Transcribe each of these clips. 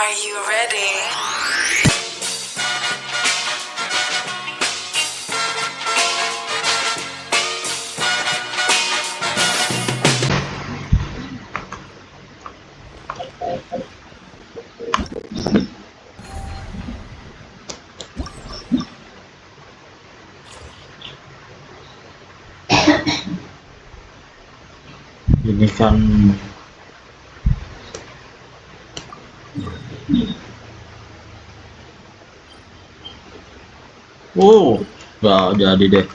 Are you ready? Ini kan nggak jadi deh.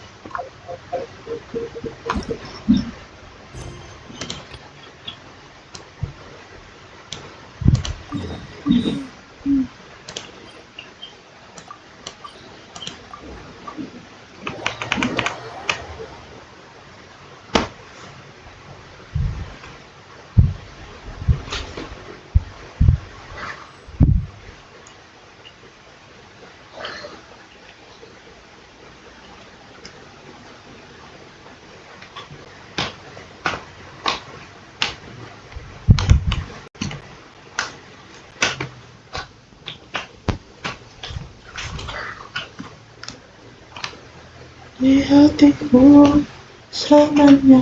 Di hatiku selamanya.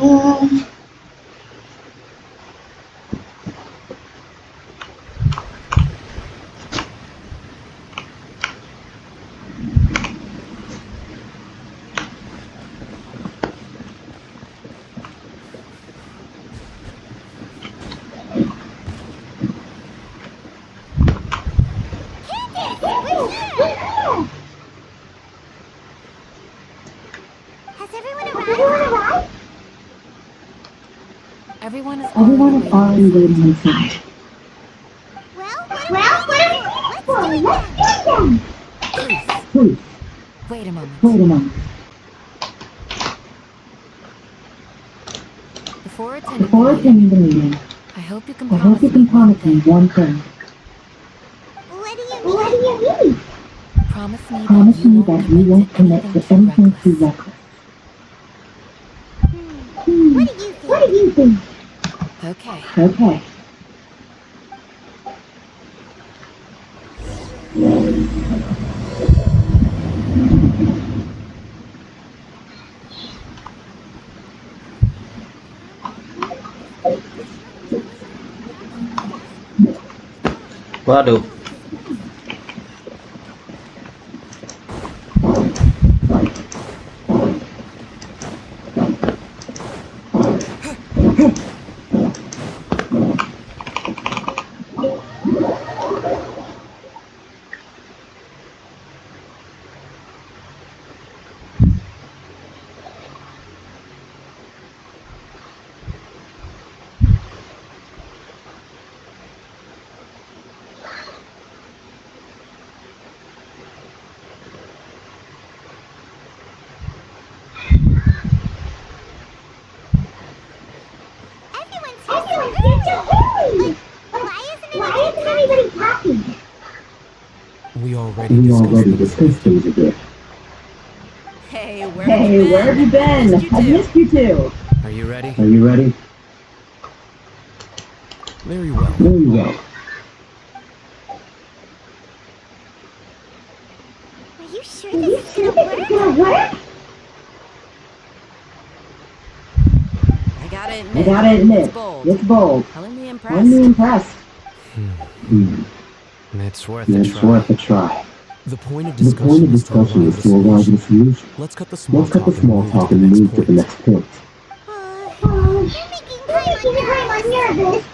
Everyone is Everyone is already waiting waiting inside. inside. Well, Well, what are we waiting for? Let's do it then! Please, Wait a moment. wait a moment. Before attending Before the attending meeting, the meeting, I hope you can I hope you can promise me one thing. What do you mean? Promise me Promise me that that you won't commit to anything too reckless. What do you think? Okay. Okay. Waduh, Everyone's here so early! Why isn't anybody talking? We already We discussed already things discussed things a bit. Hey, where have you been? I missed you too. Are you ready? Are you ready? Very well. Very well. Are you sure Are you sure this is gonna work? I gotta I gotta admit, it's bold. Telling me I'm impressed. It's worth a It's try. worth a try. The point of The point of discussion is to arrive at a solution. Let's cut the small Let's cut the talk and small move talk to the and next move to the point. next point. You're making Paimon nervous.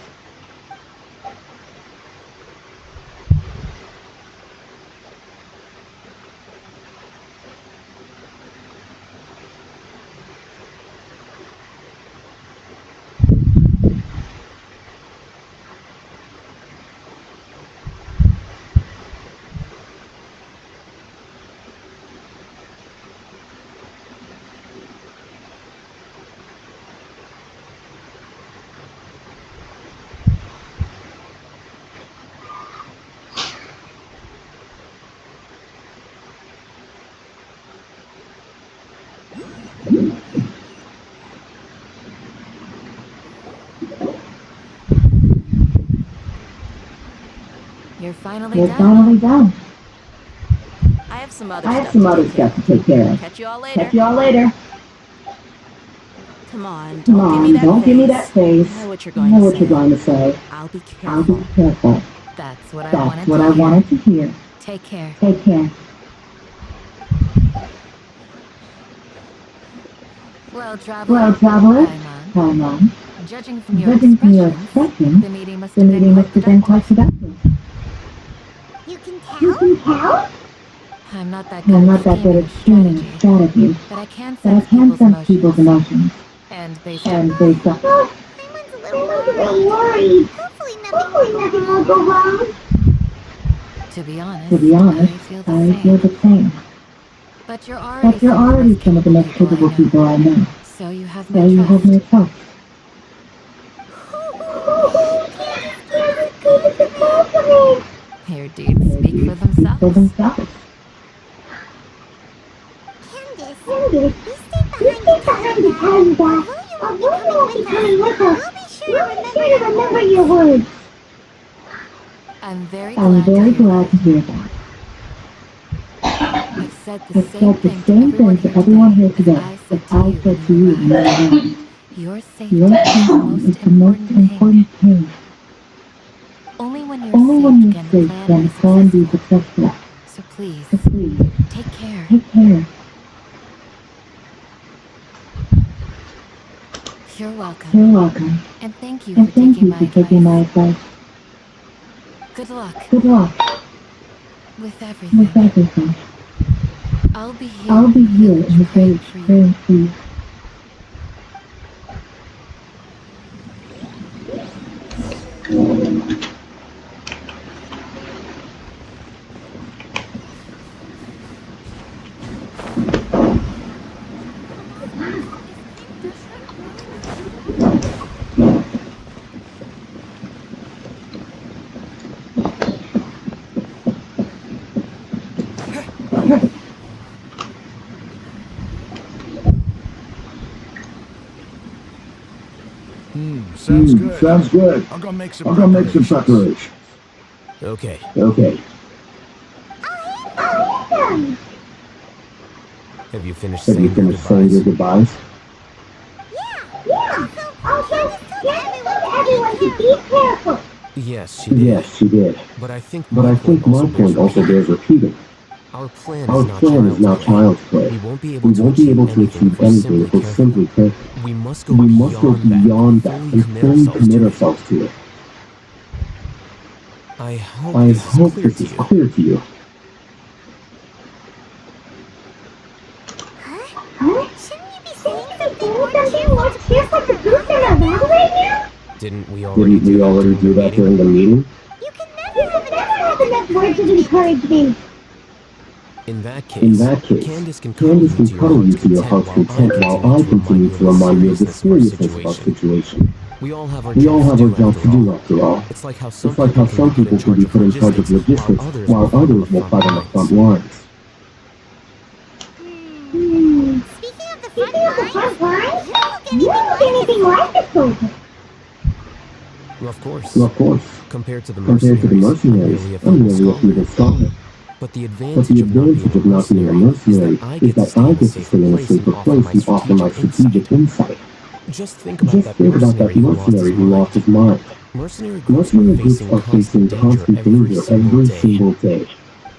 You're finally You're done. finally done. I have some other I have stuff some to other take care stuff to take care of. of. Catch you all later. Catch you all later. Come on, Come don't give me on, that don't face. give me that face. I know what you're I going know to what say. you're going to say. I'll be I'll careful. be careful. That's what I That's wanted what to I hear. wanted to hear. Take care. Take care. Well, traveler. Well, traveler, Paimon. Paimon, Judging from your judging from your expressions, expressions, the meeting must the have been meeting quite must have been quite productive. productive. You can You tell? can tell? I'm not that good I'm at not that good scheming at or scheming or strategy, strategy, but I can but I sense can people's sense people's emotions. emotions. And based And on... based on... Paimon's a little worried. Hopefully nothing will go wrong. To be honest, To be honest, I feel the I feel same. the same. But you're already But you're some of the already most some of the capable most people I capable know. people I know. So you have So my you have my trust. trust. Your deeds Your speak for deeds speak for themselves. themselves. Candace, Candace, we you stayed stayed behind behind to to tell tell you you that. that. Although you Although you won't won't be be coming coming with with us, us, we'll be sure to remember your words. words. I'm very I'm glad to very hear glad to that. hear that. I've said the I've same said the thing to same everyone thing here to everyone today here as today I as said to I you said when to you you when you arrived. arrived. Your safety Your is the safety most is the most important thing. important thing. Only when you're Only when safe you're can the safe plan can be the plan be successful. successful. So please, So please, take care. take care. You're welcome. You're welcome. And thank you And for thank taking you my for taking my advice. advice. Good luck Good luck with with everything. everything. I'll be here I'll in be the here village in the praying village for you. praying for you. Sounds good. Sounds good. I'll go make some I'll go make some preparations. preparations. Okay. Okay. Have you finished Have you saying your finished saying your goodbyes? goodbyes? Yeah. Also, Candace told everyone to be careful. Yes, she did. Yes, she did. But I think But my I point think also my bears point also repeating. bears repeating. Our plan Our is not plan is child's not play. child's play. We won't be able We to won't be achieve able to anything if achieve we're anything simply if we're careful. simply careful. We must go We must go beyond that and beyond that fully and commit fully ourselves commit to it. ourselves to it. I hope I this is hope clear this to is you. clear to you. Huh? Shouldn't you be Shouldn't saying you be something saying more something cheerful more to boost cheerful our to boost our morale morale right right now? now? Didn't we already Didn't do we that already during the do that meeting? during the meeting? You can You never have can enough never have words of enough words of encouragement. encouragement. In that In case, that case, Candace can cuddle Candace you can to your cuddle heart's you to your content heart's while I content while continue I to remind continue you of to the remind you of the seriousness of our seriousness of our situation. situation. We all have our We all jobs to have our do jobs after to all. do after all. It's like how some It's like how people can be some put in people can charge be of put in charge of logistics while logistics, others will while fight on the others will front fight on the front lines. lines. Speaking of the front Speaking of the front lines, lines, you don't look you anything don't look like a anything like soldier. a soldier. Of course. Of course, Compared to the compared to the mercenaries, I'm mercenaries, merely a I'm feeble merely a scholar. feeble scholar. But the But the advantage of not being advantage a of not being a mercenary is that mercenary I is get to that stay I in a get to safer stay in a place and safer offer place my and offer my strategic insight. strategic insight. Just think about Just that think about that mercenary who lost his mercenary who lost mind. his mind. Mercenary groups are Mercenary groups facing are constant facing danger constant every danger single every day. single day.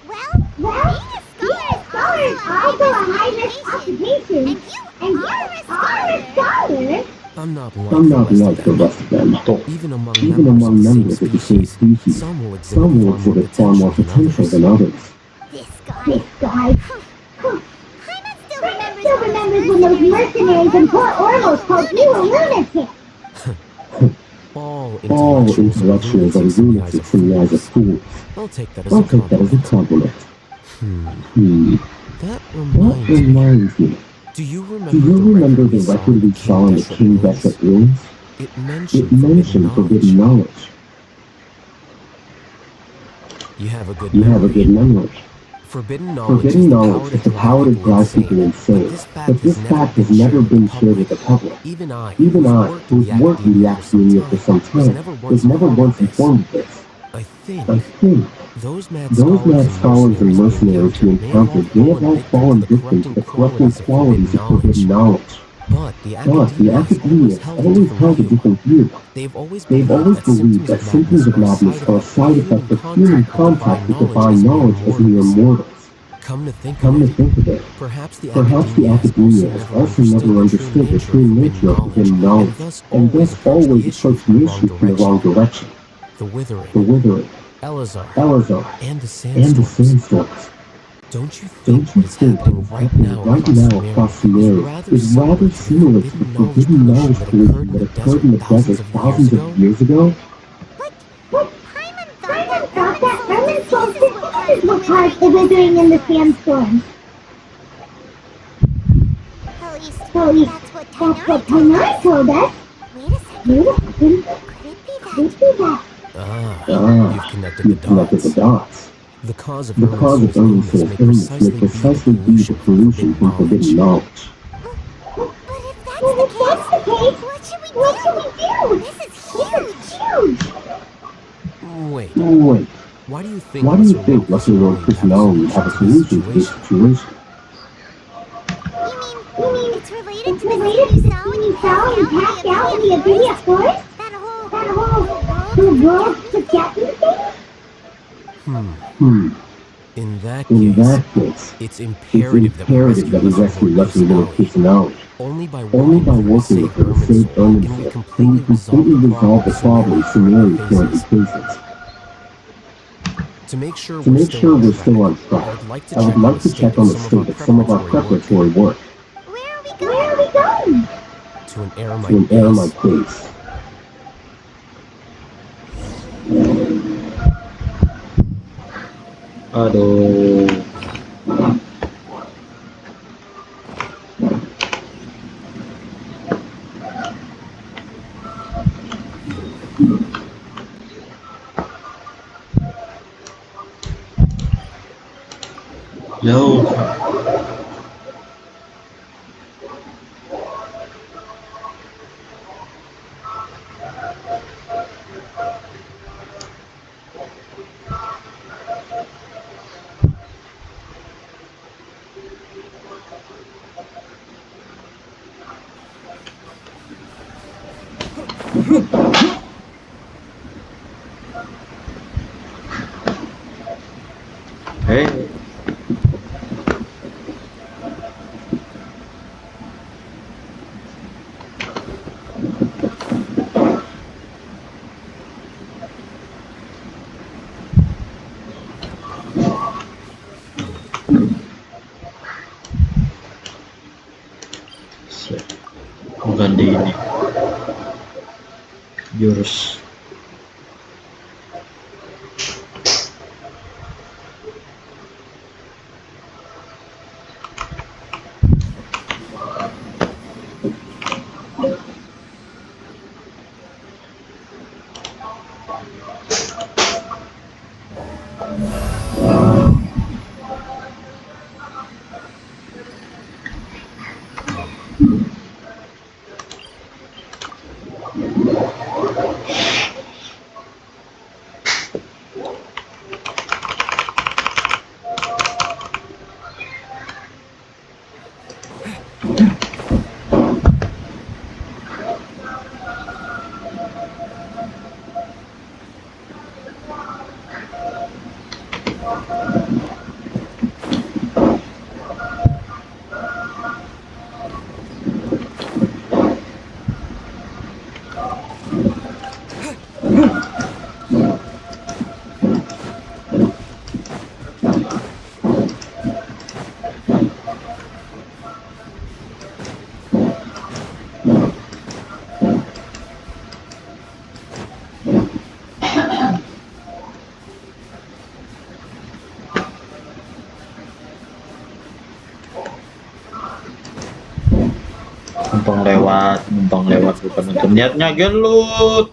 Well, Well, being a being scholar a is scholar is also a also a high-risk high-risk occupation. occupation, And you and you are a are a scholar. scholar. I'm not I'm like the not rest of like the them. rest of them. Even among Even members of the among same members of the same species, species, some will exhibit some will far more exhibit far more potential than potential others. than others. This guy. This guy. Paimon still Paimon remembers still when those remembers when those mercenaries mercenaries in in Port Port Ormos Ormos called called you you a a lunatic. lunatic. All All intellectuals are intellectuals are lunatics in the eyes of lunatics in the eyes of fools. fools. I'll take that as a I'll take that as a compliment. compliment. That That reminds me. reminds me. Do you Do remember you the record remember we the saw in record the we King saw in the Deshret King ruins? Deshret ruins? It It mentioned forbidden mentioned knowledge. forbidden knowledge. You have a good You have a good memory. memory. Forbidden knowledge Forbidden is the knowledge power to is the drive power to people drive people insane. But insane. this fact But has this never fact been has shared never with the been shared with public. the public. Even I, Even who's I, worked in who's the worked in the academia for some academia for time, some was time, never was once never informed of once this. informed of this. I I think think Those mad Those scholars and scholars and mercenaries mercenaries we we encountered encountered may may have have all all fallen fallen victim victim to to the the corrupting corrupting qualities qualities of of forbidden forbidden knowledge. knowledge. But the But the academia has academia has always held a different view. They've always They've always believed believed that that symptoms of madness are a side effect of human contact with divine knowledge as mere mortals. Come to think of Come to it, think of it, perhaps the perhaps the academia has academia also has never also never understood the true nature of forbidden knowledge, and thus always approached the issue from the wrong direction. The The withering, Elazar, Elazar, and the and the sandstorms. sandstorms. Don't you Don't think you what is think what happening is right happening now right across now across Sumeru Sumeru is is rather rather similar similar to to the the forbidden knowledge pollution that occurred in the desert thousands of years ago? But But Paimon thought that Thought Herman that Soul's Herman Soul's disease is what disease is caused the what caused withering the in the withering in the sandstorms. sandstorms. At least, So at least that's what that's what Tainari told Tainari us. told us. Wait a Wait second. a second. Could it be Could that? it be that? You've connected the You've connected the dots. dots. The cause of The Herman cause of Soul's Herman illness Soul's may illness may precisely be the pollution forbidden from forbidden knowledge. knowledge. But if that's Well, the if that's case, the case, what should we what should do? we do? This is This is huge. huge. Wait, Wait, why do you think why do you Lesser think Lord Lesser Lord Personality would have a Personality would have solution a to this solution to this situation? situation? You mean You mean it's related it's to the scene related you to the saw when scene you you saw passed when you out in the passed out in Avinia the Avinia Forest? Forest? That whole That whole the the world world forget me forget thing? me thing? Hmm. Hmm. In that In case, that case, it's it's imperative that we imperative rescue that we Lesser rescue Lord Lesser Lord Personality. Personality. Only by Only working by with her to working with save her to Herman's save soul Herman's can we soul can we completely resolve completely the resolve problem the problem Sumeru currently faces. faces. To make sure To we're make still sure on we're still track, on track, I would like to I would check on the like to state check of on the some of our state of some of our preparatory work preparatory work. Where are we Where are going? we going? to an To Eremite an Eremite base. base. Aduh. Jauh. Hei. Siap. Mengganti ini jurus. Numpang lewat bukan untuk niatnya gelut.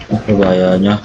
Apa bahayanya?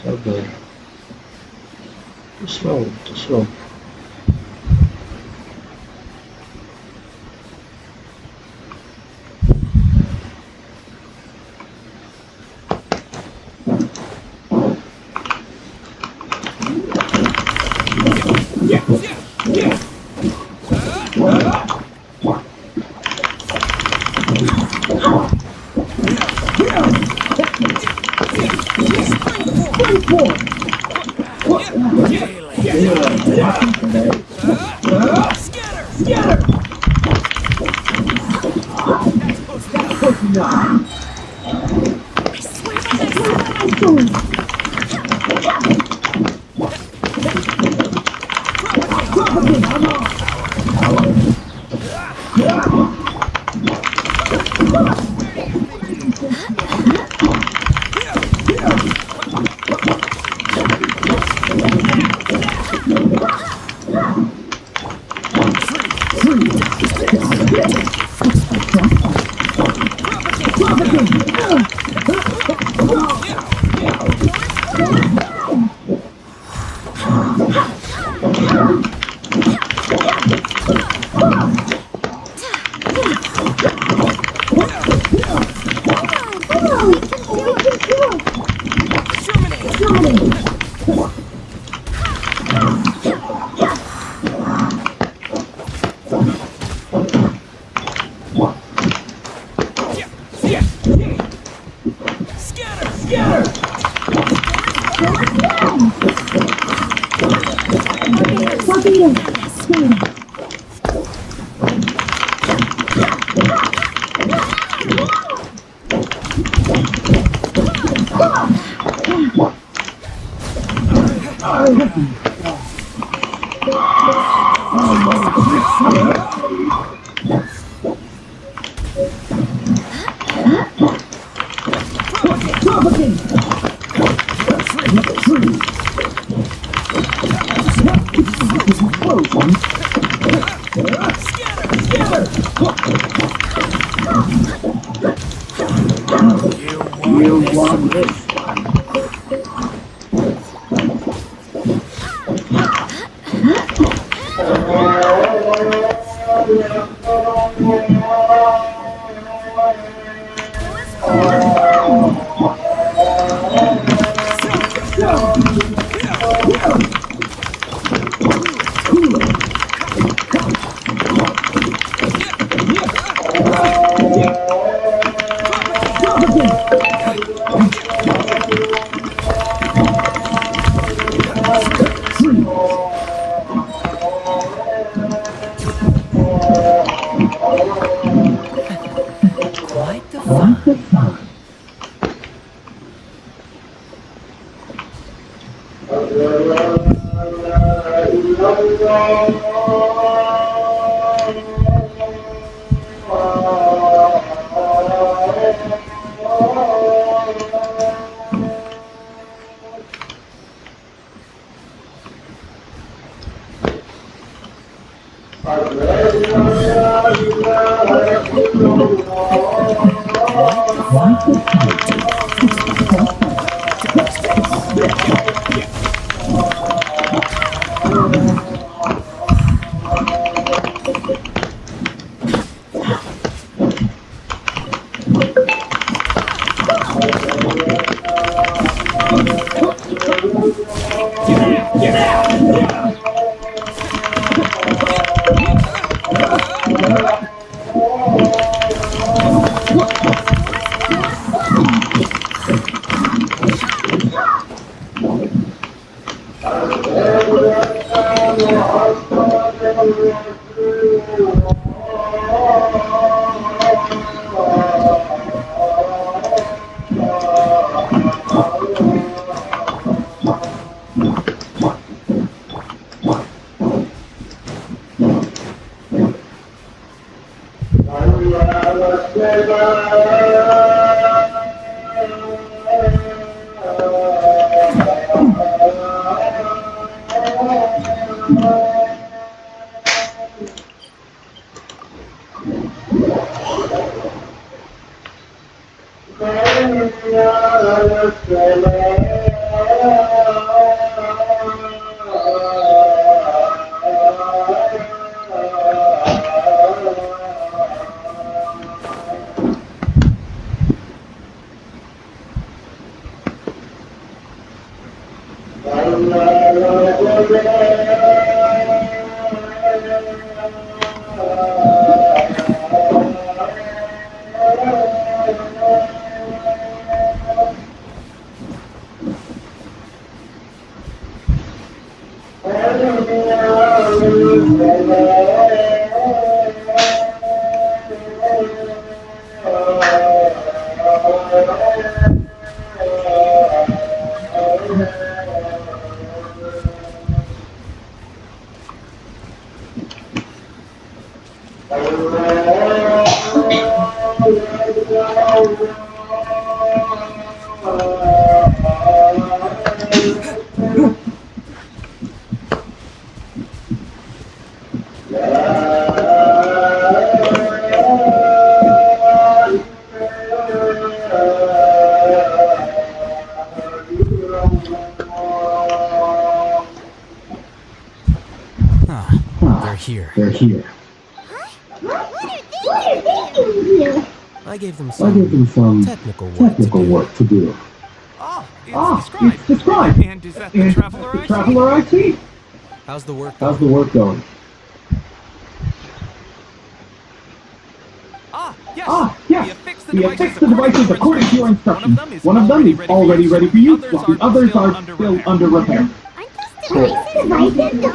Sabar. Too slow. Quite the fun. They're here. What are they doing here? I gave them I gave them some some technical work to do. work to do. It's described. And is that the traveler I see? How's the work How's going? the work going? Yes. We have fixed the devices according to your instructions. One of them is already ready for you, while the others are still under repair. Aren't those devices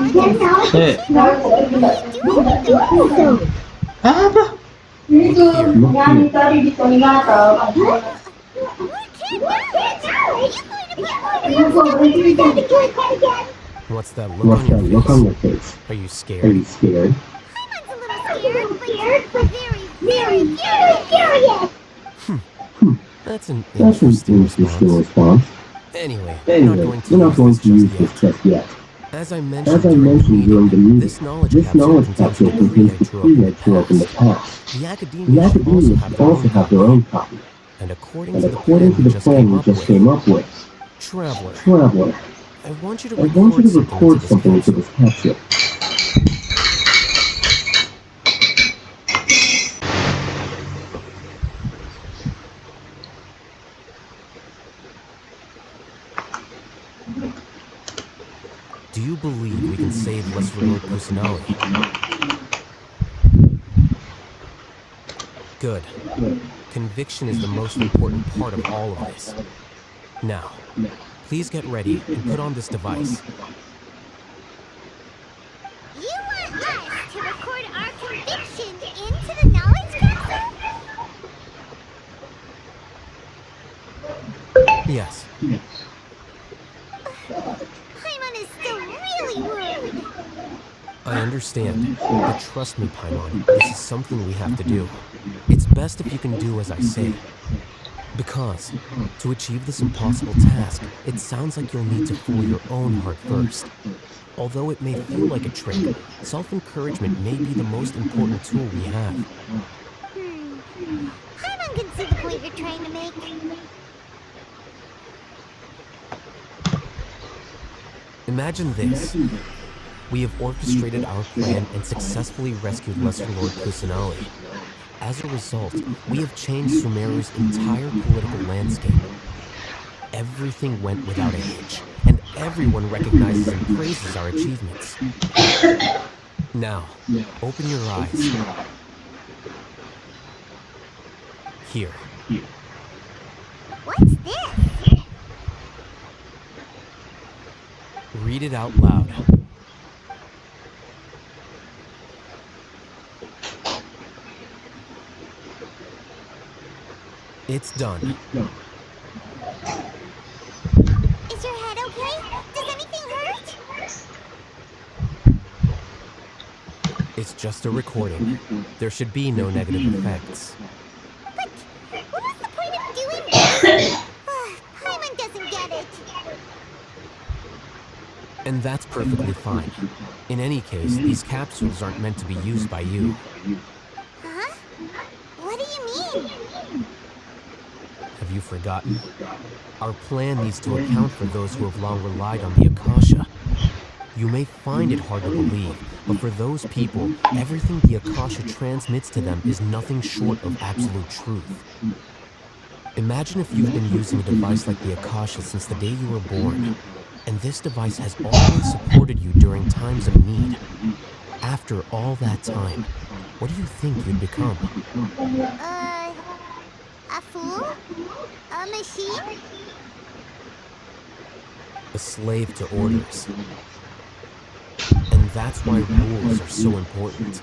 Apa? What's that look What's on your that look face? on your face? Are you Are scared? you scared? Paimon's a little scared, but very, very curious. That's an That's an interesting interesting response. response. Anyway, we're Anyway, not going to we're not use going this to use just this yet. just yet. As I As mentioned I during the mentioned during the meeting, meeting, this knowledge this capsule knowledge contains capsule debris contains that grew up debris in the that grew up in the past. past. The The academia should also academia have should their own also have their copy. own copy. And according And to the according plan to we the just plan came we up just came with, up with, Traveler, Traveler, I want you to I want you record to something into record this something into capsule. this capsule. Do you believe we can save Lesser Lord Kusanali? Good. Conviction is the most important part of all of this. Now, please get ready and put on this device. You want us to record our conviction into the knowledge capsule? Yes, Paimon is still really worried. I understand, but trust me, Paimon, this is something we have to do. It's best if you can do as I say. Because, to achieve this impossible task, it sounds like you'll need to fool your own heart first. Although it may feel like a trick, self-encouragement may be the most important tool we have. Paimon can see the point you're trying to make. Imagine this. We have orchestrated our plan and successfully rescued Lesser Lord Kusanali. As a result, we have changed Sumeru's entire political landscape. Everything went without a hitch, and everyone recognizes and praises our achievements. Now, open your eyes. Here. What's this? Read it out loud. It's done. Is your head okay? Does anything hurt? It's just a recording. There should be no negative effects. But what was the point of doing this? Paimon doesn't get it. And that's perfectly fine. In any case, these capsules aren't meant to be used by you. Huh? What do you mean? Have you forgotten? Our plan needs to account for those who have long relied on the Akasha. You may find it hard to believe, but for those people, everything the Akasha transmits to them is nothing short of absolute truth. Imagine if you've been using a device like the Akasha since the day you were born, and this device has always supported you during times of need. After all that time, what do you think you'd become? A fool? A machine? A slave to orders. And that's why rules are so important.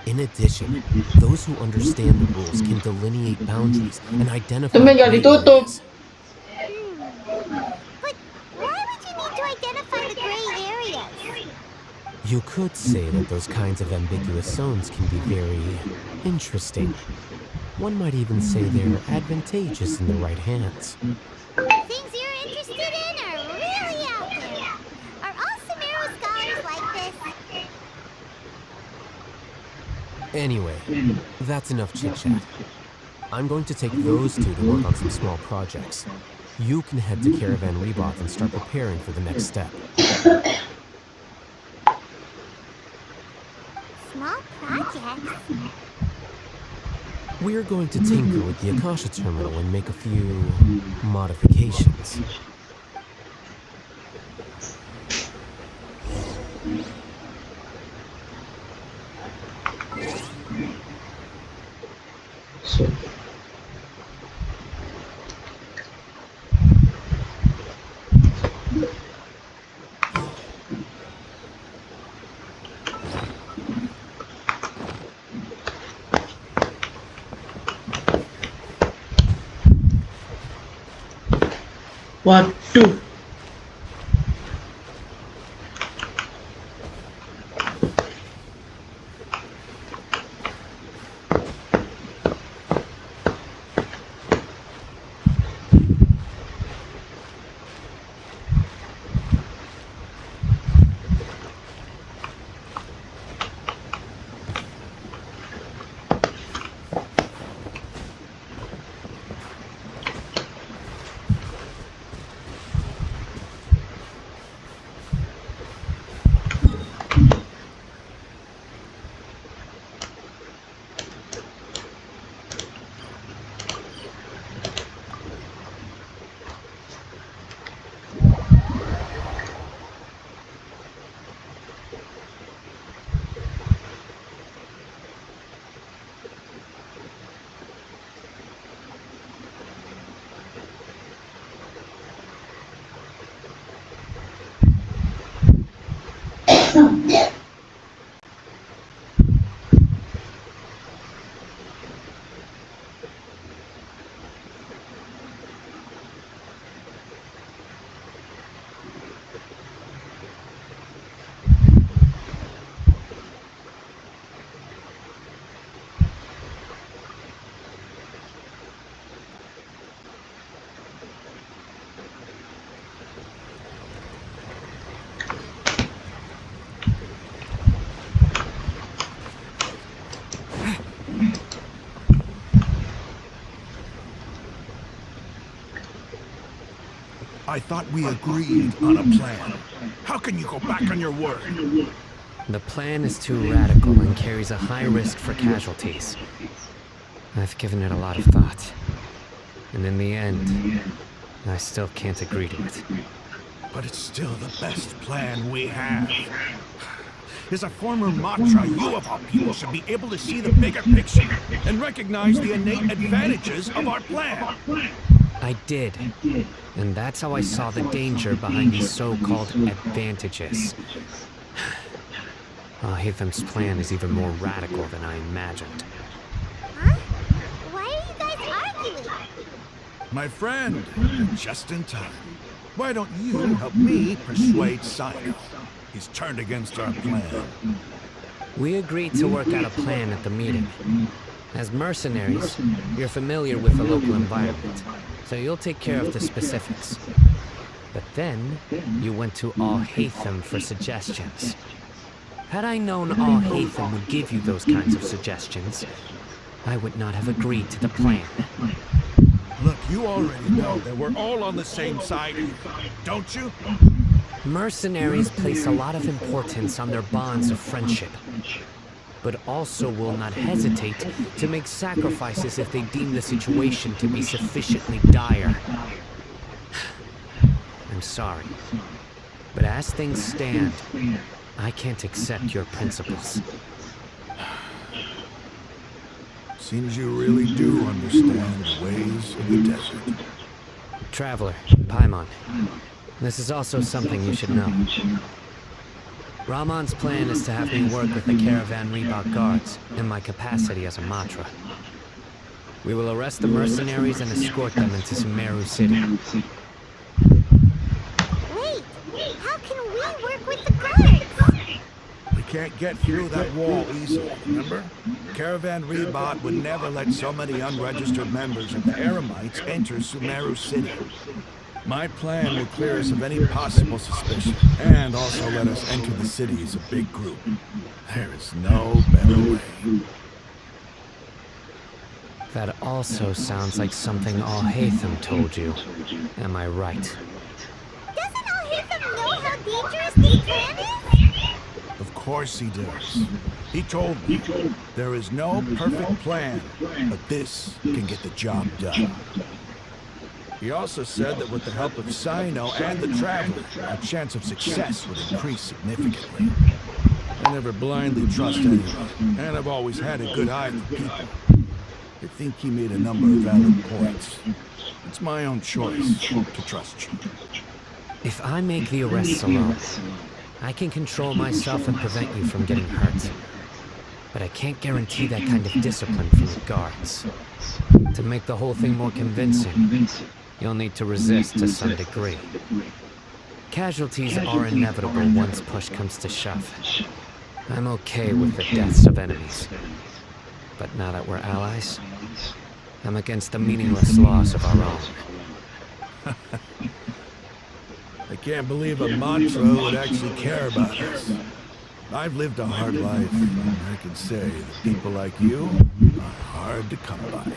In addition, those who understand the rules can delineate boundaries and identify Tumben gak gray ditutup. areas. But why would you need to identify the gray areas? You could say that those kinds of ambiguous zones can be very interesting. One might even say they're advantageous in the right hands. Things you're interested in are really out there. Are all Sumeru scholars like this? Anyway, that's enough chit-chat. I'm going to take those two to work on some small projects. You can head to Caravan Reboth and start preparing for the next step. Small projects? We're going to tinker with the Akasha terminal and make a few modifications. So, waduh. I thought we agreed on a plan. How can you go back on your word? The plan is too radical and carries a high risk for casualties. I've given it a lot of thought. And in the end, I still can't agree to it. But it's still the best plan we have. As a former Matra, you of all people should be able to see the bigger picture and recognize the innate advantages of our plan. I did. And that's how I saw the danger behind these so-called advantages. Hatham's plan is even more radical than I imagined. Huh? Why are you guys arguing? My friend, just in time. Why don't you help me persuade Sino? He's turned against our plan. We agreed to work out a plan at the meeting. As mercenaries, you're familiar with the local environment, so you'll take care of the specifics. But then, you went to Hatham for suggestions. Had I known Hatham would give you those kinds of suggestions, I would not have agreed to the plan. Look, you already know that we're all on the same side here, don't you? Mercenaries place a lot of importance on their bonds of friendship, but also will not hesitate to make sacrifices if they deem the situation to be sufficiently dire. I'm sorry, but as things stand, I can't accept your principles. Seems you really do understand the ways of the desert. Traveler, Paimon, this is also something you should know. Ramon's plan is to have me work with the Caravan Reebok guards in my capacity as a Matra. We will arrest the mercenaries and escort them into Sumeru City. Wait! How can we work with the guards? We can't get through that wall easily, remember? Caravan Reebok would never let so many unregistered members of the Eremites enter Sumeru City. My plan will clear us of any possible suspicion, and also let us enter the city as a big group. There is no better way. That also sounds like something Hatham told you. Am I right? Doesn't Hatham know how dangerous this plan is? Of course he does. He told me there is no perfect plan, but this can get the job done. He also said that with the help of Sino and the Traveler, our chance of success would increase significantly. I never blindly trust anyone, and I've always had a good eye for people. I think he made a number of valid points. It's my own choice to trust you. If I make the arrests alone, I can control myself and prevent you from getting hurt. But I can't guarantee that kind of discipline from the guards. To make the whole thing more convincing, you'll need to resist to some degree. Casualties are inevitable once push comes to shove. I'm okay with the deaths of enemies. But now that we're allies, I'm against the meaningless laws of our own. I can't believe a Matra would actually care about us. I've lived a hard life, and I can say that people like you are hard to come by.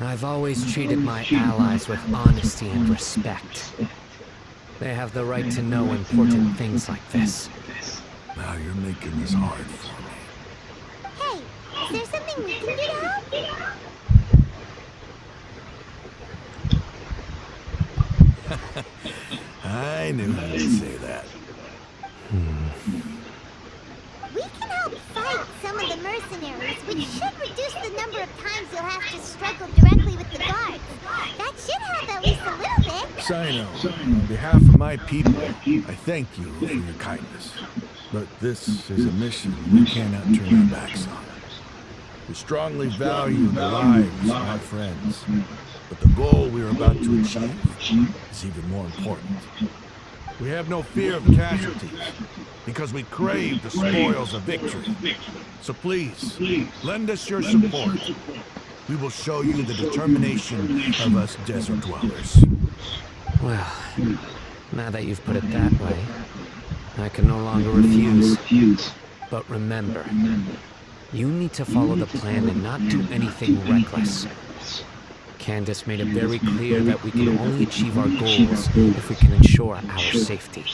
I've always treated my allies with honesty and respect. They have the right to know important things like this. Now you're making this hard for me. Hey, is there something we can do to help? I knew you'd say that. We can help fight some of the mercenaries, which should reduce the number of times you'll have to struggle directly with the guards. That should help at least a little bit. Sino, on behalf of my people, I thank you for your kindness. But this is a mission we cannot turn our backs on. We strongly value the lives of our friends, but the goal we are about to achieve is even more important. We have no fear of casualties, because we crave the spoils of victory. So please, lend us your support. We will show you the determination of us desert dwellers. Well, now that you've put it that way, I can no longer refuse. But remember, you need to follow the plan and not do anything reckless. Candace made it very clear that we can only achieve our goals if we can ensure our safety.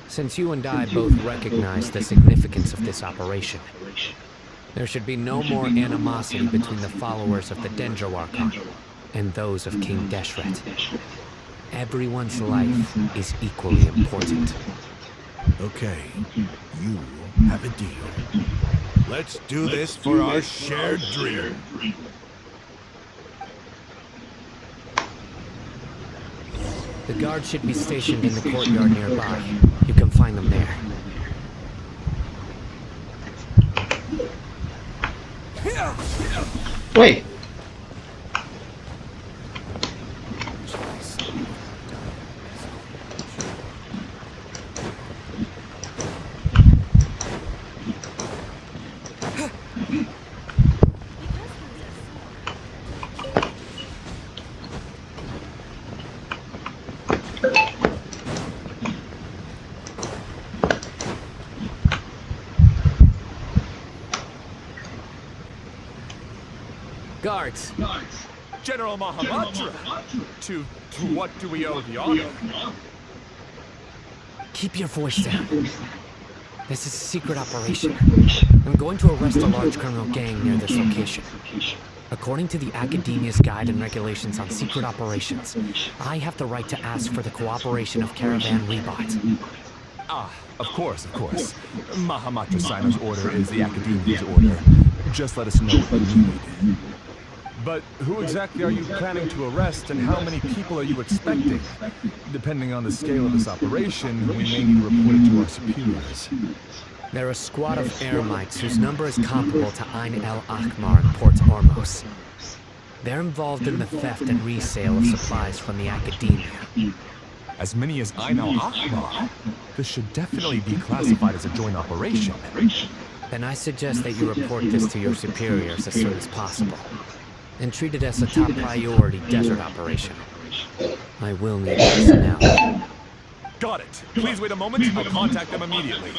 Since you and I both recognize the significance of this operation, there should be no more animosity between the followers of the Dendro Archon and those of King Deshret. Everyone's life is equally important. Okay, you have a deal. Let's do this for our shared dream. The guards should be stationed in the courtyard nearby. You can find them there. Wait. Guards! General Mahamatra! To what do we owe the honor? Keep your voice down. This is a secret operation. I'm going to arrest a large criminal gang near this location. According to the Academia's Guide and Regulations on Secret Operations, I have the right to ask for the cooperation of Caravan Rebot. Ah, of course. Mahamatra Sino's order is the Academia's order. Just let us know what you need. But who exactly are you planning to arrest, and how many people are you expecting? Depending on the scale of this operation, we may need to report it to our superiors. They're a squad of Eremites whose number is comparable to Ain El Akmar in Port Ormos. They're involved in the theft and resale of supplies from the Academia. As many as Ain El Akmar? This should definitely be classified as a joint operation. Then I suggest that you report this to your superiors as soon as possible, and treat it as a top priority desert operation. I will need personnel. Got it. Please wait a moment. I'll contact them immediately.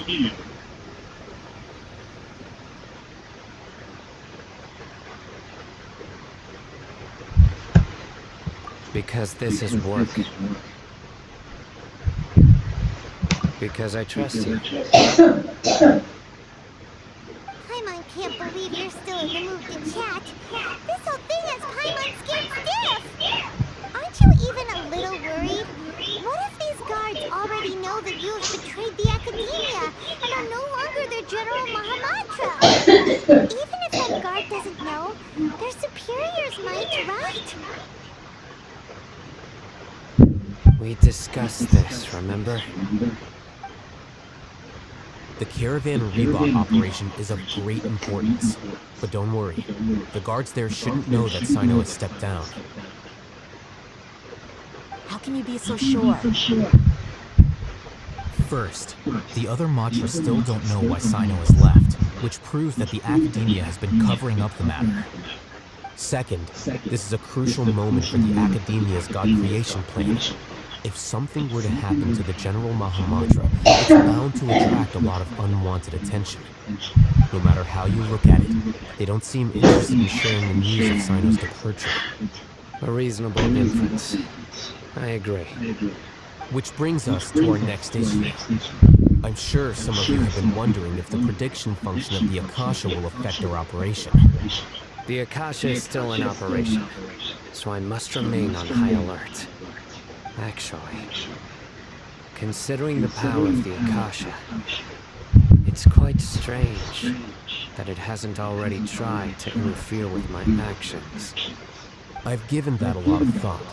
Because this is work. Because I trust you. Paimon can't believe you're still in the mood to chat. This whole thing has Paimon scared stiff. Aren't you even a little worried? What if these guards already know that you have betrayed the Academia and are no longer their General Mahamatra? Even if that guard doesn't know, their superiors might, right? We discussed this, remember? The Caravan Rebot operation is of great importance. But don't worry, the guards there shouldn't know that Sino has stepped down. How can you be so sure? First, the other Matra still don't know why Sino has left, which proves that the Academia has been covering up the matter. Second, this is a crucial moment for the Academia's God creation plan. If something were to happen to the General Mahamatra, it's bound to attract a lot of unwanted attention. No matter how you look at it, they don't seem interested in sharing the news of Sino's departure. A reasonable inference. I agree. Which brings us to our next issue. I'm sure some of you have been wondering if the prediction function of the Akasha will affect our operation. The Akasha is still in operation, so I must remain on high alert. Actually, considering the power of the Akasha, it's quite strange that it hasn't already tried to interfere with my actions. I've given that a lot of thought.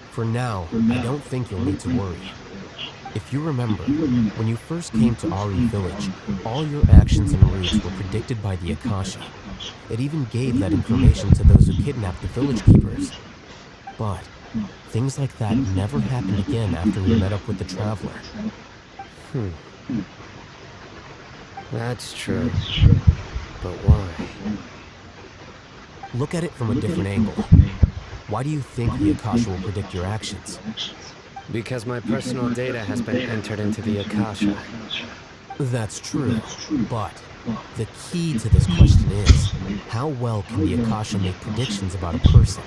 For now, I don't think you'll need to worry. If you remember, when you first came to Ari Village, all your actions and routes were predicted by the Akasha. It even gave that information to those who kidnapped the village keepers. But things like that never happened again after we met up with the Traveler. That's true. But why? Look at it from a different angle. Why do you think the Akasha will predict your actions? Because my personal data has been entered into the Akasha. That's true, but the key to this question is, How well can the Akasha make predictions about a person?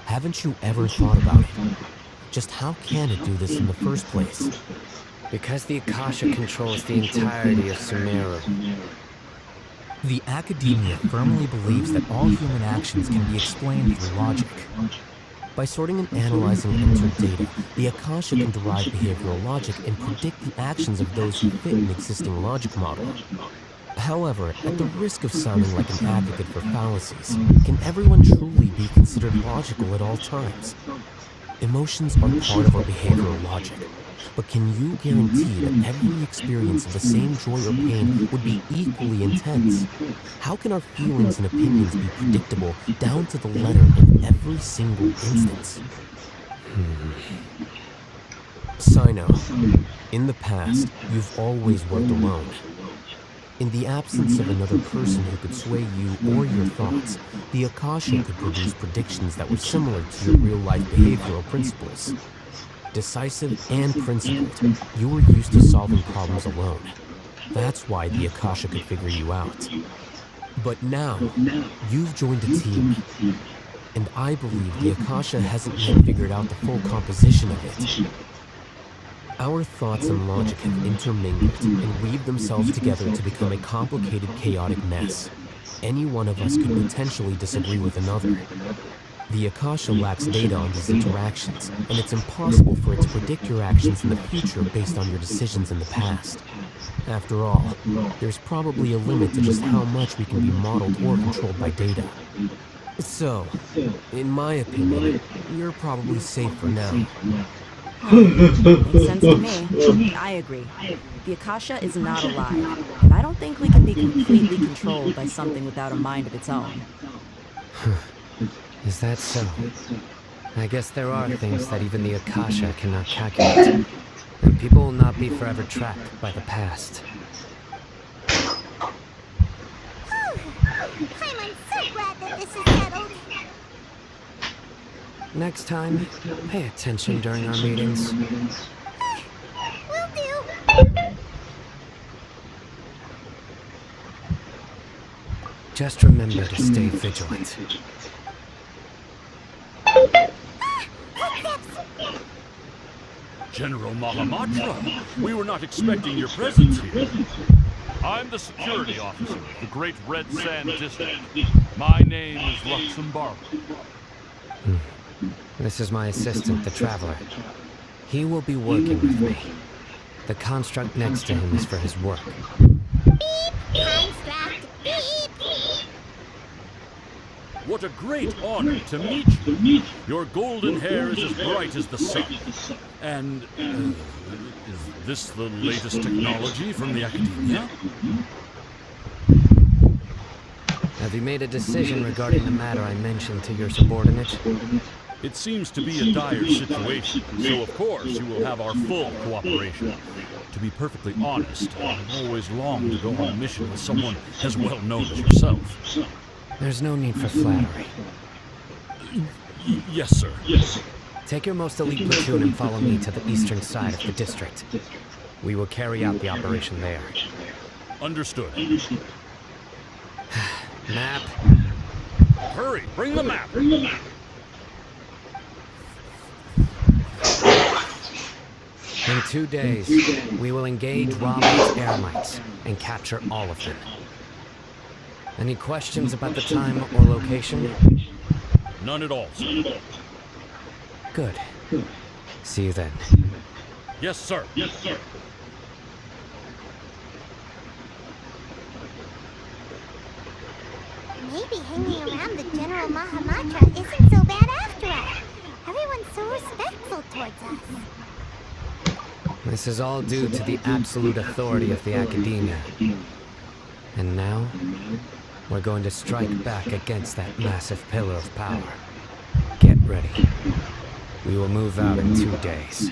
Haven't you ever thought about it? Just how can it do this in the first place? Because the Akasha controls the entirety of Sumeru. The academia firmly believes that all human actions can be explained through logic. By sorting and analyzing entered data, the Akasha can derive behavioral logic and predict the actions of those who fit an existing logic model. However, at the risk of sounding like an advocate for fallacies, can everyone truly be considered logical at all times? Emotions are part of our behavioral logic, but can you guarantee that every experience of the same joy or pain would be equally intense? How can our feelings and opinions be predictable down to the letter in every single instance? Sino, in the past, you've always worked alone. In the absence of another person who could sway you or your thoughts, the Akasha could produce predictions that were similar to your real-life behavioral principles. Decisive and principled, you were used to solving problems alone. That's why the Akasha could figure you out. But now, you've joined a team. And I believe the Akasha hasn't yet figured out the full composition of it. Our thoughts and logic have intermingled and weaved themselves together to become a complicated, chaotic mess. Any one of us could potentially disagree with another. The Akasha lacks data on these interactions, and it's impossible for it to predict your actions in the future based on your decisions in the past. After all, there's probably a limit to just how much we can be modeled or controlled by data. So, in my opinion, you're probably safe for now. Makes sense to me. I agree. The Akasha is not alive, and I don't think we can be completely controlled by something without a mind of its own. Is that so? I guess there are things that even the Akasha cannot calculate. And people will not be forever trapped by the past. I'm so glad that this is settled. Next time, pay attention during our meetings. Will do. Just remember to stay vigilant. General Mahamatra, we were not expecting your presence here. I'm the security officer of the Great Red Sand District. My name is Luxembourg. This is my assistant, the Traveler. He will be working with me. The construct next to him is for his work. Beep! Construct! Beep! What a great honor to meet you. Your golden hair is as bright as the sun. And, is this the latest technology from the Academia? Have you made a decision regarding the matter I mentioned to your subordinate? It seems to be a dire situation, so of course you will have our full cooperation. To be perfectly honest, I've always longed to go on a mission with someone as well known as yourself. There's no need for flattery. Yes, sir. Take your most elite platoon and follow me to the eastern side of the district. We will carry out the operation there. Understood. Map. Hurry, bring the map. In 2 days, we will engage Raleigh's airmites and capture all of them. Any questions about the time or location? None at all, sir. Good. See you then. Yes, sir. Maybe hanging around the General Mahamatra isn't so bad after all. Everyone's so respectful towards us. This is all due to the absolute authority of the Academia. And now, we're going to strike back against that massive pillar of power. Get ready. We will move out in 2 days.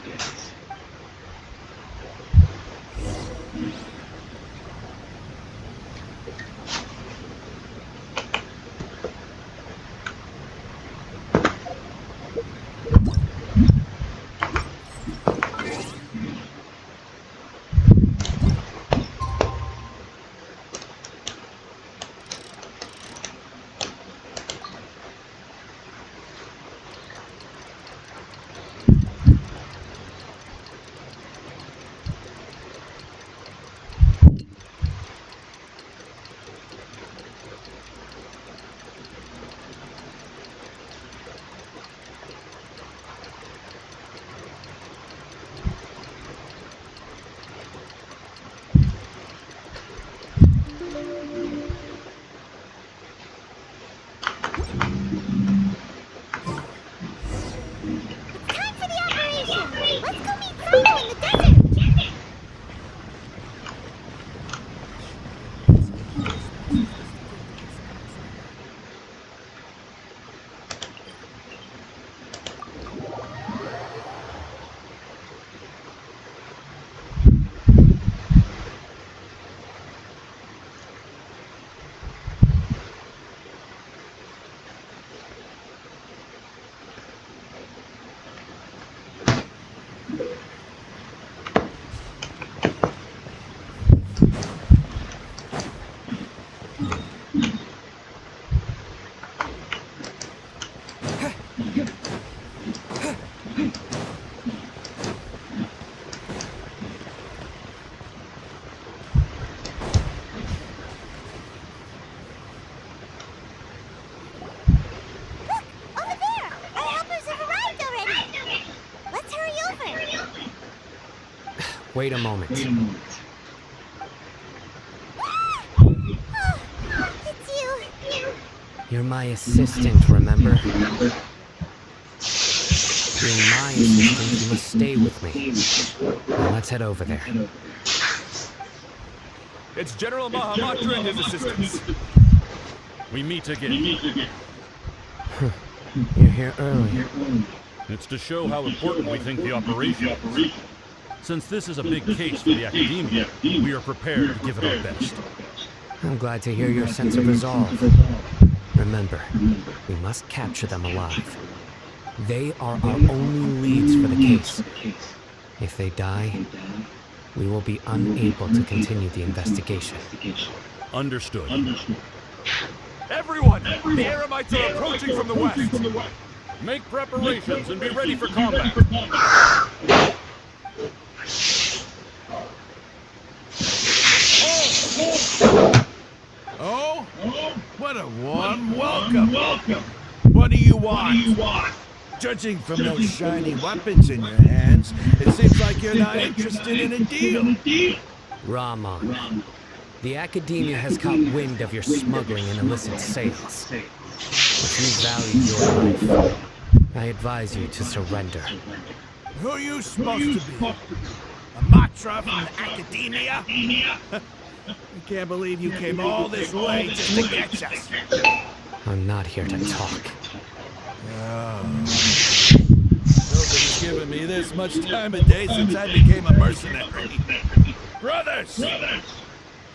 Wait a moment. It's you. You're my assistant, remember? Being my assistant, you must stay with me. Now let's head over there. It's General Mahamatra and his assistants. We meet again. You're here early. It's to show how important we think the operation is. Since this is a big case for the Academia, we are prepared to give it our best. I'm glad to hear your sense of resolve. Remember, we must capture them alive. They are our only leads for the case. If they die, we will be unable to continue the investigation. Understood. Everyone! The Eremites are approaching from the west! Make preparations and be ready for combat. Oh? What a warm welcome. What do you want? Judging from those shiny weapons in your hands, it seems like you're not interested in a deal. Rahman, the Academia has caught wind of your smuggling and illicit sales. If you value your life, I advise you to surrender. Who are you supposed to be? A Matra from the Academia? I can't believe you came all this way just to catch us. I'm not here to talk. Nobody's given me this much time of day since I became a mercenary. Brothers!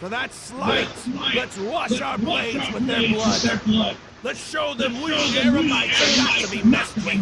For that slight, let's wash our blades with their blood. Let's show them we Eremites are not to be messed with.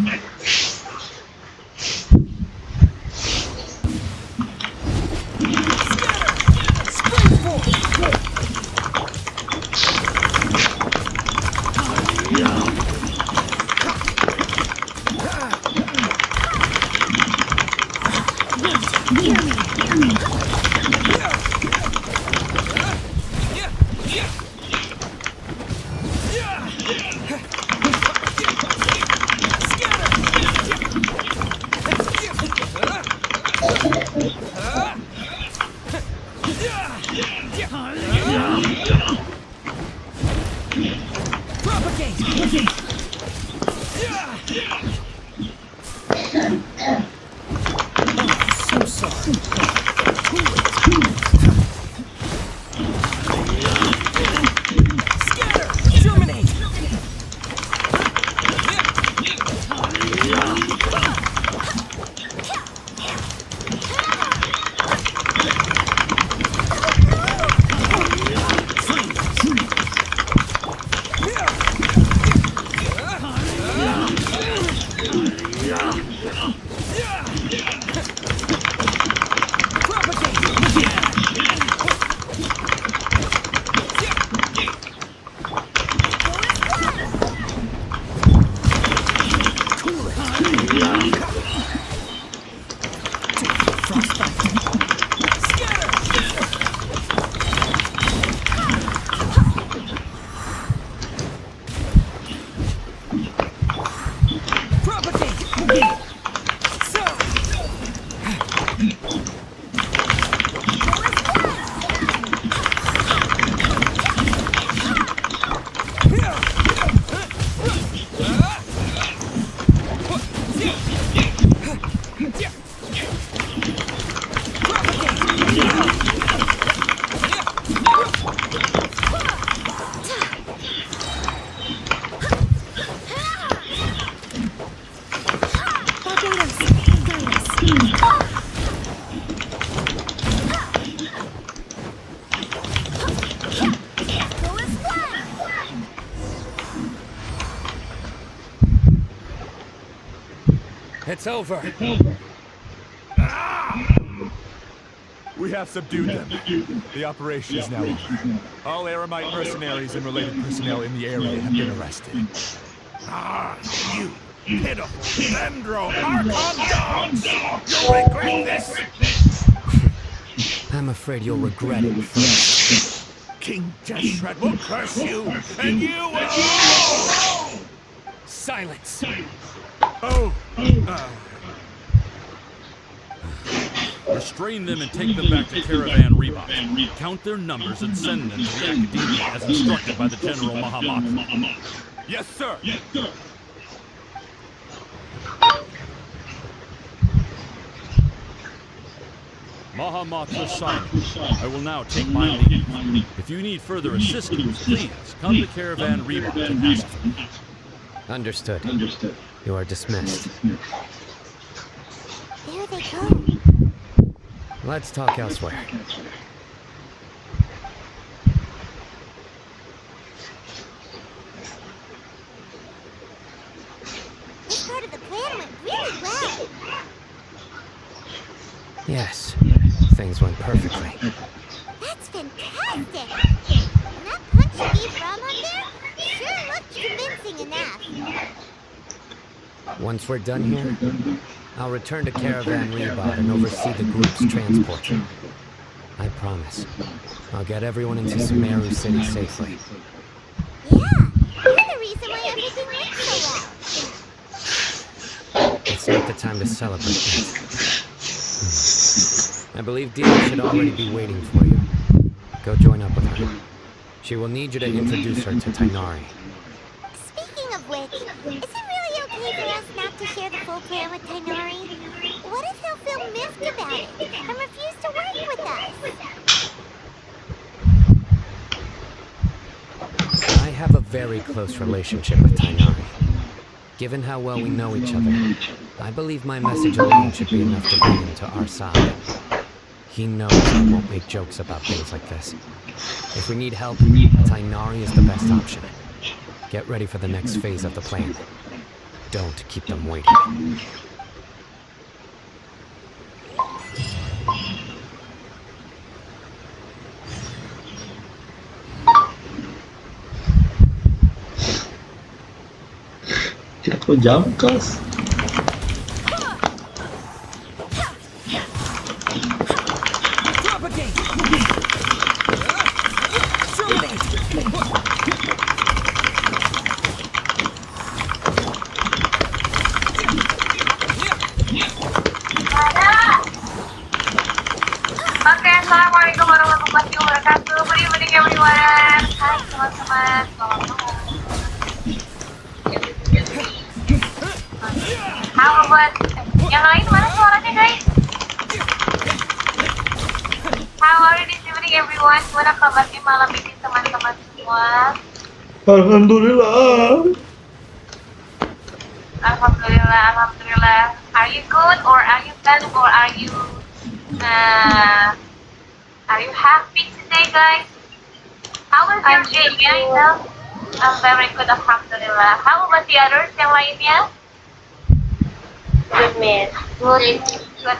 It's over. We have subdued them. The operation is now over. All Eremite mercenaries and related personnel in the area have been arrested. Ah, you pitiful Dendro Archon dogs! You'll regret this! I'm afraid you'll regret it first. King Jeshret will curse you, and you will... Silence! Oh, Restrain them and take them back to Caravan Rebot. Count their numbers and send them to the Academia as instructed by the General Mahamatra. Yes, sir. Mahamatra signing. I will now take my leave. If you need further assistance, please come to Caravan Rebot and ask for me. Understood. You are dismissed. There they go. Let's talk elsewhere. This part of the plan went really well. Yes, things went perfectly. That's fantastic. And that punch you gave Ram on there sure looked convincing enough. Once we're done here, I'll return to Caravan Rebot and oversee the group's transport. I promise. I'll get everyone into Sumeru City safely. Yeah, you're the reason why everything went so well. It's not the time to celebrate yet. I believe Dia should already be waiting for you. Go join up with her. She will need you to introduce her to Tainari. Speaking of which, is it really okay for us not to share the full plan with Tainari? What if he'll feel miffed about it and refuse to work with us? I have a very close relationship with Tainari. Given how well we know each other, I believe my message alone should be enough to bring him to our side. He knows I won't make jokes about things like this. If we need help, Tainari is the best option. Get ready for the next phase of the plan. Don't keep them waiting. Tidak kau jangkas. Oke, assalamualaikum warahmatullahi wabarakatuh. Good evening everyone. Hai teman-teman, selamat malam. How about yang lain mana suaranya guys? How are you this evening everyone? Gimana kabarnya malam ini teman-teman semua? Alhamdulillah. Alhamdulillah, alhamdulillah. Are you good or are you bad or are you happy today guys? How was your day guys? I'm very good, alhamdulillah. How about the others yang lainnya? Good man. Good. Good.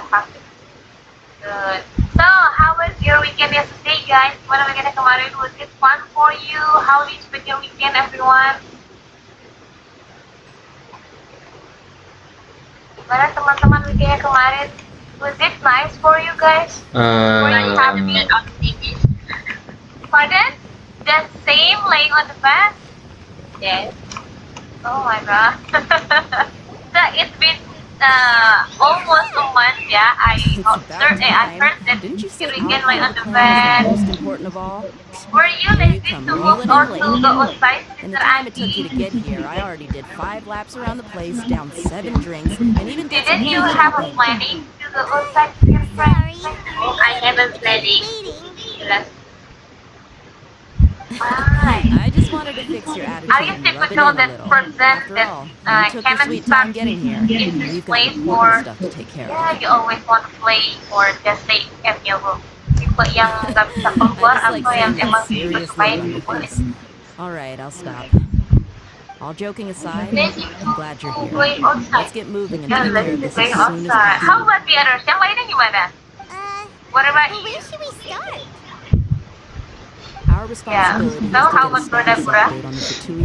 Good. So, how was your weekend yesterday, guys? Gimana weekend kemarin? Was it fun for you? How did you spend your weekend, everyone? Gimana teman-teman weekendnya kemarin? Was it nice for you guys? Were you happy and optimistic? Pardon? The same laying on the bed? Yes. Oh my god. So it's been almost a month, yeah. I heard that you can lay on the bed. Most important of all. Were you lazy to move or to go outside? In the time it took you to get here, I already did 5 laps around the place, down 7 drinks, and even did some Didn't you have a planning to go outside with your friends? I haven't planning. I just wanted to fix your attitude Are you and rub it in typical a that little. person After that all, you took your cannot sweet stop time getting here. in We've this got place important or stuff to take care yeah, of. you always want to play or just stay at your room? Tipe yang nggak bisa keluar I just atau yang seeing emang a serious supaya look on your boleh? face. Alright, I'll stop. All joking aside, Then you I'm glad you're here. going outside. Let's get moving and Yeah, take care of let's this go as soon as outside. How possible. about the others? Yang lainnya gimana? What about Well, you? where should we start? Our responsibility is to So get how a about status Berdagura? update on the Fatui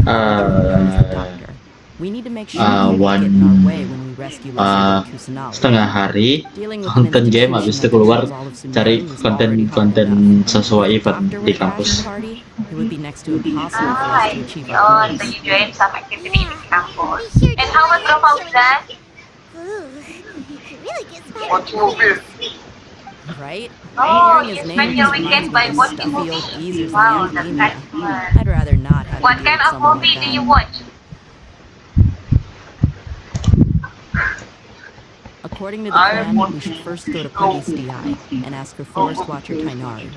doctor. We need to make sure he one doesn't get in our way when we rescue Lizzie Kusanali. setengah hari Dealing with an konten game, habis itu institution that keluar controls all of Sumeru cari is already hard konten-konten enough. sesuai If the event doctor di were crashing kampus. the party, it would be next to impossible for us to achieve Oh, our so goals. you join some activity in campus. We sure And do how want about him Fauzan? Ooh, it really gives my What's your Right? Oh, Hearing his you name spend your just reminds weekend me by of those watching stuffy old movies? geezers Wow, in the that's academia. excellent. I'd rather not have What to deal kind with of someone movie like do that. you watch? According to the plan, we should first go to Police DI and ask for Forest Watcher Tainari.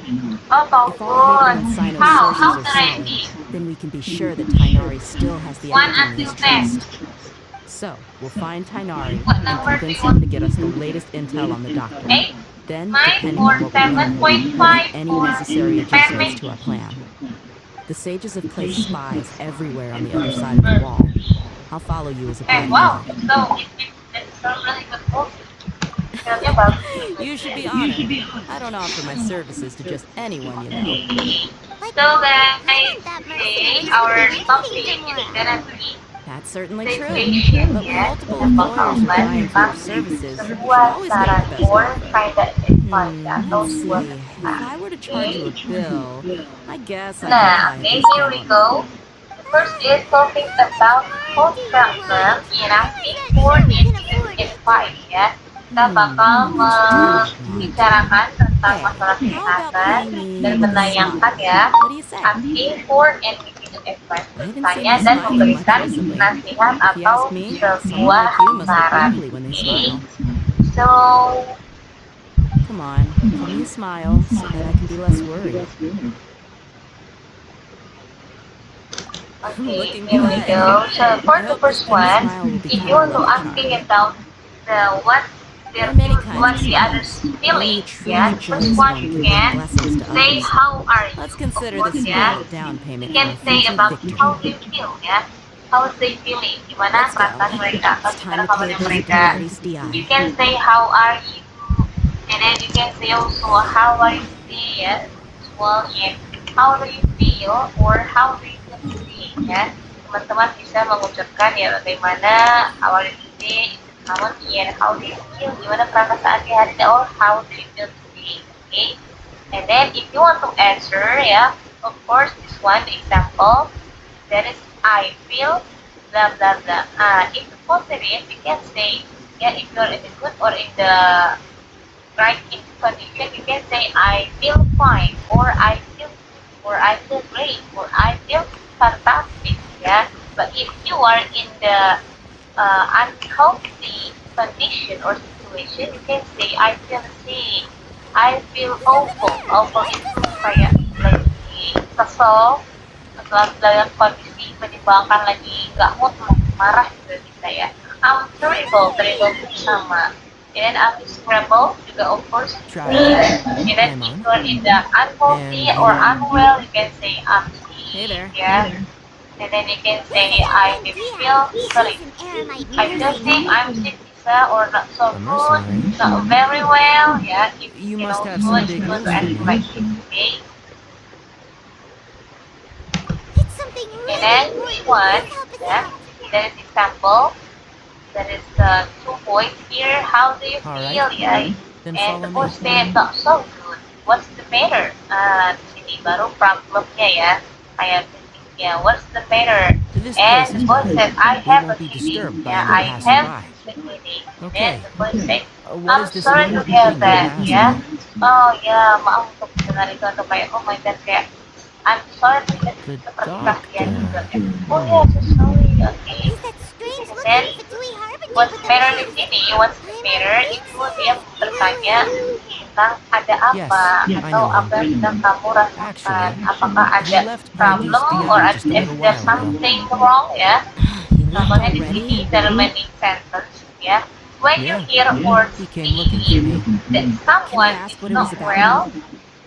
Oh, If all Haven and good. Sino's How sources are can I solid, be? then we can be sure that Tainari still has the 1 Academia's until 10. trust. So, we'll find Tainari What and number do convince you him want? to get us the latest intel on the doctor. 8, Then, 9, depending or on what we learn, we'll make 7.5, any or necessary adjustments to our plan. The sages have placed spies everywhere on the other side of the wall. I'll follow you as a And wow, bodyguard. so it's a really good movie. Filmnya bagus gitu You should ya. be honored. I don't offer my services to just anyone, you know. So guys, that today mercenaries our would be in topic Kingdom is World. gonna be That's certainly true. sensation, But when ya. multiple Yang employers are bakal vying for your membahas services, you should sebuah always take saran the best or offer. kinda advice atau Let's sebuah see. If saran. I were to charge you a bill, I guess I could Nah, apply a okay, here we discount. go. The first is talking about cost transfer in asking for advice ya. Kita bakal membicarakan tentang masalah kesehatan dan menayangkan ya asking for and giving advice, bertanya dan memberikan nasihat atau sebuah saran. Okay. So, Come on, give me a smile so that I can be less worried. okay, here we go. So for the first one, if you want to asking about what the other's feeling, yeah, the first one you can say how are you. Let's consider Of course, this yeah. a down You payment can for a say future about victory. how they feel, yeah. How they feeling? Gimana Let's go. perasaan mereka? Atau It's time gimana to pay kabarnya a visit to mereka? Police DI. You can say how are you, and then you can say also how are you today, yeah, as well, and how do you feel or how do you feel today, ya. Teman-teman bisa mengucapkan ya bagaimana how are you today, namun and how do you feel, gimana perasaan di hari ini, or how do you feel today, okay? And then if you want to answer, yeah, of course this one example, that is I feel blah blah blah. If you positive, you can say, yeah, if you're in the good or in the right in condition, you can say I feel fine, or I feel good, or I feel great, or I feel fantastic, yeah. But if you are in the unhealthy condition or situation, you can say I feel sick, I feel awful. Awful itu kayak lagi kesel, dalam kondisi menyebalkan, lagi nggak mood, marah juga bisa ya. I'm terrible itu sama. And I'm miserable juga, of course. And then if you're in the unhealthy or unwell, you can say I'm sick. Hey there. Yeah. And then you can say I feel sorry. I feel sick, I'm sick, or not so good, not very well. Yeah. If You know, must have good, some big you want news to for answer me. like this, okay? It's something And then really this important. one, Please help us yeah, out. that is example. That is the 2 points here. How do you All feel? right. Yeah. Then And follow the boss me. said not so good. What's the matter? Di sini baru problemnya ya. Kayak ya, what's the matter? This And place the is boss good. said I We have a won't be headache. disturbed by Yeah, any I passing have by. a headache. Okay. And the boss said, What I'm is this sorry to important hear thing that. you're Ya. asking? Oh ya, maaf untuk dengar itu, atau kayak oh my god, kayak I'm sorry to hear The seperti kasihan juga. doctor. Oh yeah, so sorry. Okay. He's that strange And looking then Fatui Harbinger what's with the the matter di mask. sini? What's the matter? Itu dia bertanya tentang ada Yes, apa, I atau know him. apa yang sedang kamu rasakan. Actually, Apakah he ada left problem Police or DI just a is little there while ago. something wrong ya? He left Contohnya di already? sini there are many sentences ya. When you Yeah, hear or he came looking for me. see that someone ask is what it not was about? well,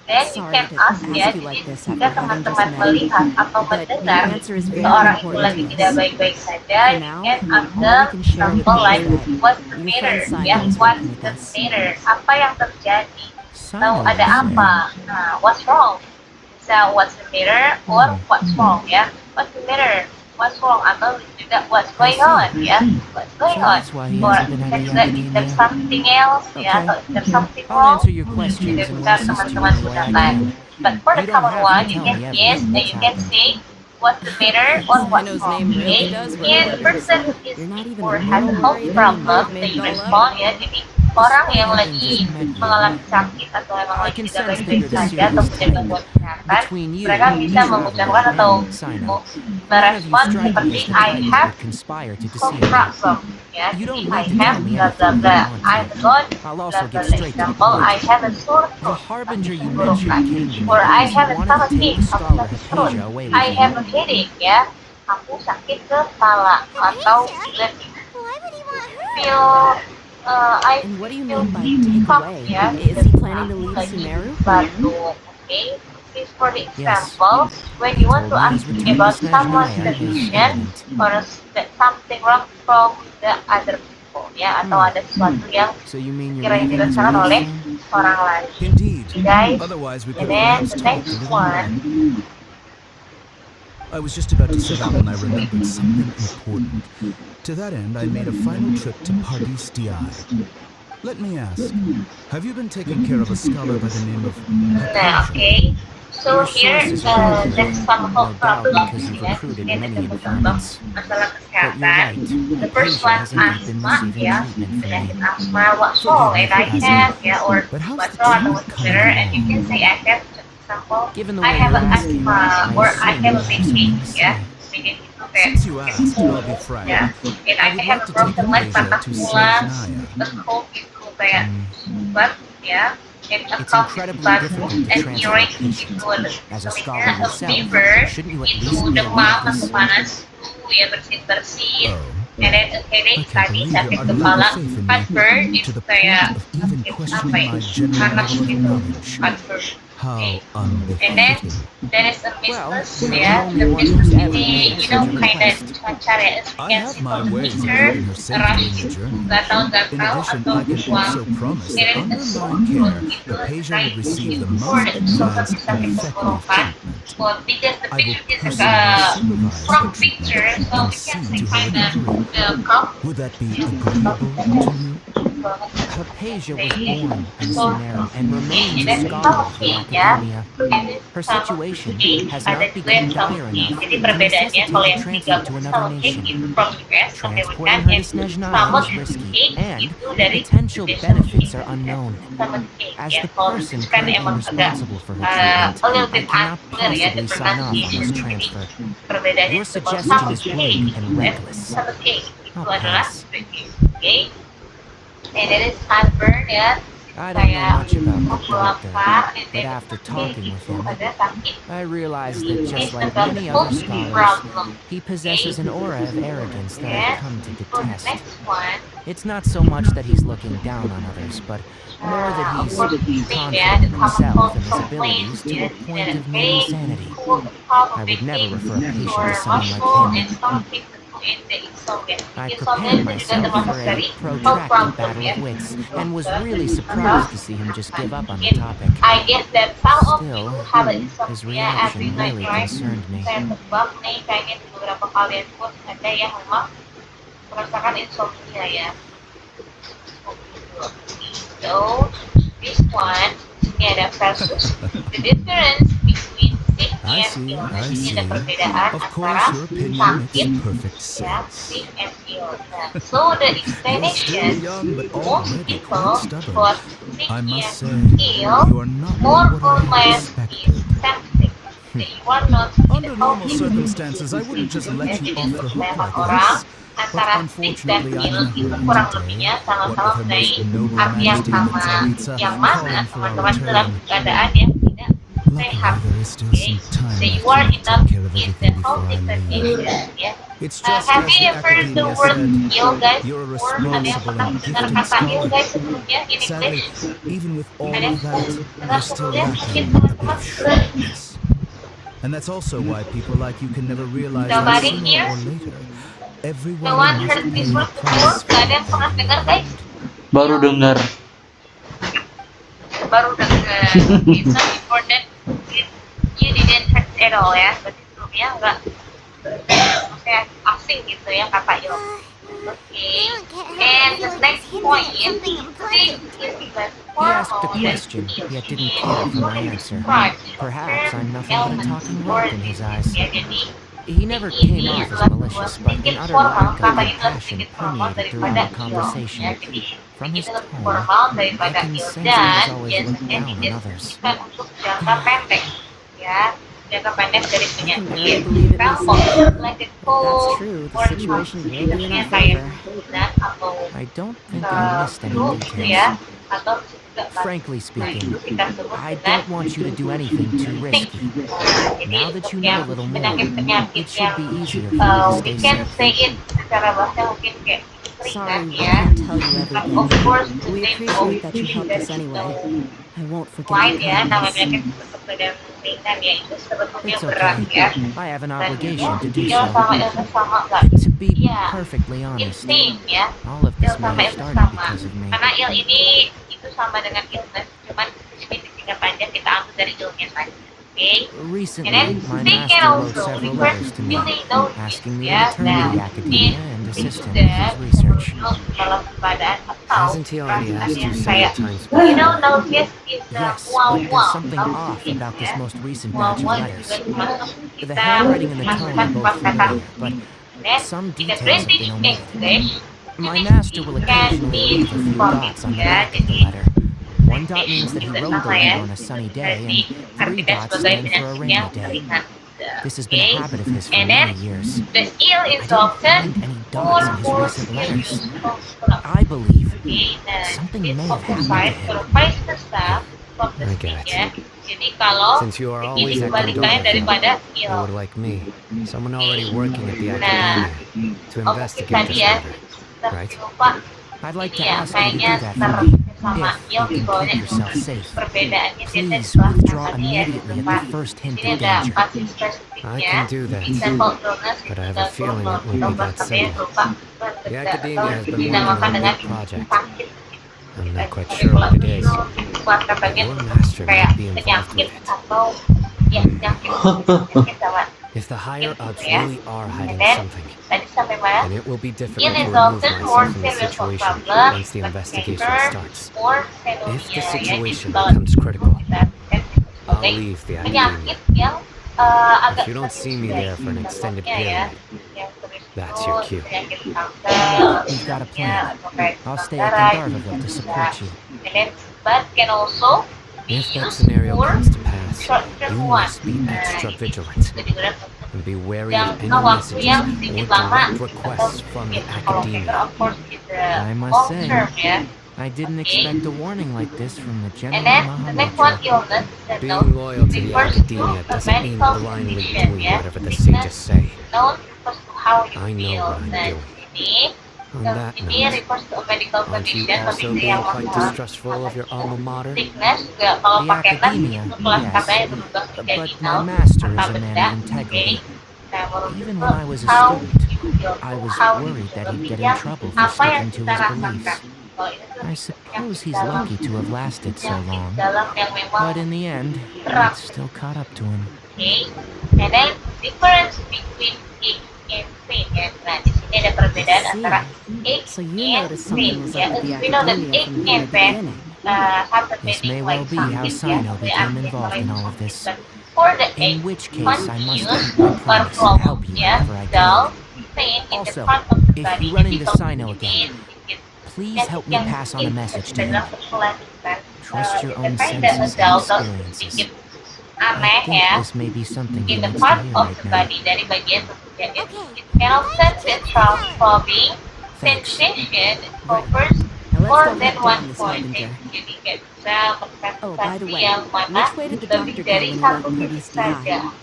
then you Sorry can to ask ask ya. you like Jadi this jika after having just teman-teman met, melihat atau but mendengar your answer is very seorang itu important lagi to tidak us. baik-baik saja, For you now, can ask all them we can share with something you like, is that what's the your matter? friend Sino Ya, is what's working with the us. matter? Apa yang terjadi? Atau Sino, ada you say? apa? Nah, what's wrong? Bisa what's the matter or what's wrong ya? What's the matter? What's wrong? Atau juga what's going on ya? What's going So on? that's why he Or hasn't been at the is there academia. something else ya? Okay. Atau is there something I'll wrong? answer your questions Jadi and bisa will assist you teman-teman in the way I gunakan. can. But for the You don't common have one, to you tell can me yes, everything and that's you can happened. say what's the matter or what's Sino's wrong. name really Okay? does work If the wonders. person is You're not sick even or a has a little health worried that he might problem, have then made you it all up? respond ya. Jadi orang yang lagi mengalami sakit atau emang lagi tidak baik-baik saja atau punya gangguan kesehatan, mereka bisa mengucapkan atau merespon seperti I have no problem, ya. Jadi I have bla bla bla, I'm good, bla bla. Example, I have a sore throat, tenggorokan, or I have a stomachache, aku sakit perut, I have a headache, ya. Aku sakit kepala, atau feel I And what do you feel mean by take cough, away? ya. Is he planning to leave Lagi Sumeru? batuk, okay? This is for the example, when you want to ask me about someone's condition or something wrong from the other people, ya, atau ada sesuatu yang kiranya dirasakan oleh orang lain. Indeed. Guys, Otherwise, we and could then perhaps the talk a next little one. more. I was just about to set out when I remembered something important. To that end, I made a final trip to Pardis Di. Let me ask, have you been taking care of a scholar by the name of Nah, Akasha? okay. So here, there's some health problems, ya. Ini ada beberapa masalah kesehatan. The first one, asthma, ya. Penyakit asma, what's wrong? And I have, ya, or what's wrong atau what's better. And you can say I have, for example, I have an asthma, or I have a backache, ya. Kayak gitu, kayak ya. And I have a broken leg, patah tulang, a cold gitu, kayak but, ya. And a cough is bad, and earache gitu, telinga, a fever, itu demam atau panas, ya bersin-bersin, and then a headache tadi, sakit kepala, heartburn, itu kayak sakit apa ya, panas gitu, heartburn. Okay. And then there is a business, yeah. The business ini, you know, kind of cuaca ya, as you can see from the picture, rush, gatal-gatal atau buang. There is a sore throat gitu, kayak important, so bisa tenggorokan. Well, because the picture is from picture, so we can say kind of cough. Would that be agreeable to you? Hypatia was born in Sumeru and remains a scholar of the Academia. Her situation has not become dire enough Jadi to perbedaannya kalau yang necessitate tiga transfer to itu another sama cake nation. itu from US, sampai Transporting weekend, her and to Snezhnaya sama is risky, cake and itu the dari potential desa benefits cake, are unknown. sama cake, As ya. the Kalau person kan currently emang agak responsible for her a treatment, little I bit cannot unclear ya, the possibly sign off on this pronunciation. Jadi transfer. perbedaannya Your itu kalau suggestion sama is cake rude and dan reckless. sama cake itu I'll adalah pass. cake, okay? And it is heartburn, ya. I don't know Kayak much about the muncul doctor, lapar, and but then after cake talking with itu him, ada sakit. I realized that It's just like about many the other most scholars, problem. he possesses an aura of arrogance that I've come to For the detest. next one, It's not so much that he's looking down on others, but more that of he's course, we say confident in the himself and his complaints abilities to a point of mere very insanity. cool, I would never refer a patient or to someone like muscle him. and stomach pain in the insomnia. I Insomnia prepared itu juga myself termasuk for dari a health protracted problem, battle ya. of wits, and was really surprised to see him just give up on the topic. I guess that some of you Still, have his insomnia every reaction night, really right? concerned me. Saya tebak nih, kayaknya di beberapa kalian pun ada yang memang merasakan insomnia, ya. So, this one, ini ada versus. The difference between sick I and see, illness. I Ini see. ada perbedaan Of antara course, your opinion makes sakit, perfect ya, sense. sick and ill. Nah, so the explanation, young, but most already people quite stubborn. who are sick I must and say, ill, you are not more what or I less expected. is septic. That you are not Under normal circumstances, I wouldn't just let you off the hook like this. But unfortunately, I'm in a hurry kurang today. lebihnya What sama-sama with her dari most noble arti yang majesty, sama, the Tsaritsa, yang mana calling for our teman-teman dalam return. keadaan yang tidak sehat. Luckily, there is still Okay, some time so you left are to enough take care of in the everything before healthy I leave. condition, ya. It's just Have as the you ever heard the academia word said, ill, guys? you're a Or ada yang responsible pernah and mendengar gifted kata ill, scholar. guys, sebelumnya in Sadly, English? even with all Ada yang of that, dengar you're still sebelumnya? Mungkin lacking a bit teman-teman of sharpness. And that's also why people like you can never realize that Nobody sooner here? or later, everyone No one must heard pay this the word before? price for Gak ada what yang pernah they've dengar, guys? learned. Baru dengar. Baru dengar. Okay, so before that, you didn't heard at all, ya? Berarti sebelumnya enggak, maksudnya asing gitu ya kata ill. Okay, and the next point is sick is the He form asked a of question, yet didn't care for my answer. Perhaps I'm nothing but a talking rock in his eyes. Ya, jadi He never came off as malicious, but an utter lack of compassion permeated throughout our conversation. From his tone, I can sense he has always looked down on others. Untuk jangka pendek, ya. Jangka pendek dari I can barely penyakit. believe it Kalau myself. let it If go, that's true, the situation will be in our kayak favor. bulan atau I don't think I missed any flu gitu ya, details. atau juga Frankly speaking, kita sebut I dengan don't want you to do anything too risky. Now that you know a little more, penyakit-penyakit it should yang be easier for you to we stay can say safe. it secara bahasa mungkin kayak Sorry, ringan we ya. can't tell you But everything. of course, We they appreciate that you know helped us there is anyway. no I won't forget lain your ya, namanya kindness. penyakit seperti dan ringan ya, itu sebetulnya It's berat okay. ya. I have an Dan obligation to do il so. sama illness sama nggak? To be Iya, perfectly it's honest, same ya. all of this Il may sama have illness started sama. because of me. Karena il ini itu sama dengan illness, cuman sedikit singkat panjang kita ambil dari ilnya saja. Okay? Recently, And then my they can master wrote also several refer letters to me, really notice asking me to ya, return to the that academia and in assist him with his research. dalam keadaan atau Hasn't he already asked you kayak, several times you know, before? notice is Yes, wow but there's wow. something off about this most recent batch of letters. The The handwriting and the tone are both familiar, but some details have been omitted. My master will occasionally leave a few dots on the back of the letter. One dot means that he wrote the letter on a sunny day, and 3 dots stand for a rainy day. This has been a habit of his for And many then years. the eel I is didn't often find any dots in his recent letters. I believe something may have happened to him. I get it. Jadi kalau Since you are ini always at kebalikannya Gondor, daripada eel. or like me, someone already working at the academia to Oke, investigate tadi this ya, matter, right? lupa. I'd like to Ini yang ask you to do kayaknya that for me. sama If eel you di can bawahnya keep yourself safe. perbedaannya dia dan Please sebelah withdraw kanannya ya di immediately at depan. the first hint Ini of ada danger. passing I spesifiknya. can do that, Example illness but I have dan a feeling kurun it won't be nomor that katanya simple. lupa The berdetak academia atau has been dinamakan working on a dengan big project. sakit. I'm not quite Tapi sure kalau what it is, kuat katanya but your master kayak might be involved penyakit with it. atau ya penyakit sama. If the higher ups Yeah. really are And hiding then something, tadi sampai mana? then it will be difficult It to is remove often more myself from the serious for situation problem, once the but investigation greater starts. for If the pneumonia, situation ya, becomes critical, I'll sebagai leave the penyakit academia. yang agak If you don't see me there for an extended contohnya ya, period, yang berisiko that's your cue. penyakit kanker, We've got a ya, plan. atau kayak I'll stay darah, at itu Gandharvaville to bisa. support you. And then, but can also be if that used scenario for comes to pass, short-term you one. must be Nah, extra ini vigilant juga digunakan untuk and be wary of any jangka waktu messages yang or sedikit lama direct requests from the kalau cancer academia. of course is the I must long say, term ya. I didn't Okay. expect a warning like this from the And General then the next one Mahamudra. illness is the Being known loyal to the refers academia to a doesn't mean medical blindly condition doing ya. whatever the Illness sages say. known refers to how you I know feel. what I'm Nah, doing. ini On that ini note, refers to a medical aren't you condition, also kondisi being yang quite masalah distrustful of your alma mater? sickness juga kalau The pakai nas academia, itu kelas yes. katanya berubah menjadi But my noun master is kata a man benda. of integrity. Okay. Nah, menurut Even itu, when I was a how student, you feel, I was how you worried that he'd get feel, in trouble for apa yang sticking to kita his rasakan. beliefs. Kalau ini tuh I suppose he's dalam, lucky to have lasted so penyakit long, dalam yang memang but in the end, berat. it still caught up to him. Okay. And then difference between ache and pain ya. Nah, di sini ada perbedaan I see. antara ache So you and noticed pain. something was Ya, up with the we know that academia ache from the and very pain beginning. have the This may meaning well like be how something Sino ya, became reactive involved in all of this. but for the In ache, which case, I must confused keep my or promise and problem, help you ya, wherever I dull can. pain in the Also, front of the if body. you run Jadi into kalau Sino ini again, sedikit please help me yang pass on a message to him. dalam persoalan kan, Trust your kita own find that senses a and dull experiences. sedikit I aneh think ya. this may be something he In the needs to part hear of right the now. body dari bagian tubuh ya, it Okay, can often be transforming Thanks. sensation covers Now let's more go than hunt one down this point. harbinger. Jadi kayak bisa Oh, by the mengkonsentrasi way, yang mana which way did the lebih doctor go dari when he satu went titik Edisi High? saja.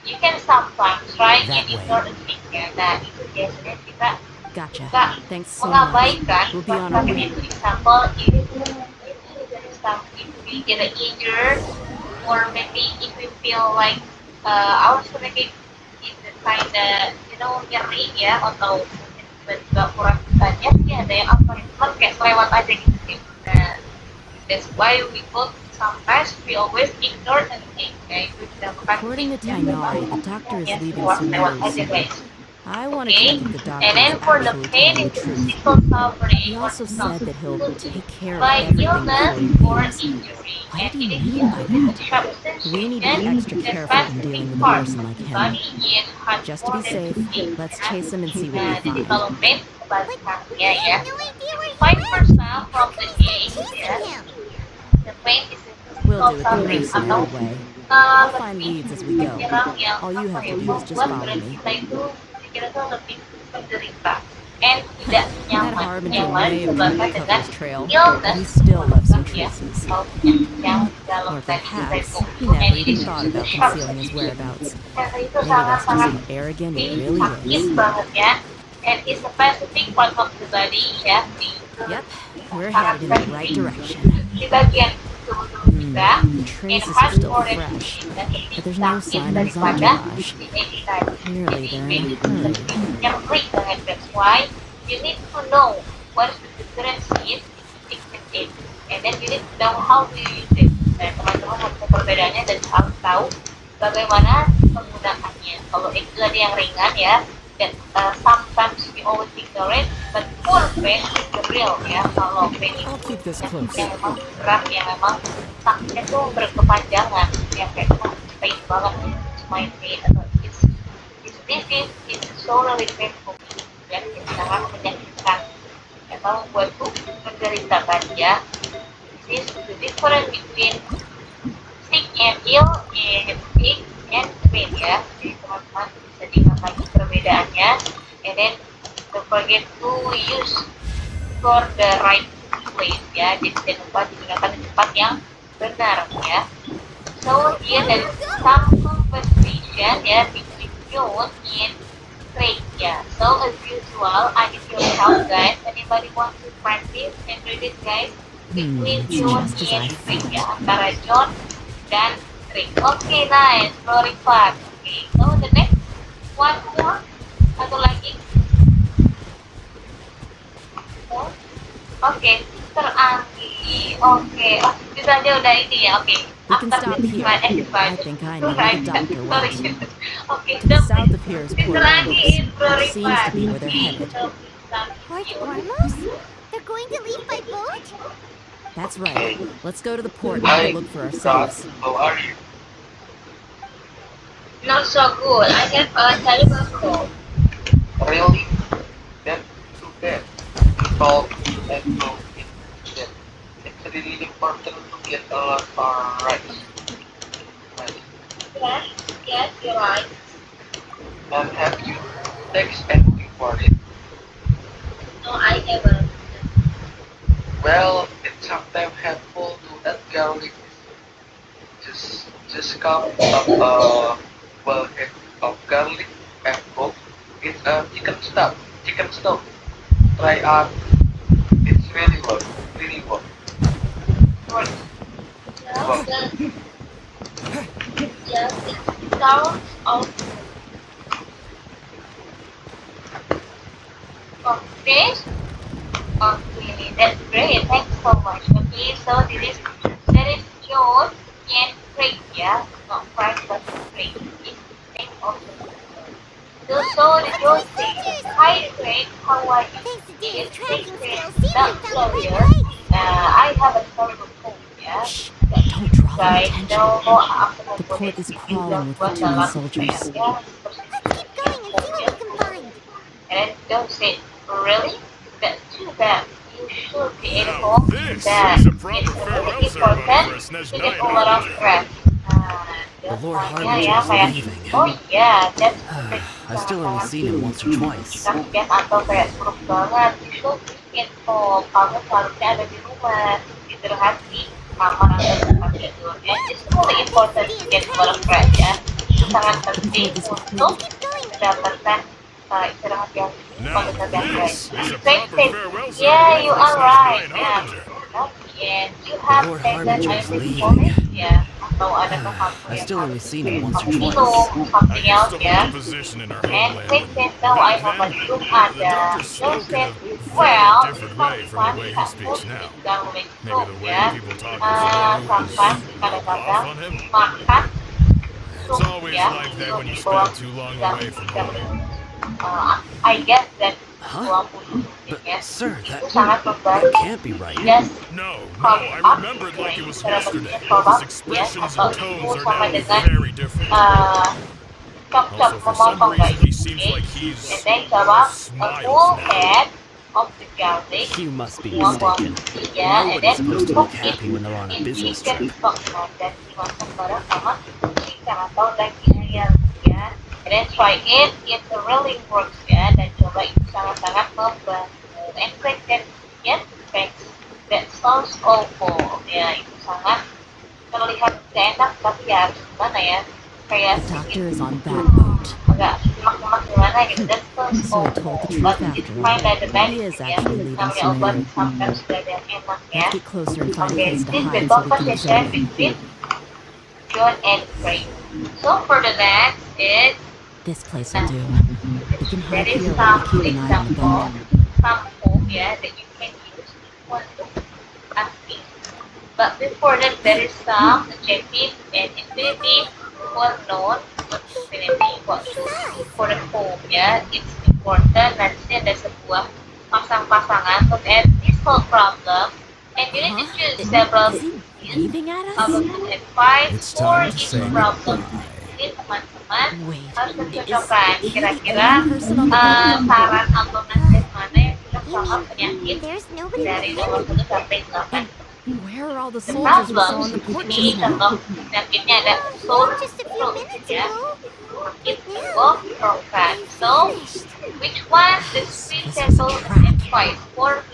You can sometimes try That and way. ignore a thing ya. Nah itu biasanya kita Gotcha. suka Thanks so much. mengabaikan We'll be on our seperti way. itu. Example, if we get injured or maybe if we feel like our stomach is kinda nyeri ya atau tiba-tiba kurang banyak ya ada yang apa cuman kayak lewat aja gitu. Nah, that's why we both sometimes we always ignore anything kayak itu tidak bukan According to Tainari, the doctor is ya leaving lewat soon. lewat aja guys. I want to check if the doctor And then is for the actually pain, telling the it's truth. physical suffering. He also said that he'll take care of by everything before he illness or leaves. injury. What And did he it is mean by that? substance We need to be extra careful when dealing with a person like him. Just to be safe, let's chase him and see what we find. Kalau pain, balik kakinya ya. No idea where he Find went. personal How from the can we start game. chasing him? The pain is We'll do it the mercenary way. I'll find leads as we go. All you have to do is just follow me. Kita tuh lebih menderita and tidak That nyaman. Harbinger Yang may lain have tried to disebabkan cover dengan his trail, but illness he still left some ya, traces. yang dalam Or tadi perhaps itu. he never And even it thought is about concealing his whereabouts. Karena itu Maybe that's just sangat-sangat how arrogant he really sakit is. banget ya. And it's a specific part of the body ya. Yep, we're headed in the right direction. Di bagian tubuh kita, The traces are still fresh, but there's no sign of his entourage. Clearly, they're in a hurry. Nyeri banget, that's why you need to know what the difference is between it, and then you need to know how to use it. Dan teman-teman harus tahu perbedaannya dan harus tahu bagaimana penggunaannya. Kalau itu ada yang ringan ya, dan sometimes we always ignore it, but full pain is the real ya. Kalau pain itu I'll keep this close. yang memang berat, yang memang sakitnya tuh berkepanjangan, yang kayak pain banget, my pain atau this is so really painful ya, sangat menyakitkan. Emang buatku menderita kan ya. This the difference between sick and ill is sick and pain ya. Jadi teman-teman bisa diingat lagi perbedaannya. And then don't forget to use for the right place ya. Jadi jangan lupa digunakan di tempat yang benar ya. So here there is some conversation ya between you and Craig ya. So as usual, I need your help guys. Anybody want to practice and read it guys? Between John and Craig ya, antara John dan Craig. Okay, nice, very fun. Okay, so the next one more, satu lagi. Oke, Sister Anggi. Oke, oh itu aja udah ini ya. Oke. We can stop here. I think I know where the doctor went. To the south of here is Port Ormuz, which seems to be where they're headed. Port Ormuz? They're going to leave by boat? That's right. Let's go to the port and have a look for ourselves. How are you? Not so good. I have a terrible cold. Really? That's too bad. People and go in that. It's really important to get a lot of rest. Yes, you're right. And have you text anything for it? No, I haven't. Well, it's sometimes helpful to add garlic. Just count up a well head of garlic and cook it chicken stock. Try out. It's really good. Really good. Right. Yes, it sounds awesome. Okay. Okay, that's great. Thanks so much. Okay, so there is George and Craig, yeah? Not Frank, but Craig. It's the same also. So the George says, hi Craig, how are you? Thanks to Dave's tracking skills, Not Caesar found the lawyer. right place. I have a terrible cold, yeah? Don't draw their Guys, attention. no, The port is crawling with returning soldiers. Yeah. Let's keep going and see what we can find. And don't say, really? That's too bad. You should be able This that is a proper farewell it's ceremony important for a Snez to Knight, get a lot of Harbinger. rest. The Lord Yeah, Harbinger is kayak, leaving. oh yeah, that's I've still only seen him once or twice. Kan atau kayak buruk banget. You should be info. Kamu seharusnya ada di rumah, istirahat di kamar atau tempat tidur. And it's really important to get a lot of rest ya. Itu sangat penting untuk mendapatkan istirahat yang Now, this is a proper farewell yeah, ceremony you for are Snez right. Knight, Yeah. Harbinger. And you have Lord said that Harbinger I is will leaving. promise, yeah. Atau ada sesuatu I've yang still only seen him once or minum, twice. something I else, used to yeah. hold a position in our And homeland. Quick said, no, I Back have a then, room the at doctor the spoke in a well, very different way from the way he speaks now. Maybe the way yeah. people talk before was Sometimes, off kadang-kadang, on him. makan It's always ya, like that when you di bawah spend too long away from home. I guess that Huh? 20 But, ya. sir, that Sangat membantu. can't be right. Just No, call I up remembered like it was secara yesterday. tolak, His expressions atau and tones ibu are sama now dengan very different. cop-cop Also, for some memotong reason, guys. he seems Okay? like And he's then jawab a smiles full now. head of the garlic. You must be Buang mistaken. ya, and Nobody's then supposed to cook look happy when they're on a in business chicken trip. stock dan dimasak bareng sama ikan atau daging ayam ya. And then try it really works ya, dan coba itu sangat-sangat membantu. And click that yes, thanks. That sounds awful ya, itu sangat terlihat gak enak, tapi ya harus gimana ya, kayak The doctor sedikit is on that boat. agak lemak-lemak gimana gitu. That sounds So I awful, told the but truth it's after fine by all. the He medicine is ya. actually leaving Namanya soon obat anyway. sometimes sudah ada yang enak ya. Let's get closer and find a Okay, place to this is the hide so we can conversation observe him. between John and Frank. So for the next is This place will do. We can there hide is here while some we keep an eye on the example, boat. some home yeah, that you can use untuk asking. But before that, there is some adjective and infinitive well known infinity for the home ya. It's important. Nanti ada sebuah pasang-pasangan look at this whole problem and you need to choose several Waving at us? advice It's for time to each say problem. goodbye. Ini teman-teman Wait, harus mencocokkan is he the kira-kira only person on the boat? saran atau nasihat mana yang cocok sama penyakit There's nobody dari left? nomor 1 sampai 8. Where are all the soldiers we saw on the porch Ini just now? contoh penyakitnya ada sore Just a few throat minutes ya. ago. Sakit tenggorok, bronchitis. So, which one the three simple advice for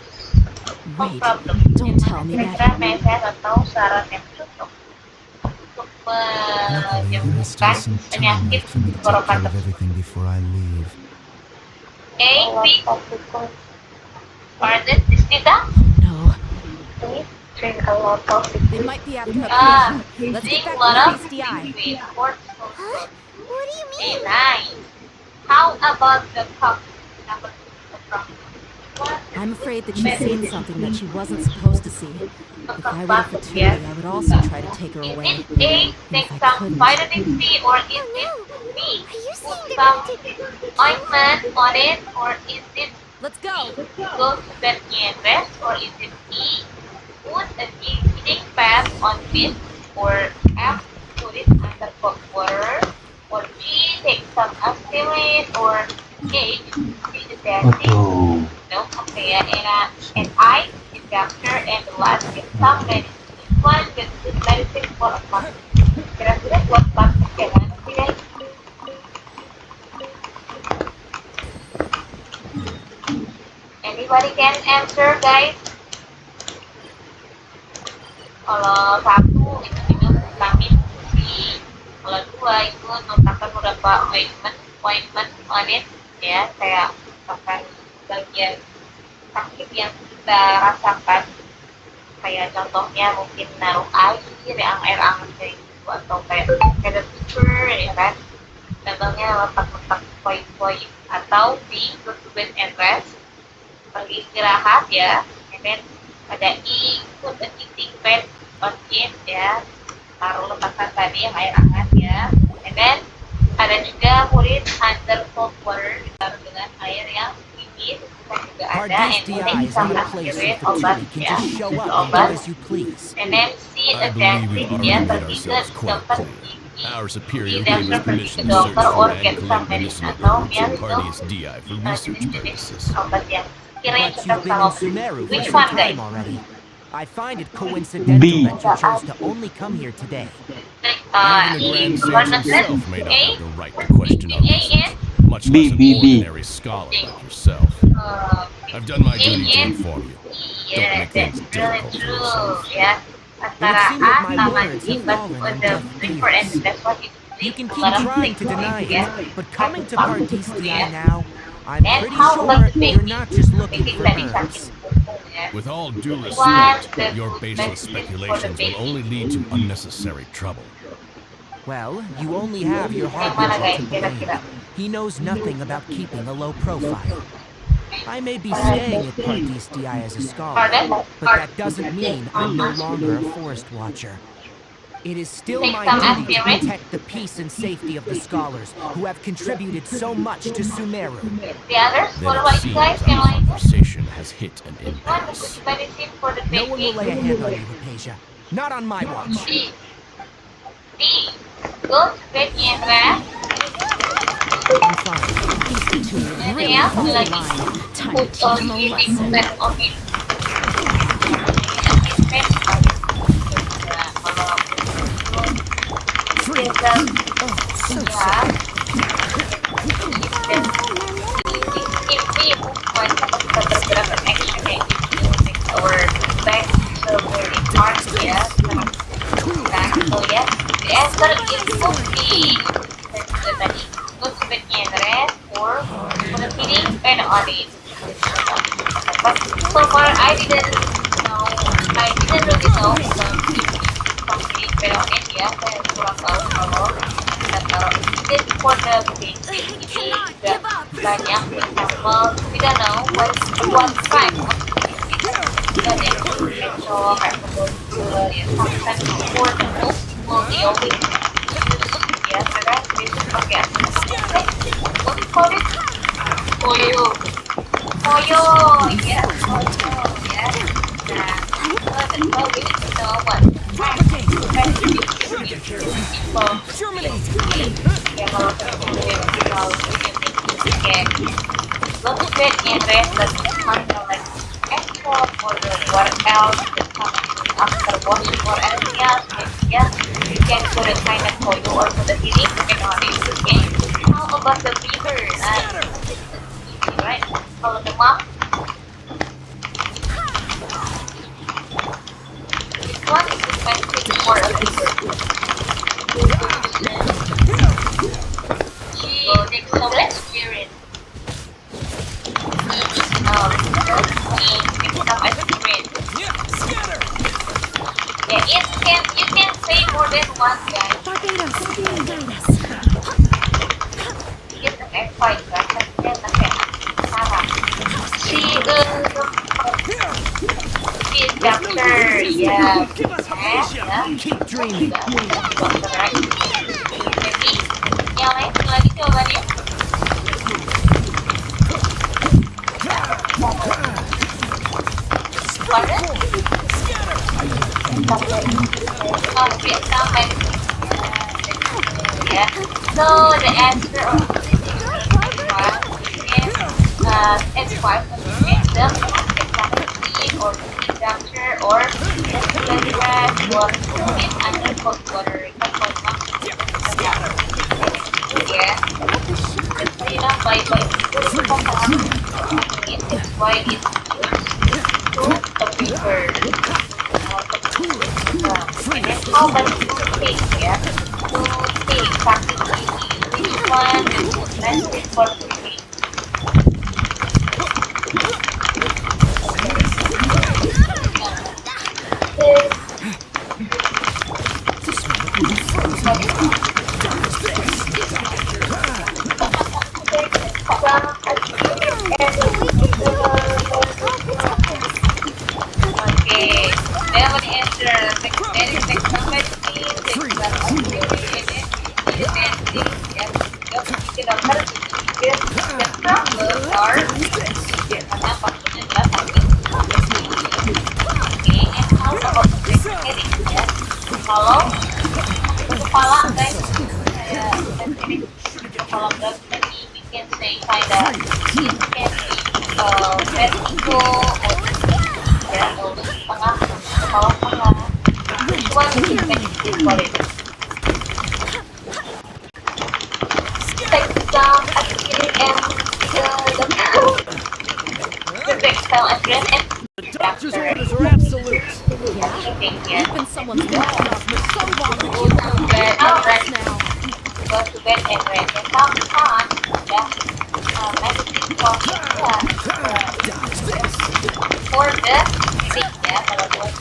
Wait, problem? don't tell me Kira-kira that. nasihat atau saran yang cocok untuk menyembuhkan penyakit tenggorokan tersebut. everything before I leave. A, B, pardon, Istita? No, Drink a lot of they might be after a patient. Let's drink get a back lot to of Tasty Eye. liquid. Huh? What do you mean? A9. How about the cup? Number 2, the cup. I'm afraid that she's seen something that she wasn't supposed to see. If I were the Fatui, I would also try to take her Is away. it A, take If I some couldn't. vitamin C, or is it B, put some ointment on it, or is it Let's go! go to bed and rest, or is it E, put a heating pad on it, or F, put it under cold water, or G, take some aspirin, or H, see the dentist. No, okay, and I is doctor, and the last is some medicine. One is good medicine for a month. Kira-kira buat praktek yang mana sih guys? Anybody can answer guys? Kalau satu itu minum vitamin C, kalau dua itu menggunakan beberapa ointment on it ya, kayak misalkan bagian sakit yang kita rasakan, kayak contohnya mungkin naruh air hangat kayak gitu, atau kayak fever ya kan, contohnya letak-letak poin-poin, atau di go to bed and rest, pergi istirahat ya, and then ada I, put a heating pad on it ya, taruh letakkan tadi yang air hangat ya, and then ada juga put it under cold water, ditaruh dengan air yang dingin, dan juga ada, and take some aspirin, obat ya, obat, and then see a dentist ya, pergi ke dokter gigi, Our superior either gave us pergi ke permission to dokter search or for get and some collect medicine medicinal atau products ya and itu Pardee's DI for research jenis-jenis purposes. obat yang kiranya But cocok you've been sama in Sumeru for which some one guys? time already. I find it coincidental that you chose to only come here today. Even the Grand Sage himself may not have the right to question our research, much B, less an B, B. ordinary scholar like yourself. I've done my duty to inform you. Don't make things difficult for yourself. Ya, antara It would seem A that my sama words I, have but fallen with on the deaf before and ears. that's what You can a keep lot of trying things to deny ya. it, but coming to Pardee's DI now, I'm And pretty how sure about the you're not just looking baby for tadi herbs. sakit punggung ya. With all due Which one respect, the your good baseless medicine for the speculations will baby? only lead to unnecessary trouble. Well, you only have your Yang heart mana control guys to blame. kira-kira? He knows nothing about keeping a low profile. I may be staying at Pardee's DI as a scholar, Pardon? but that doesn't mean I'm no longer a forest watcher. It is still Take my some duty to aspirin. protect the peace and safety of the scholars who have contributed so much to Sumeru. The others, Then what it about you seems guys? our Can I conversation has hit an Which one? The impasse. good medicine for the No one will lay a baby? hand on you, Hypatia. Not on my watch. D. D. Go to bed and rest. I'm fine. These two Anything really else? hold the Like, line. Time put to teach all them a you think lesson. best on it. Free. Oh, so Yeah. sad. If we move one kita bergerak ke action kayak gitu, make our back so very hard ya. Nah, so ya, the answer is would be tadi go to bed and rest or put a feeding pen on it. But so far I didn't really know feeding pen on it ya. Saya kurang tahu kalau kita taruh ini for the basic ini juga banyak example we don't know what kind of dan yang cocok kayak betul ya sometimes for the most will be always use ya karena itu pakai what you call it koyo ya nah well we need to know what ya kalau let's bed and rest but kind of like extra or what else that comes after washing or anything else maybe yeah you can put a kind of koyo or put a heating and on it okay how about the fever easy right kalau demam this one is expensive for a fever she takes some experience. No, take some experience. Yeah, you can say more than one guys. Get the F5 guys, that's Sarah. She is chapter, yeah. Keep dreaming. Yang lain lagi jawabannya. Pardon? Oh, Vietnam medicine. Yeah. So the answer of this is S5 is the or doctor or rest or in under cold water. Yeah. By it's why it's used to paper. And then how about toothpaste? Yeah, toothpaste practically which one is best for toothpaste? Okay, then what answer? Very next number kalau kepala guys kalau berat tadi we can say kinda it can be vertigo or ya tengah kepala tengah which one you can for it take some aspirin and the textile address and Doctor's orders are absolute. yeah. You've been someone's wall for so long. Go to bed and rest now. Go to bed and rest. And sometimes, medicine for the sick, ya, kalau buat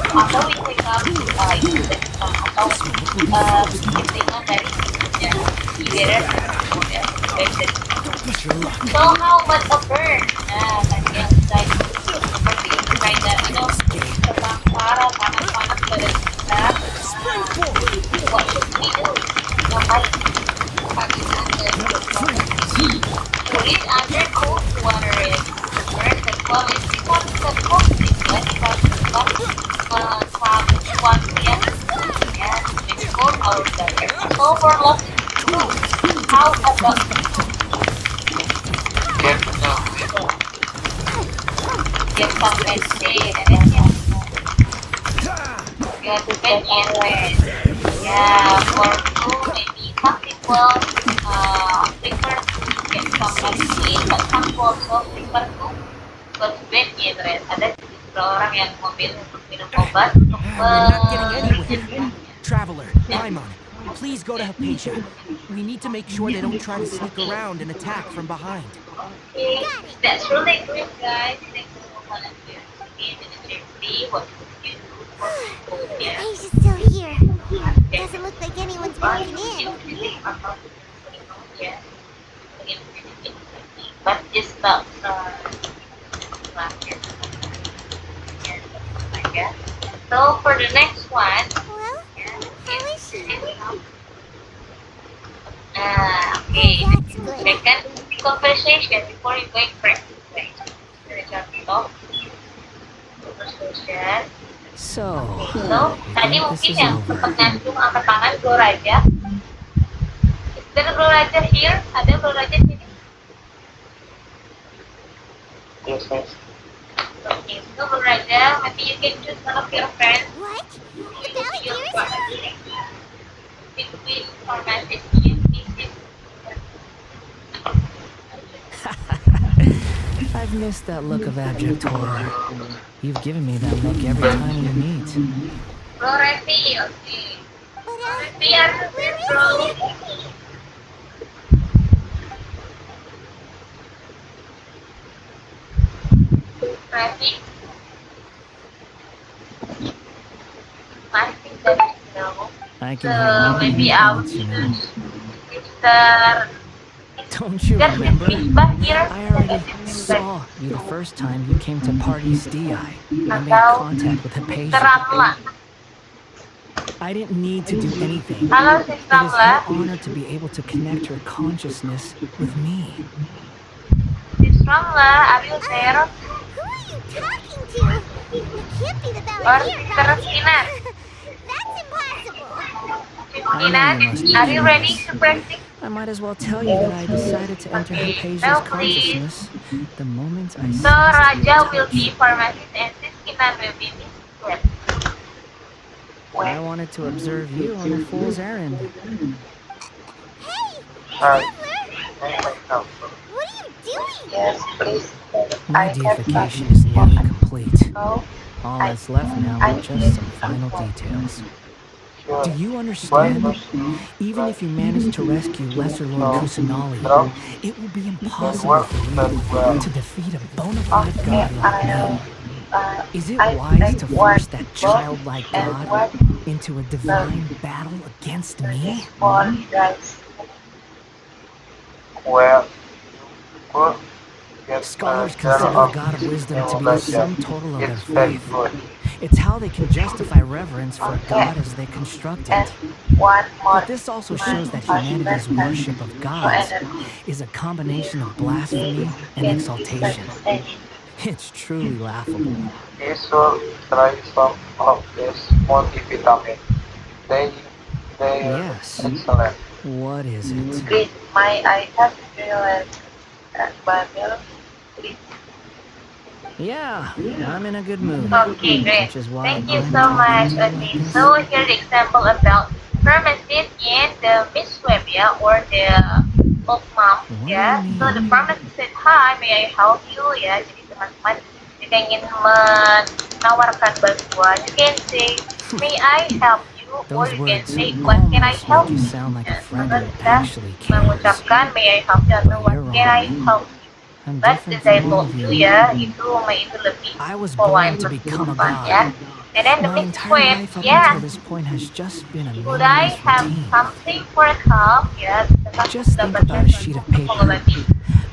atau we take up atau dengan dari so how about a bird? Tadi yang tadi Kulit under cold water is first and foremost because the cold is less one yes, it's cold out there. So for lots of how about get some medicine and then you have to bend in red. Yeah, for food maybe some people prefer to get some medicine, but some people also prefer to go to bed in red. Ada beberapa orang yang memilih untuk minum obat untuk We're not getting anywhere. Traveler, Paimon, please go to Hypatia. We need to make sure they don't try to sneak around and attack from behind. Okay, that's really good, guys. Thanks for volunteering to be in the see what you do for people. Yeah. Hypatia's still here. Doesn't look like anyone's walking in. Yeah. But just about yeah. So for the next one, Well, how is she? Okay. That's good. Second conversation before you going first. Conversation. So, Tadi mungkin yang sempat ngacung angkat tangan Bro Raja. Is there Bro Raja here? Ada Bro Raja sini? Yes. Okay, so Bro Raja, maybe you can choose one of your friends. What? The Valley Deer is here? Between formations. I've missed that look of abject horror. You've given me that look every time we meet. Bro Revi, okay. But, Revi, are you there, bro? Revi? I think that is no. I can So hear maybe you I will thoughts, you know. choose Mr. Don't you Just remember? Misbah here. I already saw you the first time you came to Party's DI. I made contact with Hypatia. Ramla. I didn't need to do anything. Halo, Sis It is her Ramla. honor to be able to connect her consciousness with me. Sis Ramla, are you there? who are you talking to? It can't be the Or Valley Deer, Sister right? Kinan? That's impossible. Kinan, are you ready to practice? I might as well tell you that I decided to enter Hypatia's No, please. consciousness the moment I So sensed your Raja will touch. be formative and Sis Kinan will be Miss. I wanted to observe you on a fool's errand. Hey, Hi. Traveler, what are you doing? Yes, please. My deification is nearly complete. No. All that's left now are just some final details. Do you understand? Even if you manage to rescue Lesser Lord Kusanali, it will be impossible for you to defeat a bona fide god like me. Is it wise to force that childlike god into a divine battle against me? Well, you could get Scholars Zero consider the of god of wisdom to be the Legend. sum total of their It's very faith. good. It's how they can justify reverence for a god as they construct it. One more. But this also shows that humanity's worship of gods is a combination of blasphemy and exaltation. It's truly laughable. You should try some of this multivitamin. They Yes. excellent. What is it? Great. My I have realized but Yeah, I'm in a good mood. okay, great. Which is why Thank you I'm so much. talking to you Okay, like so here's the example about pharmacist in the Miss Web, yeah, or the old mom, yeah. So the pharmacist said, "Hi, may I help you?" Ya, jadi teman-teman jika ingin menawarkan bantuan, you can say, "May I help you?" Or Those you can words say, "What can I almost help make you you?" sound like a Ya, friend so who kita actually cares. mengucapkan, "May I help you?" atau But "What you're can I wrong. help you?" I'm But different as I from all told of you, you. ya, itu lebih I was polite, born to lebih become a sopan, ya. god. And then the My Miss entire Queen, life up yeah. until this point has just been a Could I meaningless have routine. something for a cup? Yes. Just think about a sheet of paper.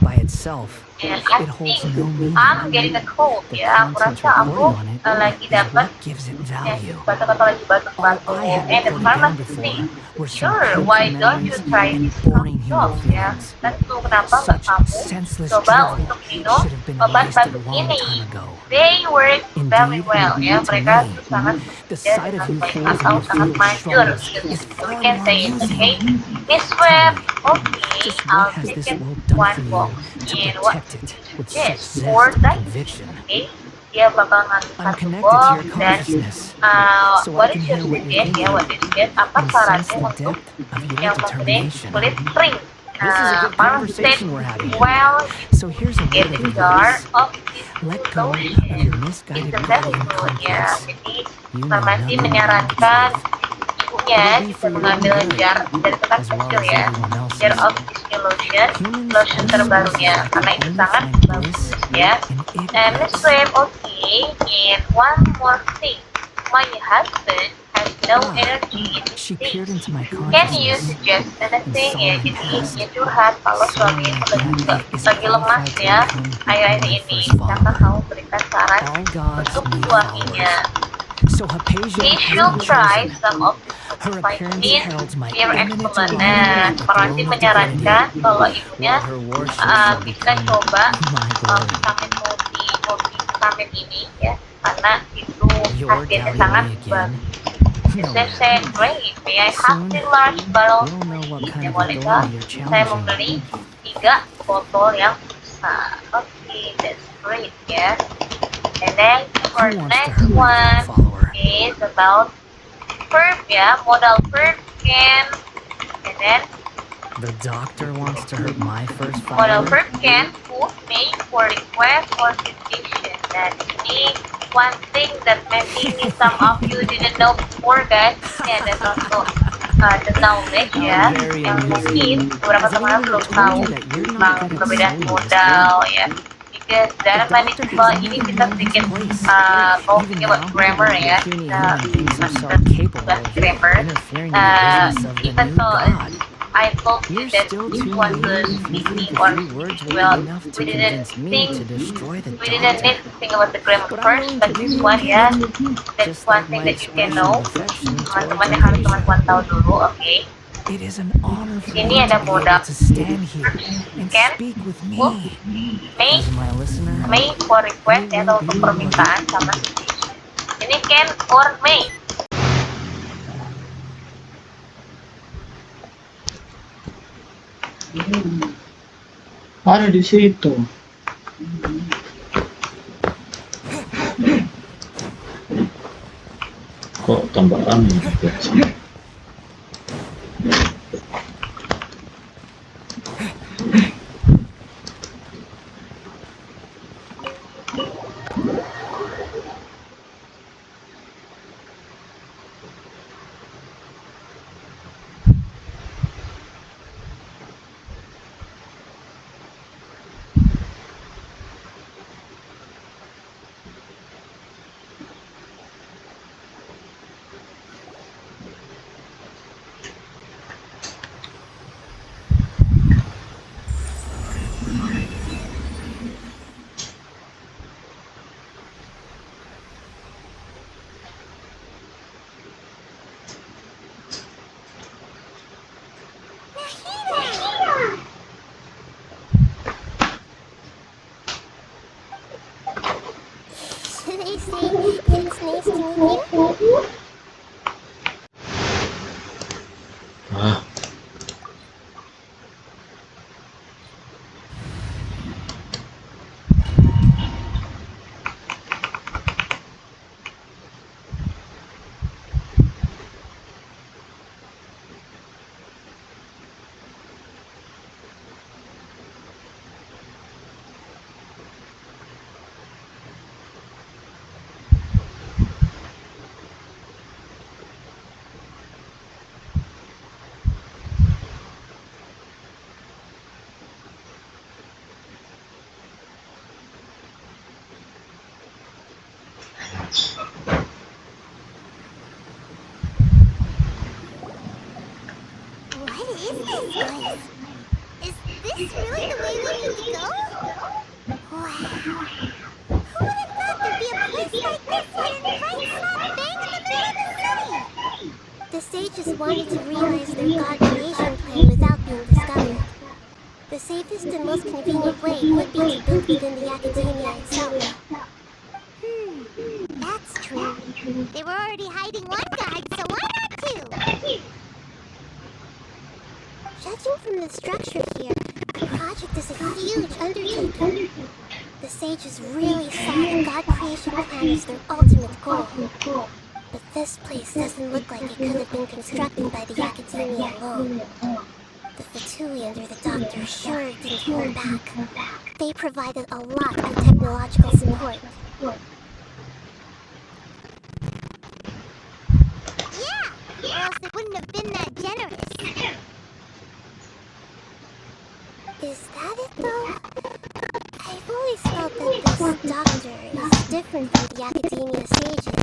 By itself, And I it holds think no meaning. I'm getting a cold. The Ya, aku content rasa aku recorded on it lagi is dapat what gives it value. kata-kata lagi All batuk-batuk. I had And the recorded down pharmacist before thing, were some Sure, painful why don't you memories try and this boring coffee human shop ya? feelings. Tentu, kenapa nggak Such kamu senseless coba drivel untuk minum should have been obat erased a batuk long ini? time ago. They work very Indeed, well ya. to Mereka me, tuh sangat the bekerja sight of dengan you baik fools in atau your sangat futile manjur struggles gitu. is So we far can more say it, amusing. okay? Miss Tell Webb, me, okay, just I'll what has take this it world done one for you box. to And what protect it is with this? such Or zest and that? conviction? Okay, dia bakal ngambil I'm satu connected to box your dan consciousness, so I what can is your hear what you're suggest ya? thinking What is it? Apa and sense sarannya the untuk depth of your yang mempunyai determination. kulit kering? This is a good Panas state, conversation we're having. well, So here's a get word the of jar advice. of this Let go of lotion. your It's misguided a Guardian teaspoon ya. complex. Jadi You know farmasi nothing about the menyarankan truth. ibunya It'll be bisa for your own mengambil good, jar dari tempat as well kecil as ya. everyone else's. Jar of this new lotion, Humans lotion are terbarunya, species that karena can itu only sangat find bagus bliss ya. in And Miss ignorance. Webb, okay. And one more thing, my husband has no energy in his She days. peered into my Can you consciousness suggest anything saw ya? my Jadi past. dia curhat kalau Someone suaminya like itu that is lagi lemas qualified to ya become akhir-akhir my ini. first Kakak follower. mau berikan saran All gods untuk need suaminya. So Hypatia He has should been try chosen. some of Her the appearance vitamins heralds my near imminent excellent. arrival Nah, at the Farmasi throne of menyarankan divinity, kalau ibunya while her worship shall bisa become coba my glory. vitamin multivitamin ini ya, karena itu You're hasilnya doubting sangat me again? bagus. No They matter. said, great, may I have Soon, 3 large bottles? we'll know what kind Ya of bolehkah authority you're saya challenging. membeli 3 botol yang besar? Okay, that's great ya. And then our Who wants to next hurt my one follower? is about verb ya, modal verb can, and then The doctor wants to hurt my first modal follower? verb can, who, make, for request, or petition. Dan ini one thing that maybe some of you didn't know before guys. Ini ada contoh the knowledge ya, yang mungkin beberapa teman belum tahu tentang perbedaan modal ya. Because dalam management ini kita sedikit talking about grammar ya, kita bahas grammar. Even though I told you that this one was easy, or well, we didn't need to think about the grammar first, but this one ya, that's one thing that you can know. Teman-teman yang harus teman-teman tahu dulu, okay? It is an honor for Sini you ada to be modal able to stand here and can, speak with me. may, As my listener, may for request ya, atau untuk permintaan sama petition. Ini can or may. Ada di situ. Kok tambahan ya? Should I say it's nice to meet you? Ah, What is this place? Is this really the way we need to go? Wow. Who would have thought there'd be a place like this hidden right slap bang in the middle of the city? The sages wanted to realize their god creation plan without being discovered. The safest and most convenient way would be to build within the academia itself. That's true. They were already hiding one god, so why not two? Judging from the structure here, the project is a huge undertaking. The sages really saw the god creation plan as their ultimate goal. But this place doesn't look like it could have been constructed by the academia alone. The Fatui under the doctor sure didn't hold back. They provided a lot of technological support. Yeah, or else they wouldn't have been that generous. Is that it though? I've always felt that this doctor is different from the academia sages.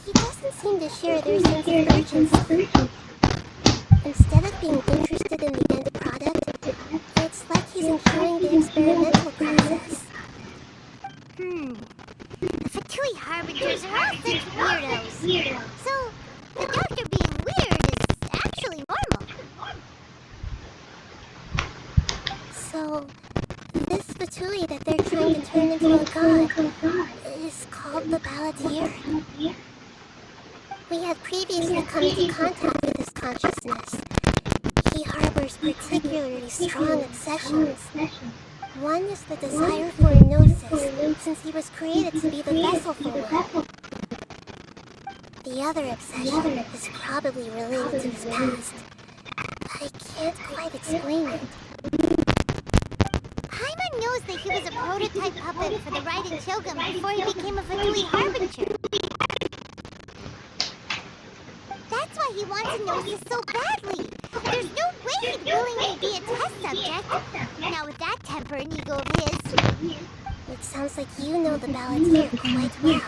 He doesn't seem to share their sense of urgency. Instead of being interested in the end product, it's like he's enjoying the experimental process. The Fatui Harbingers are all such weirdos. So, the doctor being weird is actually normal. So, this Fatui that they're trying to turn into a god is called the Balladeer. We had previously come into contact with his consciousness. He harbors particularly strong obsessions. One is the desire for a gnosis, since he was created to be the vessel for one. The other obsession is probably related to his past. I can't quite explain it. Paimon knows that he was a prototype puppet for the Raiden Shogun before he became a Fatui Harbinger. That's why he wants a gnosis so badly. There's no way he'd willingly be a test subject. Now with that temper and ego of his. It sounds like you know the Balladeer quite well.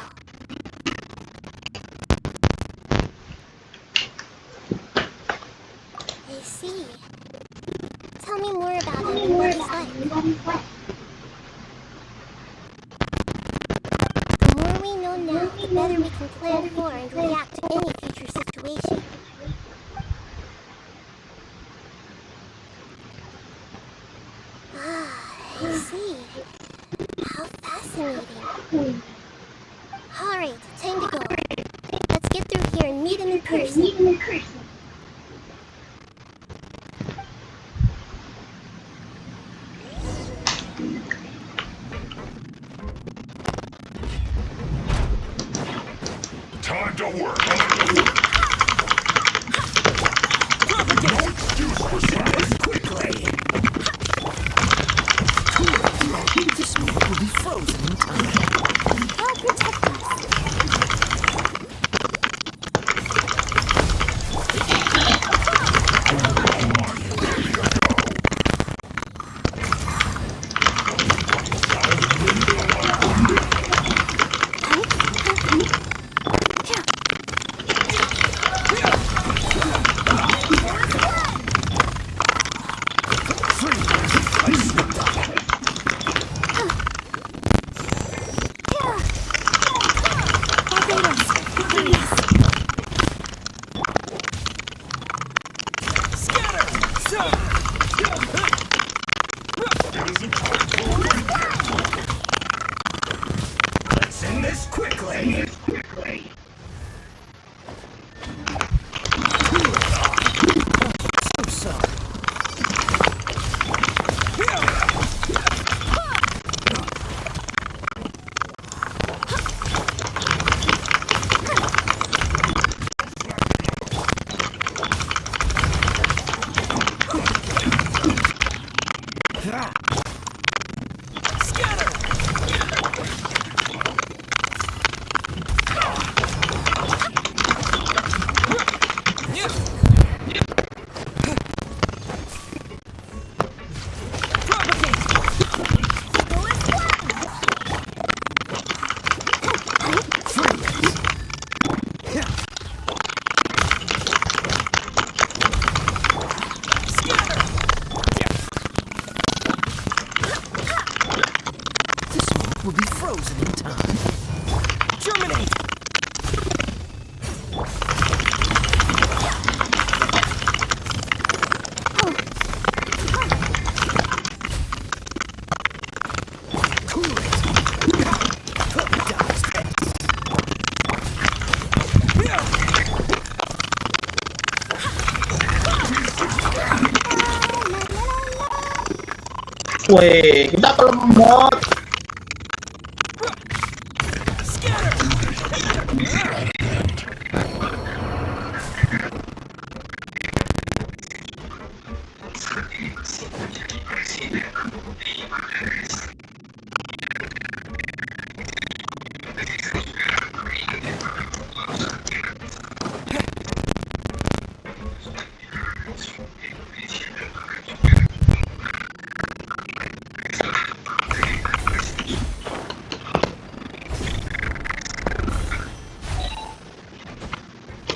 I see. Tell me more about him and what he's like. The more we know now, the better we can plan for and react to any future situation. I see. How fascinating. Alright, time to go. Let's get through here and meet him in person. Time to work. Quickly. This man will be frozen in time. I'll protect us. Let's end this quickly. Weh, kenapa lemot?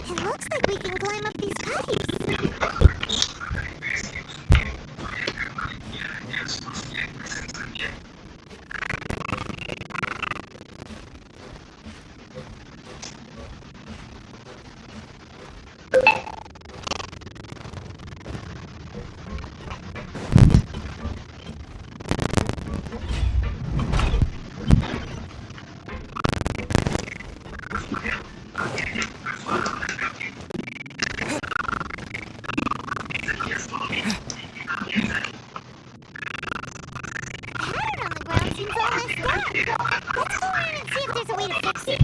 It looks like we can climb up these pipes. Seems all messed up. Let's go around and see if there's a way to fix it.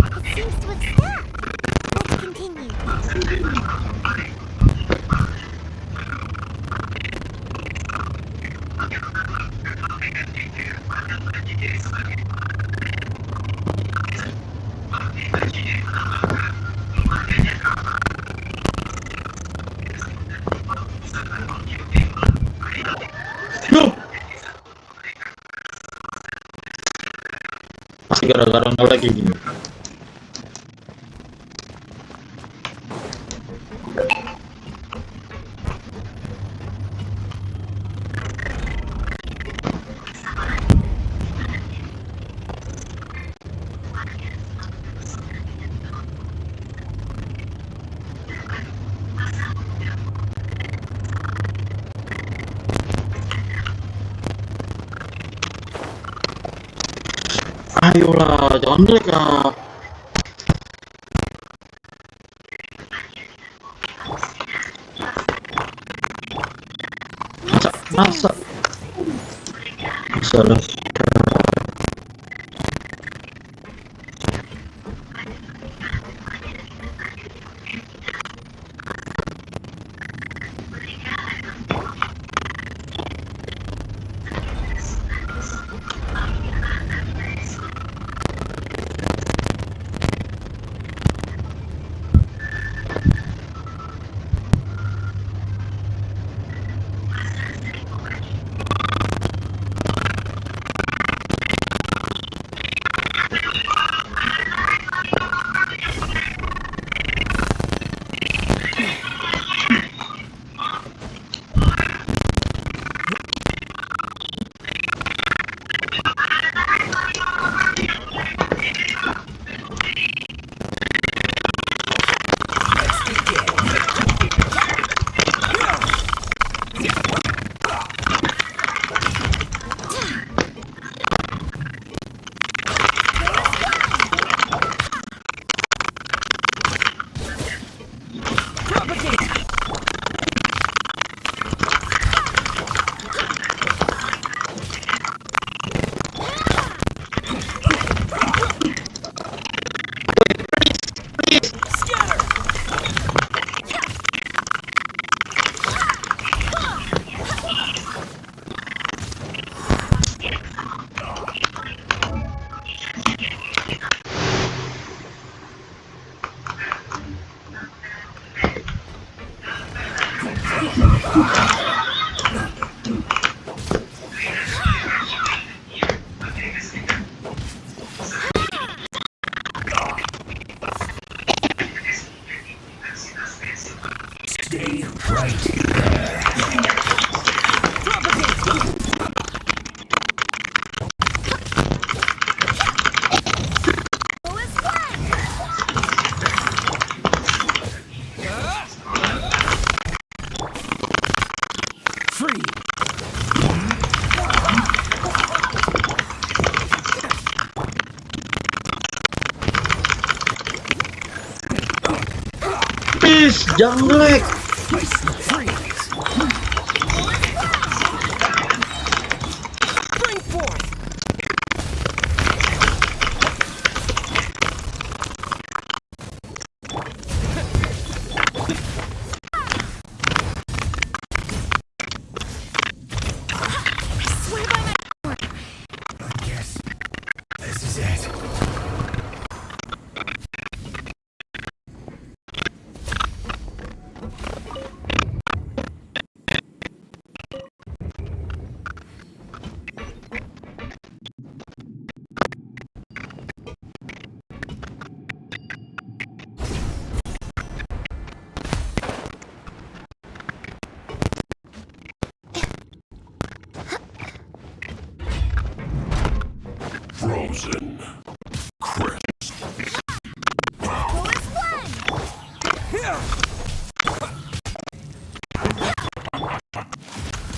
It seems to have stopped. Let's continue. Masih gara-gara nol lagi gini. Ayolah, jangan jelek ya. Masa salah. Please, jangan nge-lag. Frozen. Crisp.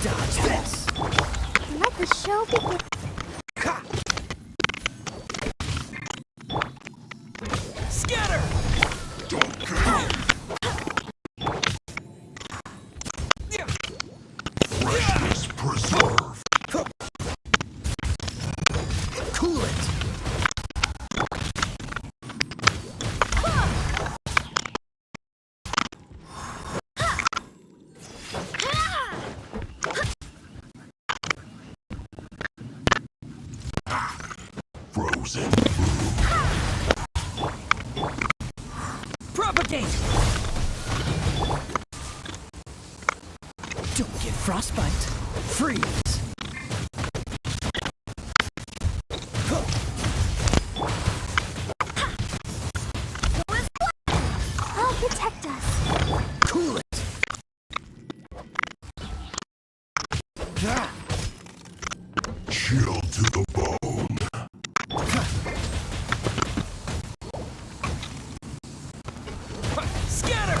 Dodge this. Let the show begin. Scatter. Freshness preserved. Cool it. Frozen. Propagate. Don't get frostbite. Freeze. I'll protect us. Cool it. Chill to the bone. Scatter.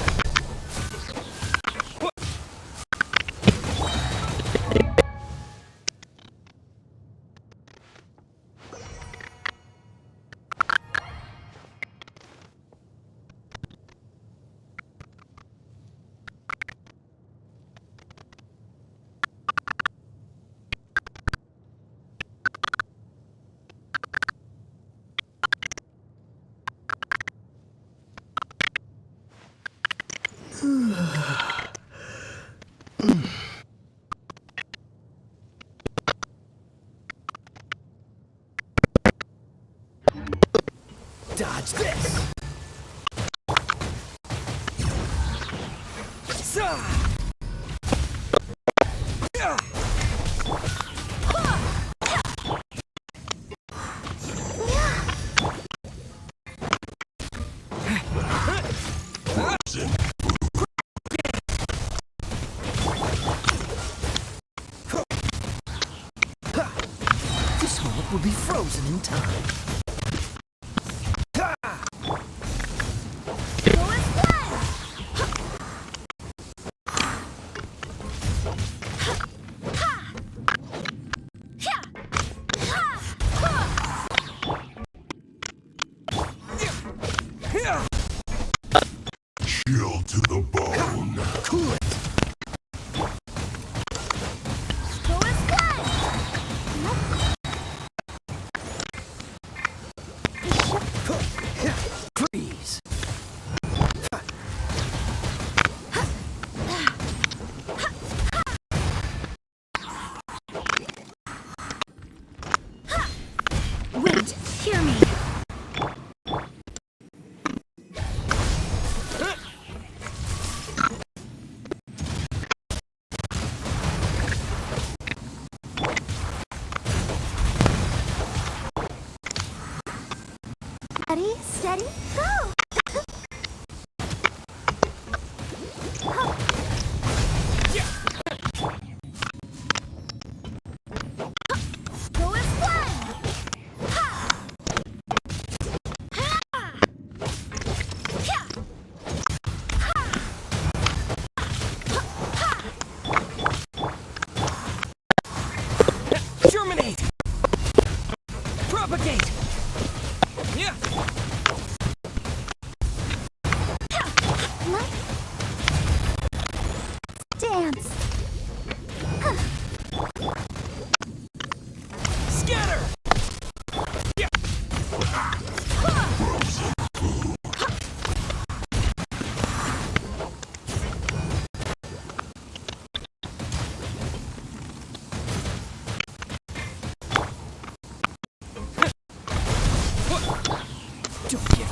Dodge this. This heart will be frozen in time. Chill to the bone. Cool it.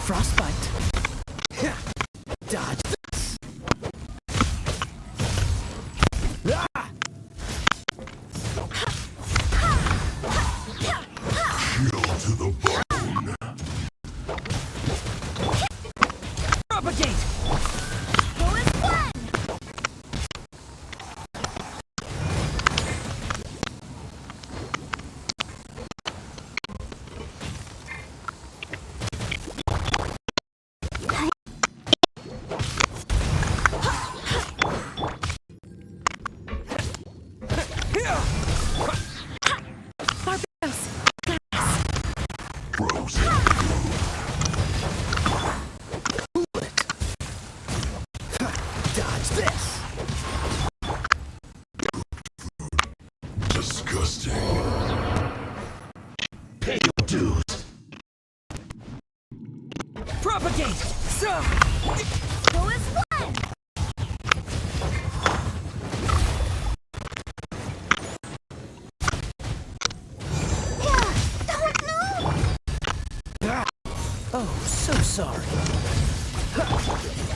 Frostbite. Dodge this. Ah! Chill to the bone. Propagate. Frozen. Dodge this. Disgusting. Pay your dues. Propagate. So. Who is one? Don't move! Oh, so sorry.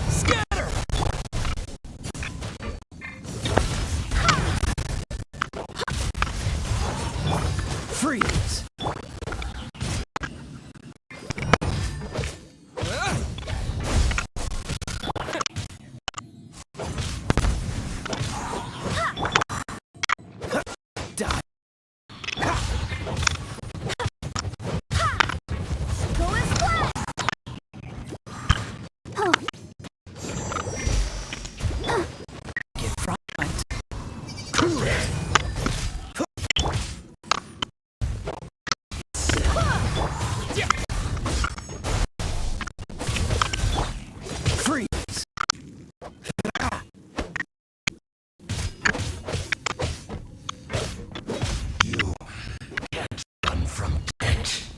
Scatter. Freeze. Die. Who is one? Get frostbite. Freeze. You can't run from death.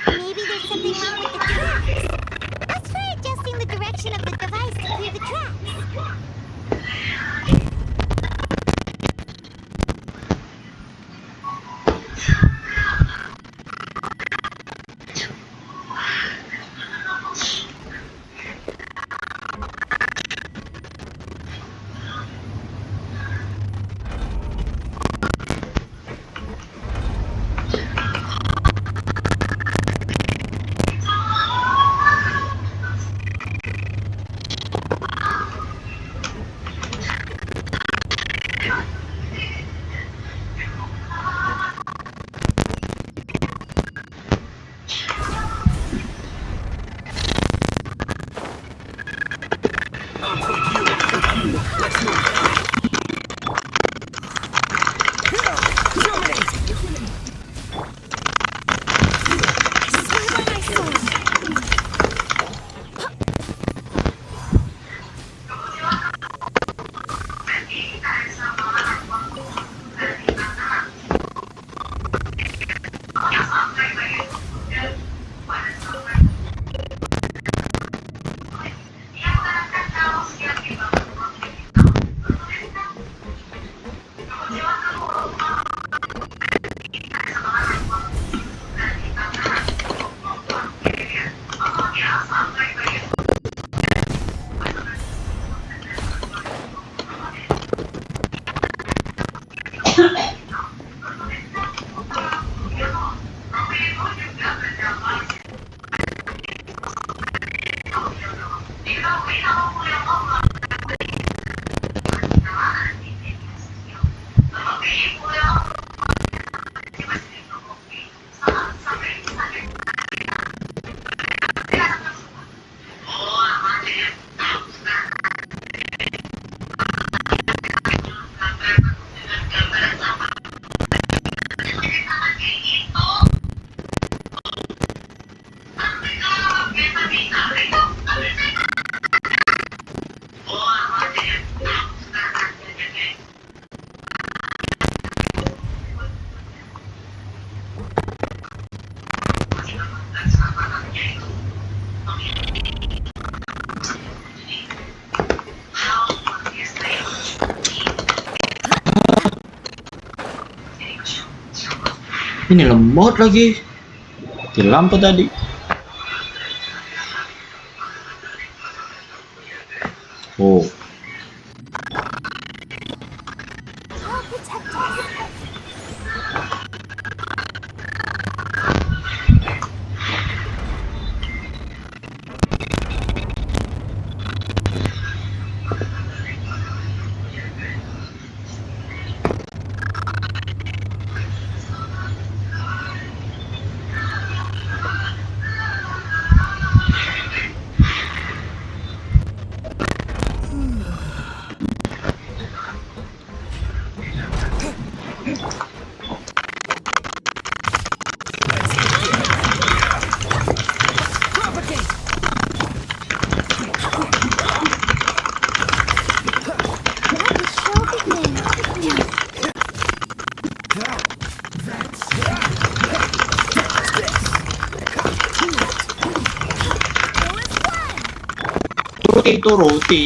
Maybe there's something wrong with the tracks. Let's try adjusting the direction of the device to clear the tracks. Ini lemot lagi. Di lampu tadi. Oh. Turuti.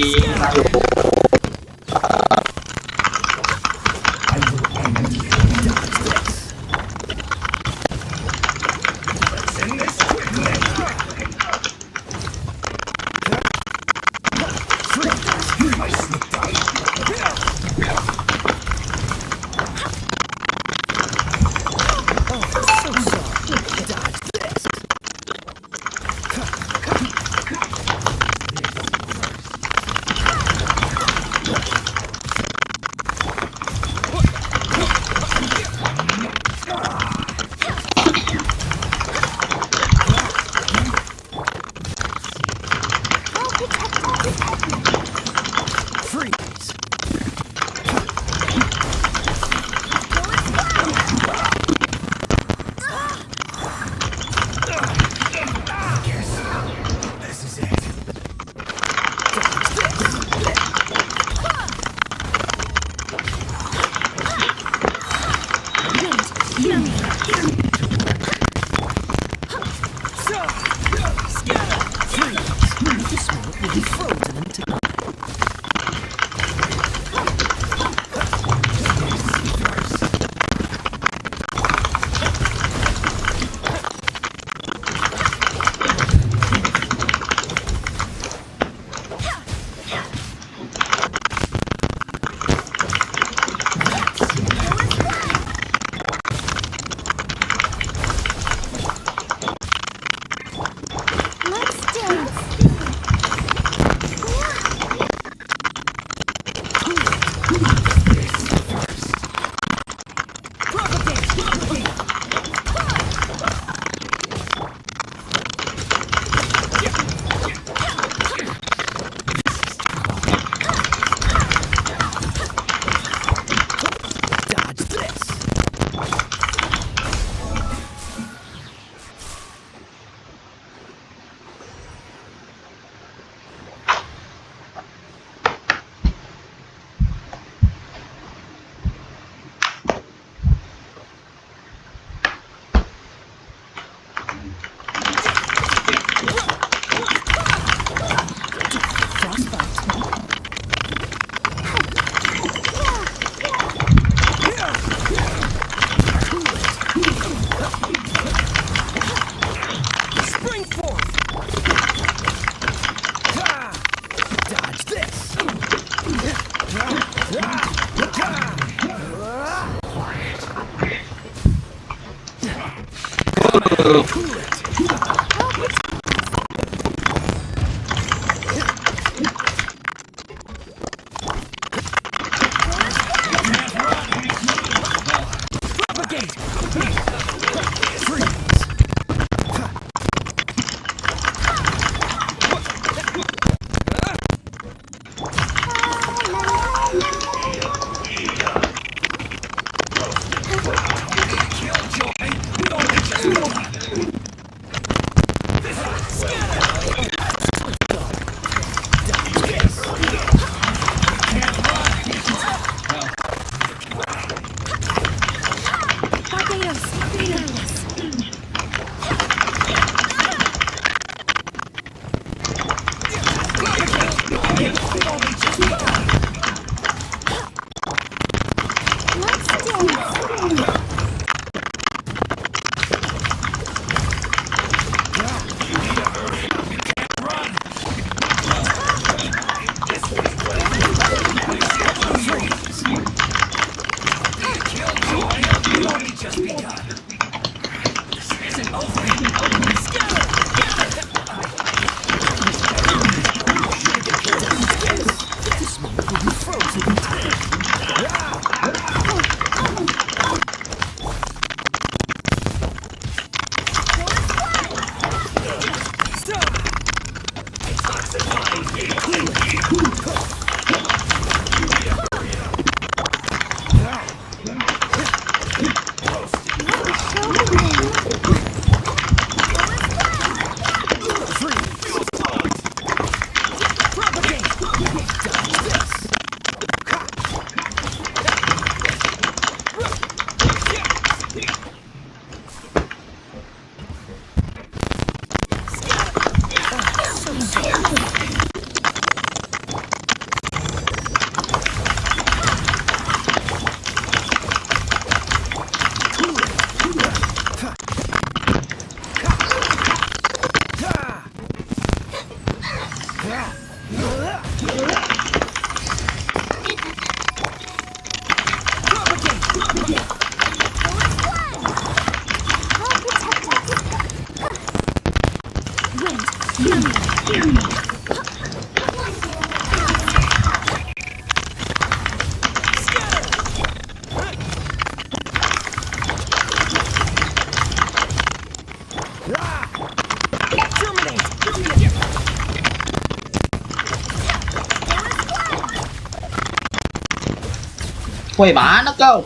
Woi, mana kau?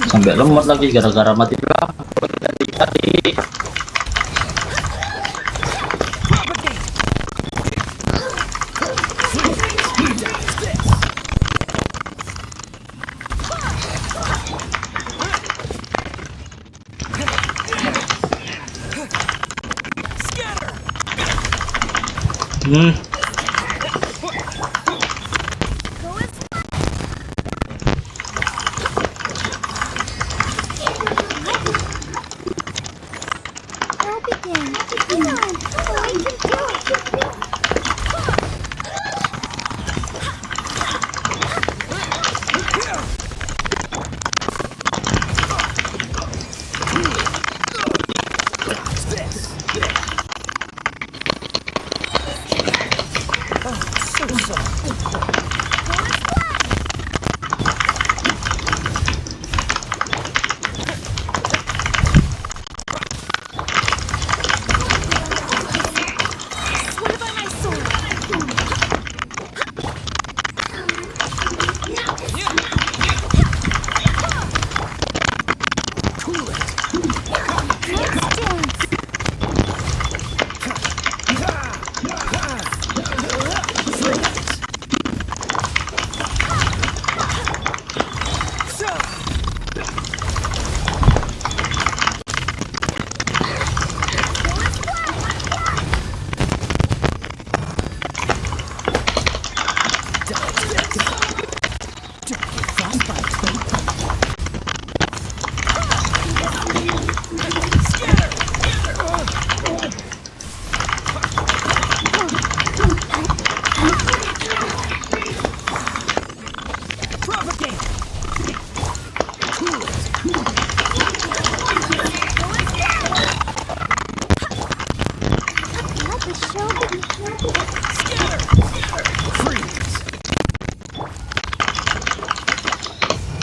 Sampai lemot lagi gara-gara mati lampu tadi.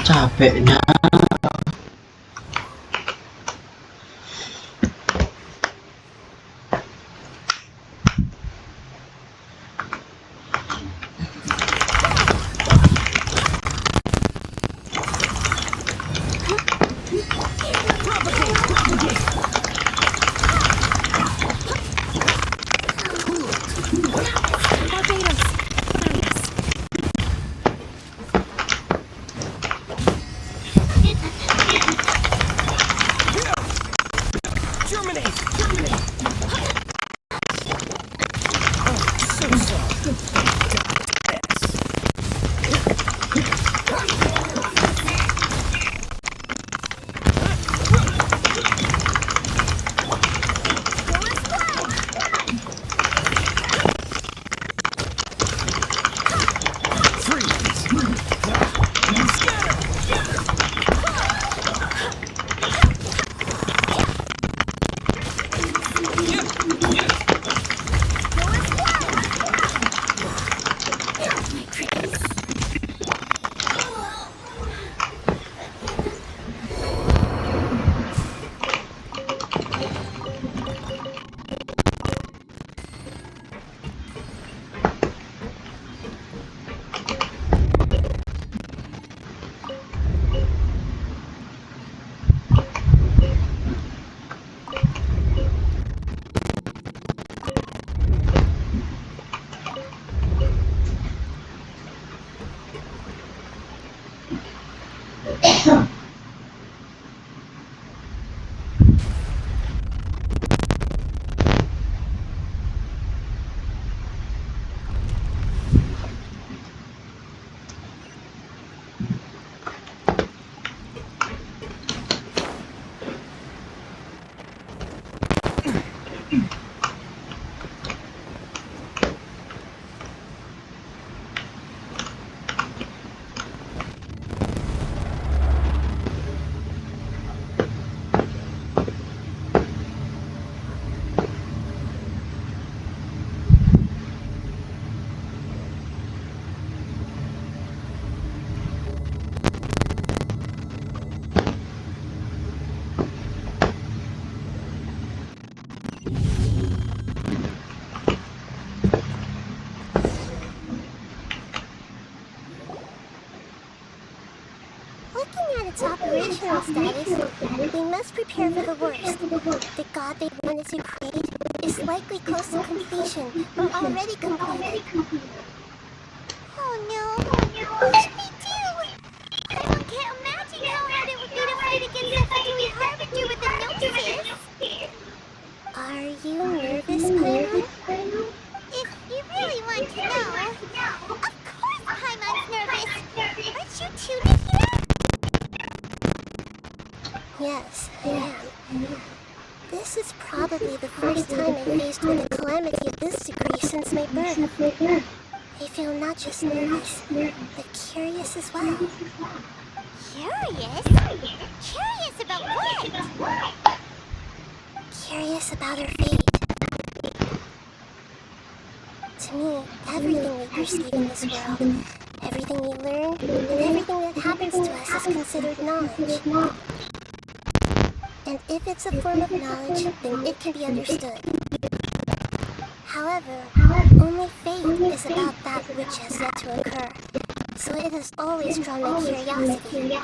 Capeknya. operational status, we must prepare for the worst. The god they wanted to create is likely close to completion or already completed. Oh no! What should we do? I can't imagine how hard it would be to fight against that Fatui Harbinger with the Gnosis! Are you nervous, Paimon? If you really want to know, of course Paimon's nervous! Aren't you too, Nikita? Yes, I am. This is probably the first time I'm faced with a calamity of this degree since my birth. I feel not just nervous, but curious as well. Curious? Curious about what? Curious about our fate. To me, everything we perceive in this world, everything we learn, and everything that happens to us is considered knowledge. And if it's a form of knowledge, then it can be understood. However, only fate is about that which has yet to occur, so it has always drawn my curiosity.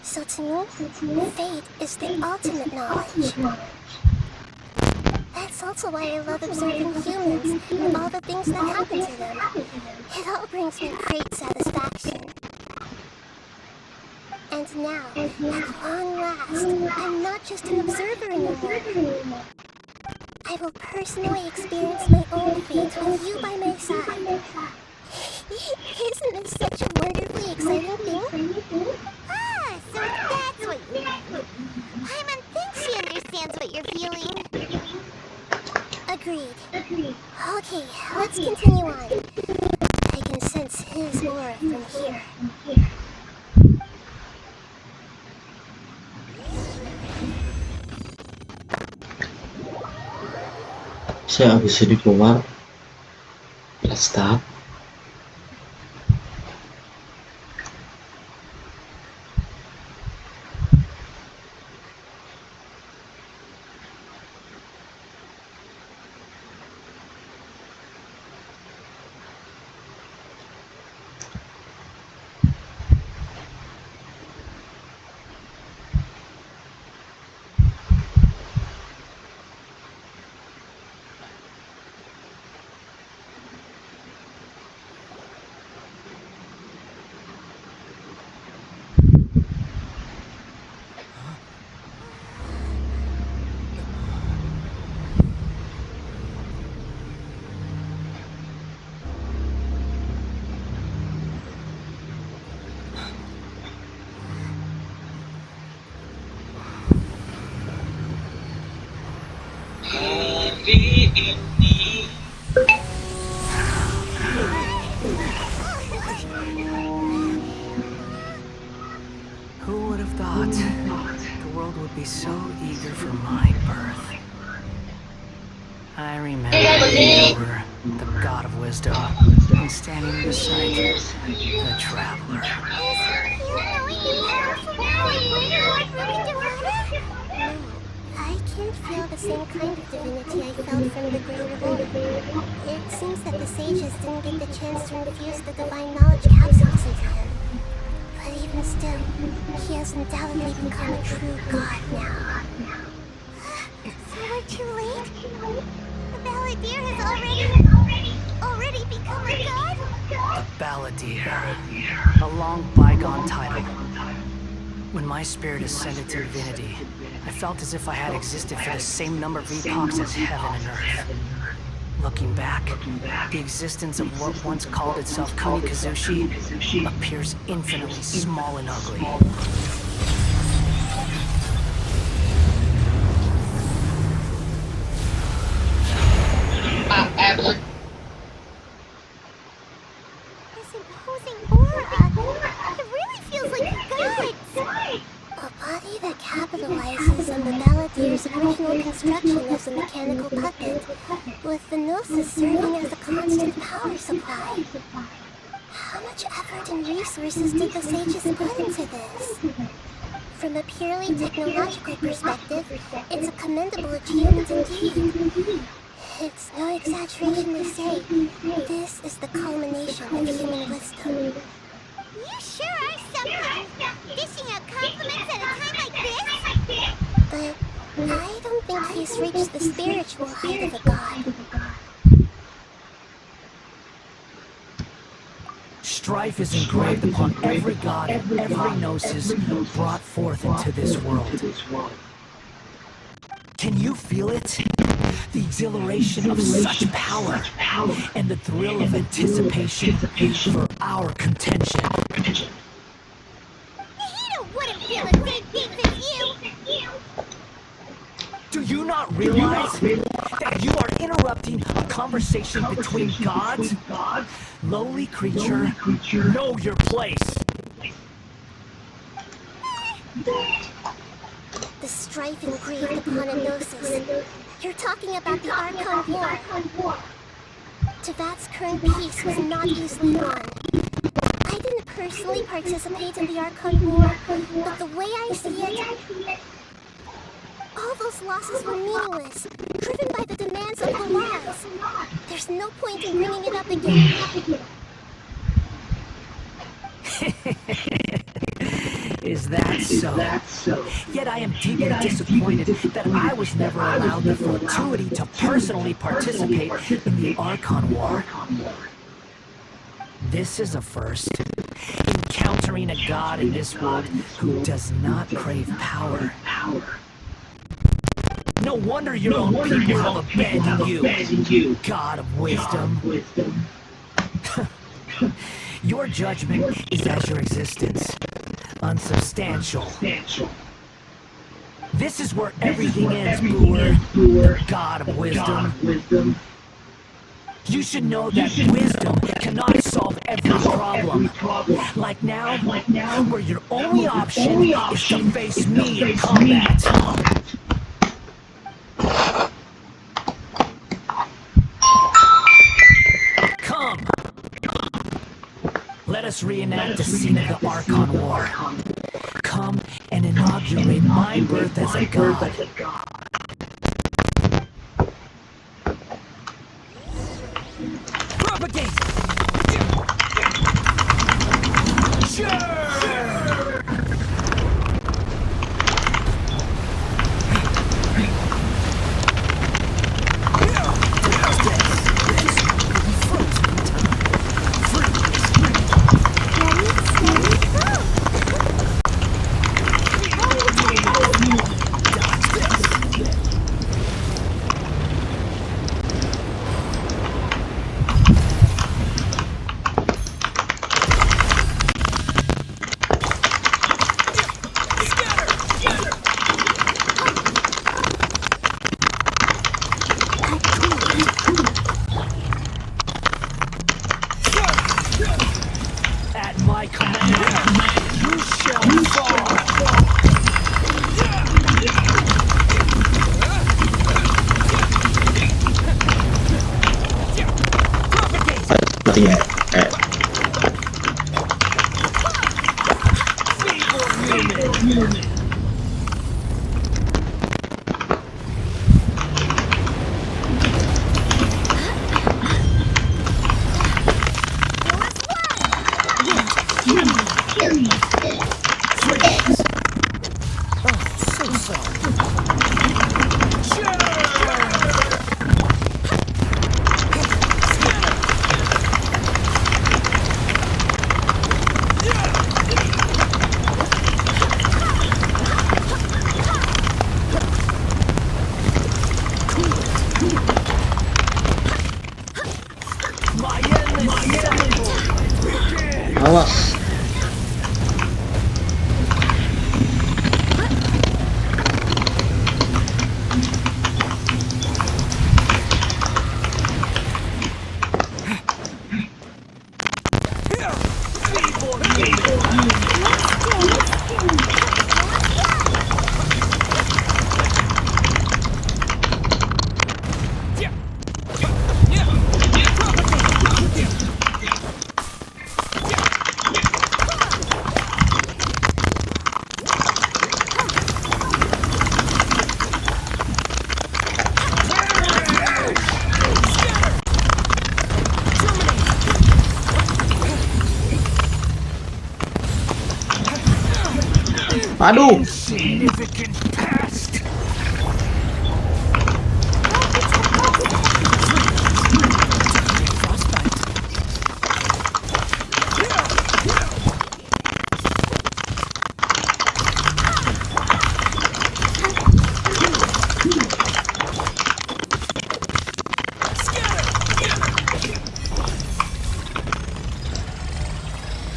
So to me, fate is the ultimate knowledge. That's also why I love observing humans and all the things that happen to them. It all brings me great satisfaction. And now, at long last, I'm not just an observer anymore. I will personally experience my own fate with you by my side. Isn't this such a wonderfully exciting thing? Ah, so that's what you mean. Paimon thinks she understands what you're feeling. Agreed. Okay, let's continue on. I can sense his aura from here. Saya habis ini keluar. Let's start. Who would have thought the world would be so eager for my birth? I remember you were the god of wisdom, and standing beside you, the traveler. I can't feel the same kind of divinity I felt from the Great Lord. It seems that the sages didn't get the chance to infuse the divine knowledge capsules into him. But even still, he has undoubtedly become a true god now. So we're too late? The Balladeer has already become a god? The Balladeer, a long bygone title. When my spirit ascended to divinity, I felt as if I had existed for the same number of epochs as heaven and earth. Looking back, the existence of what once called itself Kunikazushi appears infinitely small and ugly. This imposing aura, it really feels like gods! A body that capitalizes on the Balladeer's original construction as a mechanical puppet, with the Gnosis serving as a constant power supply. How much effort and resources did the sages put into this? From a purely technological perspective, it's a commendable achievement indeed. It's no exaggeration to say, this is the culmination of human wisdom. You sure are something. Dishing out compliments at a time like this? But I don't think he's reached the spiritual height of a god. Strife is engraved upon every god and every gnosis brought forth into this world. Can you feel it? The exhilaration of such power and the thrill of anticipation for our contention. He wouldn't feel the same things as you! Do you not realize that you are interrupting a conversation between gods? Lowly creature, know your place. The strife engraved upon a gnosis. You're talking about the Archon War. Tevat's current peace was not easily won. I didn't personally participate in the Archon War, but the way I see it, all those losses were meaningless, driven by the demands of the laws. There's no point in bringing it up again. Is that so? Yet I am deeply disappointed that I was never allowed the fortuity to personally participate in the Archon War. This is a first. Encountering a god in this world who does not crave power. No wonder your own people have abandoned you, God of wisdom. Your judgment is as your existence, unsubstantial. This is where everything ends, Boer, the God of wisdom. You should know that wisdom cannot solve every problem. Like now, where your only option is to face me in combat. Come! Let us reenact the scene of the Archon War. Come and inaugurate my birth as a god. Propagate! Sure! Awas. Aduh.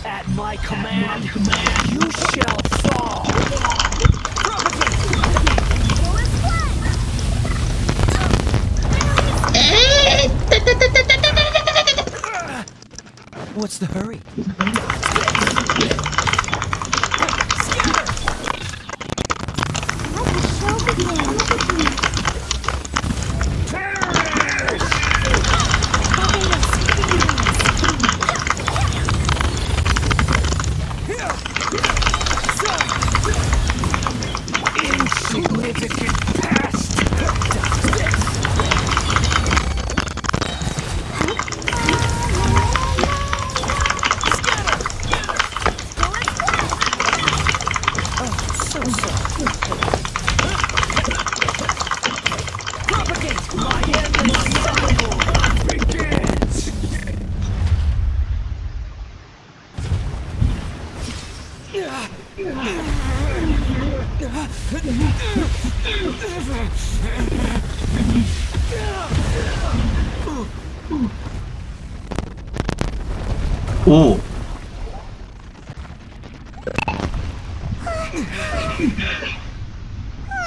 At my command, you shall fall. What's the hurry?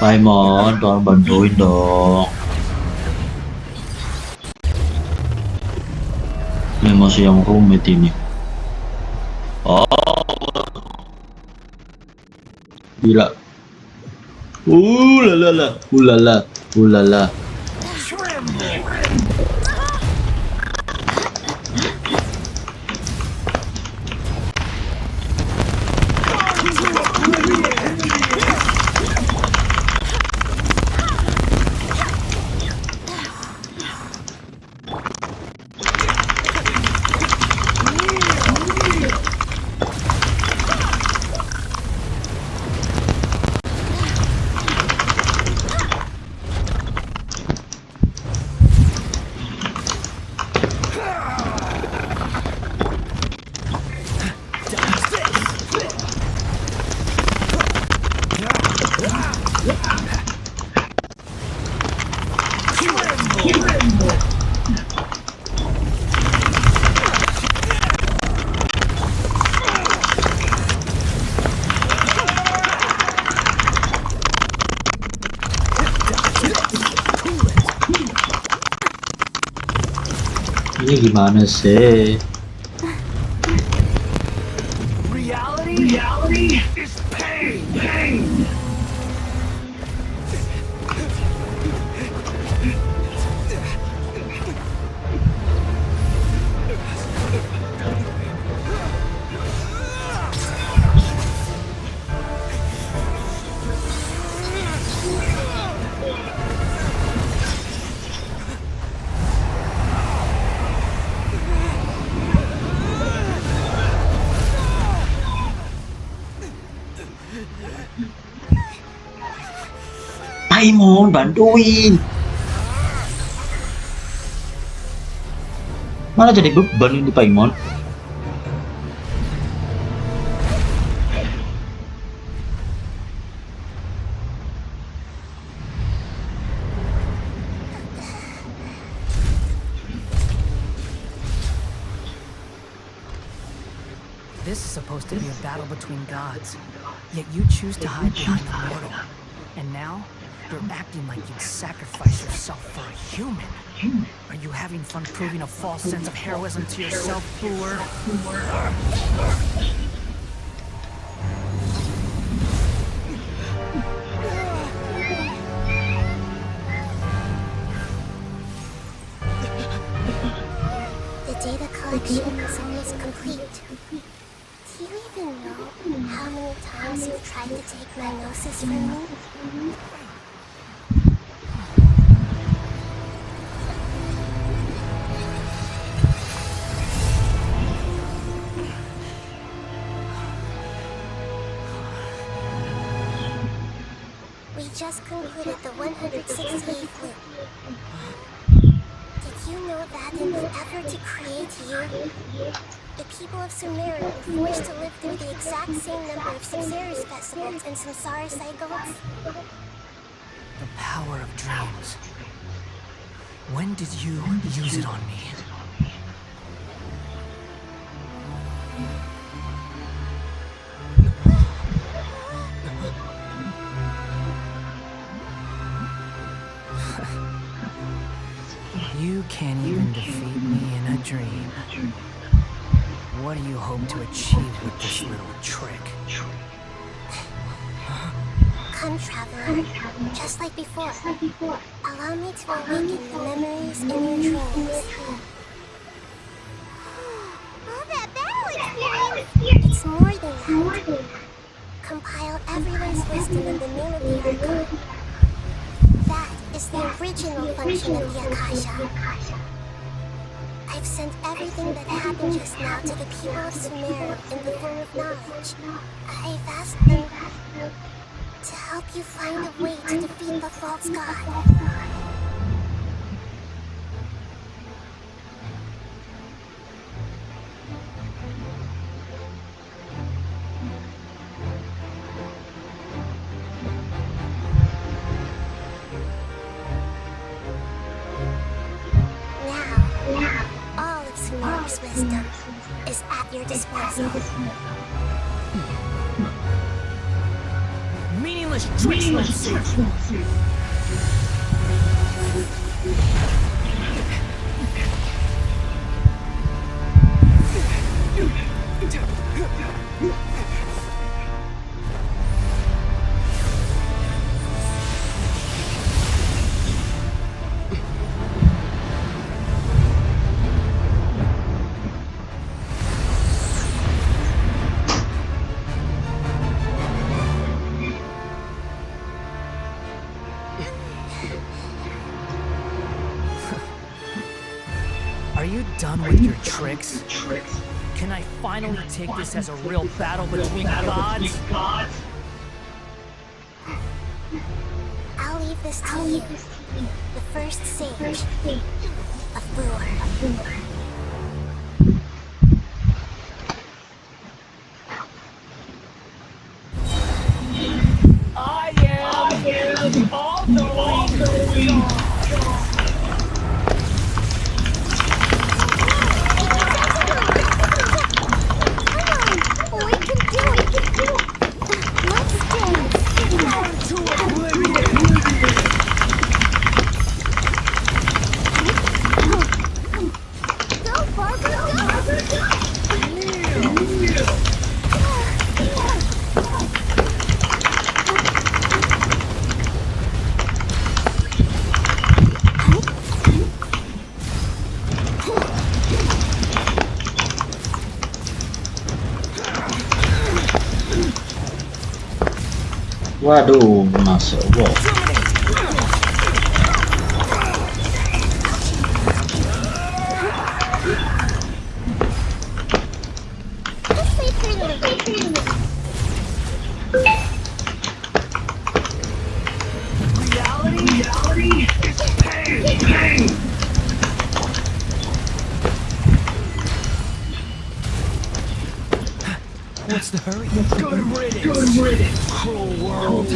Paimon, tolong bantuin dong. Ini masih yang rumit ini. Oh, gila. Ulala, ulala, ulala. Ini gimana sih? Reality is pain. Paimon, bantuin. Malah jadi beban ini Paimon. This is supposed to be a battle between gods, yet you choose to hide behind a mortal. And now, you're acting like you'd sacrifice yourself for a human. Are you having fun proving a false sense of heroism to yourself, Booer? The data collection is almost complete. Do you even know how many times you've tried to take my gnosis from me? just concluded the 168th loop. Did you know that in the effort to create you, the people of Sumeru were forced to live through the exact same number of Samsara's festivals and Samsara cycles? The power of dreams. When did you use it on me? You can't even defeat me in a dream. What do you hope to achieve with this little trick? Come, traveler. Just like before. Allow me to awaken the memories in your dreams. All that battle experience! It's more than that. Compile everyone's wisdom in the name of the Archon. That is the original function of the Akasha. I've sent everything that happened just now to the people of Sumeru in the form of knowledge. I've asked them to help you find a way to defeat the false god. All of Sumeru's wisdom is at your disposal. Meaningless tricks won't save you. Are you done with your tricks? Can I finally take this as a real battle between gods? I'll leave this to you, the first sage of Brewer. I am all knowing. Waduh, masuk wow. Reality is pain. What's the hurry? Good riddance. Cruel world.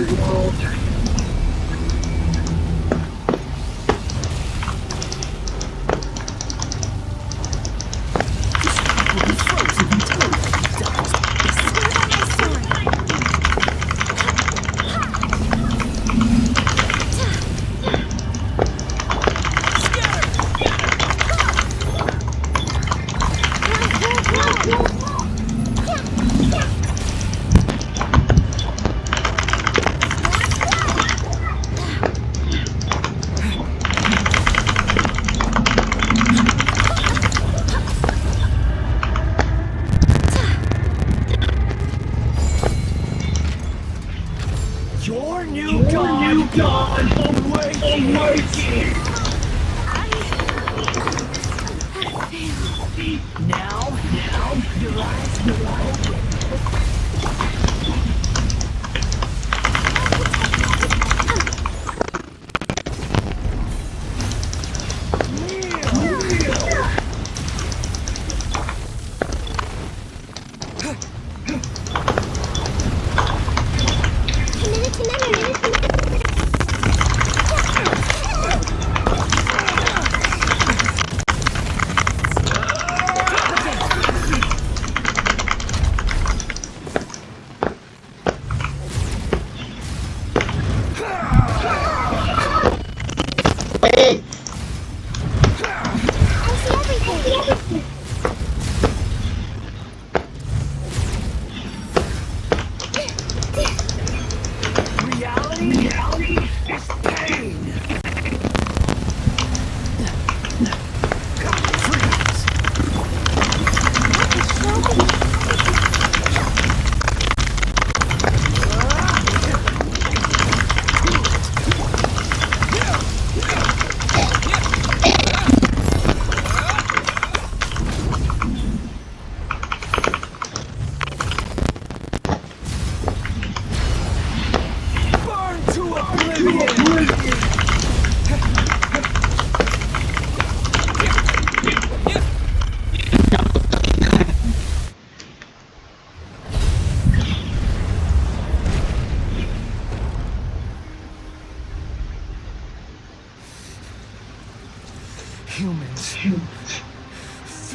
Your new god awakening! Now, your eyes will open.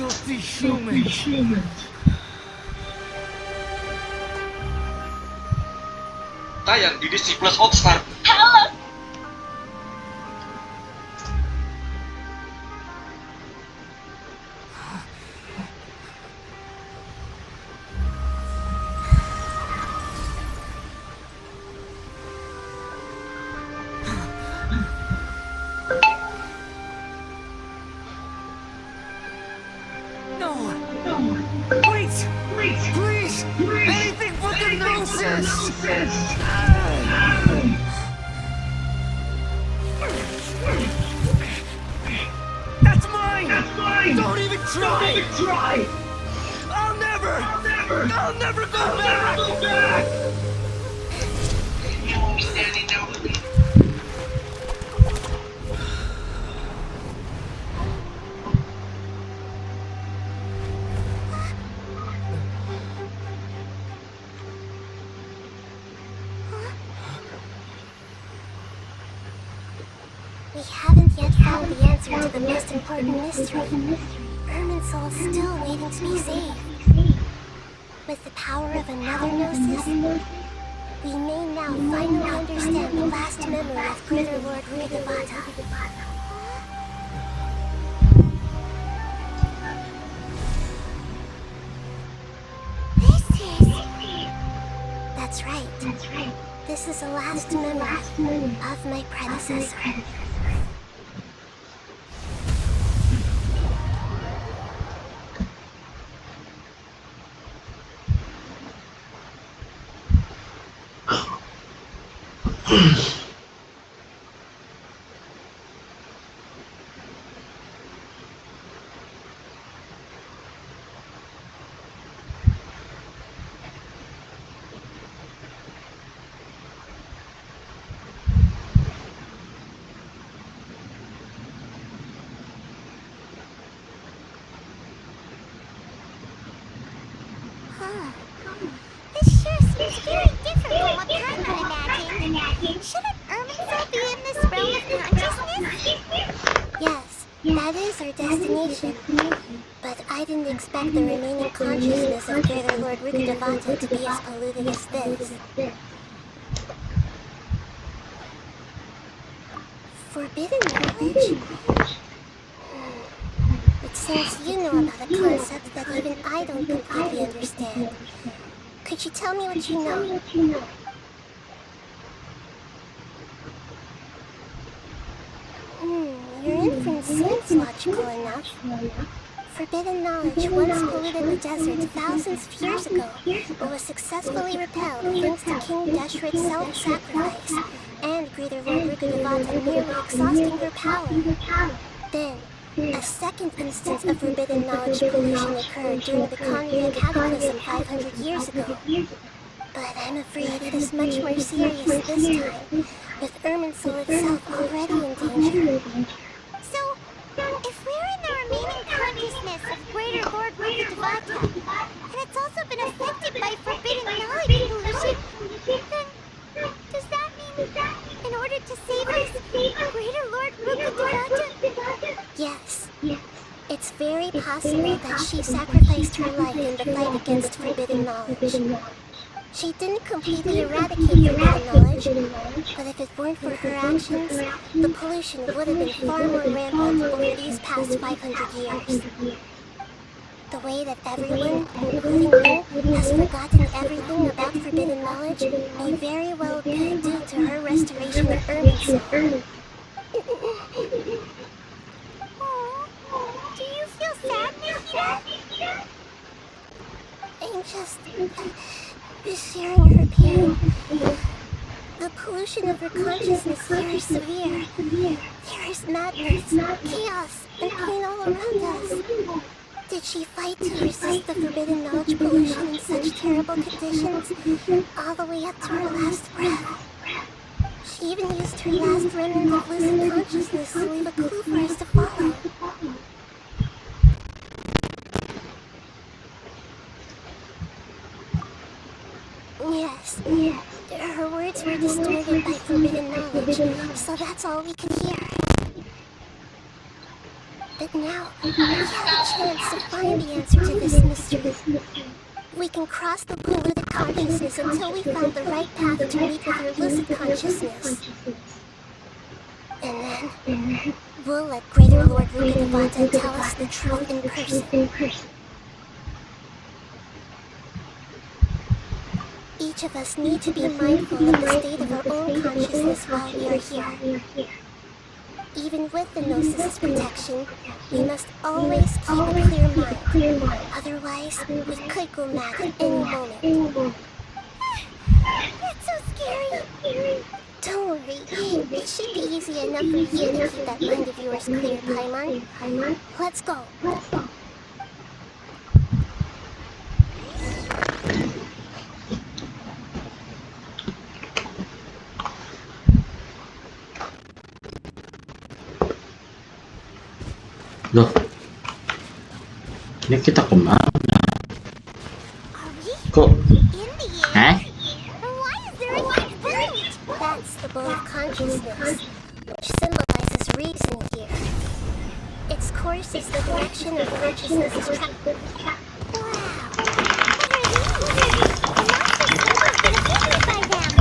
filthy human. Tayang di Edisi Plus All-Star. Hello. Please! Anything but the Gnosis! That's mine! Don't even try! I'll never go back! You won't be standing there with me. We haven't yet found the answer to the most important mystery. Irminsul's still waiting to be saved. With the power of another Gnosis, we may now finally understand the last memory of Greater Lord Rukadevata. That's right. This is the last memory of my predecessor. This sure seems very different from what Paimon imagined. Shouldn't Irminsul be in this realm of consciousness? Yes, that is our destination. But I didn't expect the remaining consciousness of Greater Lord Rukadevata to be as polluted as this. Forbidden knowledge? It seems you know about a concept that even I don't completely understand. Could you tell me what you know? Your inference seems logical enough. Forbidden knowledge once polluted the desert thousands of years ago, but was successfully repelled thanks to King Deshret's self-sacrifice and Greater Lord Rukadevata merely exhausting her power. Then, a second instance of forbidden knowledge pollution occurred during the Conria Cataclysm 500 years ago. But I'm afraid it is much more serious this time, with Irminsul itself already in danger. So, if we're in the remaining consciousness of Greater Lord Rukadevata, and it's also been affected by forbidden knowledge pollution, then does that mean, in order to save us, Greater Lord Rukadevata? Yes. It's very possible that she sacrificed her life in the fight against forbidden knowledge. She didn't completely eradicate forbidden knowledge, but if it weren't for her actions, the pollution would have been far more rampant over these past 500 years. The way that everyone, including me, has forgotten everything about forbidden knowledge may very well be due to her restoration of Irminsul. Do you feel sad, Nikita? I'm just sharing her pain. The pollution of her consciousness here is severe. There is madness, chaos, and pain all around us. Did she fight to resist the forbidden knowledge pollution in such terrible conditions, all the way up to her last breath? She even used her last remnant of lucid consciousness to leave a clue for us to follow. Yes. Her words were distorted by forbidden knowledge, so that's all we could hear. But now, we have a chance to find the answer to this mystery. We can cross the polluted consciousness until we found the right path to meet with our lucid consciousness. And then, we'll let Greater Lord Rukadevata tell us the truth in person. Each of us need to be mindful of the state of our own consciousness while we are here. Even with the Gnosis' protection, we must always keep a clear mind. Otherwise, we could go mad at any moment. That's so scary. Don't worry, it should be easy enough for you to keep that mind of yours clear, Paimon. Let's go. Loh, ini kita kemana? Kok? Hah? Why is there a huge boat? That's the boat of consciousness, which symbolizes reason here. Its course is the direction of consciousness's track. Wow! What are these? The monster symbol's been affected by them!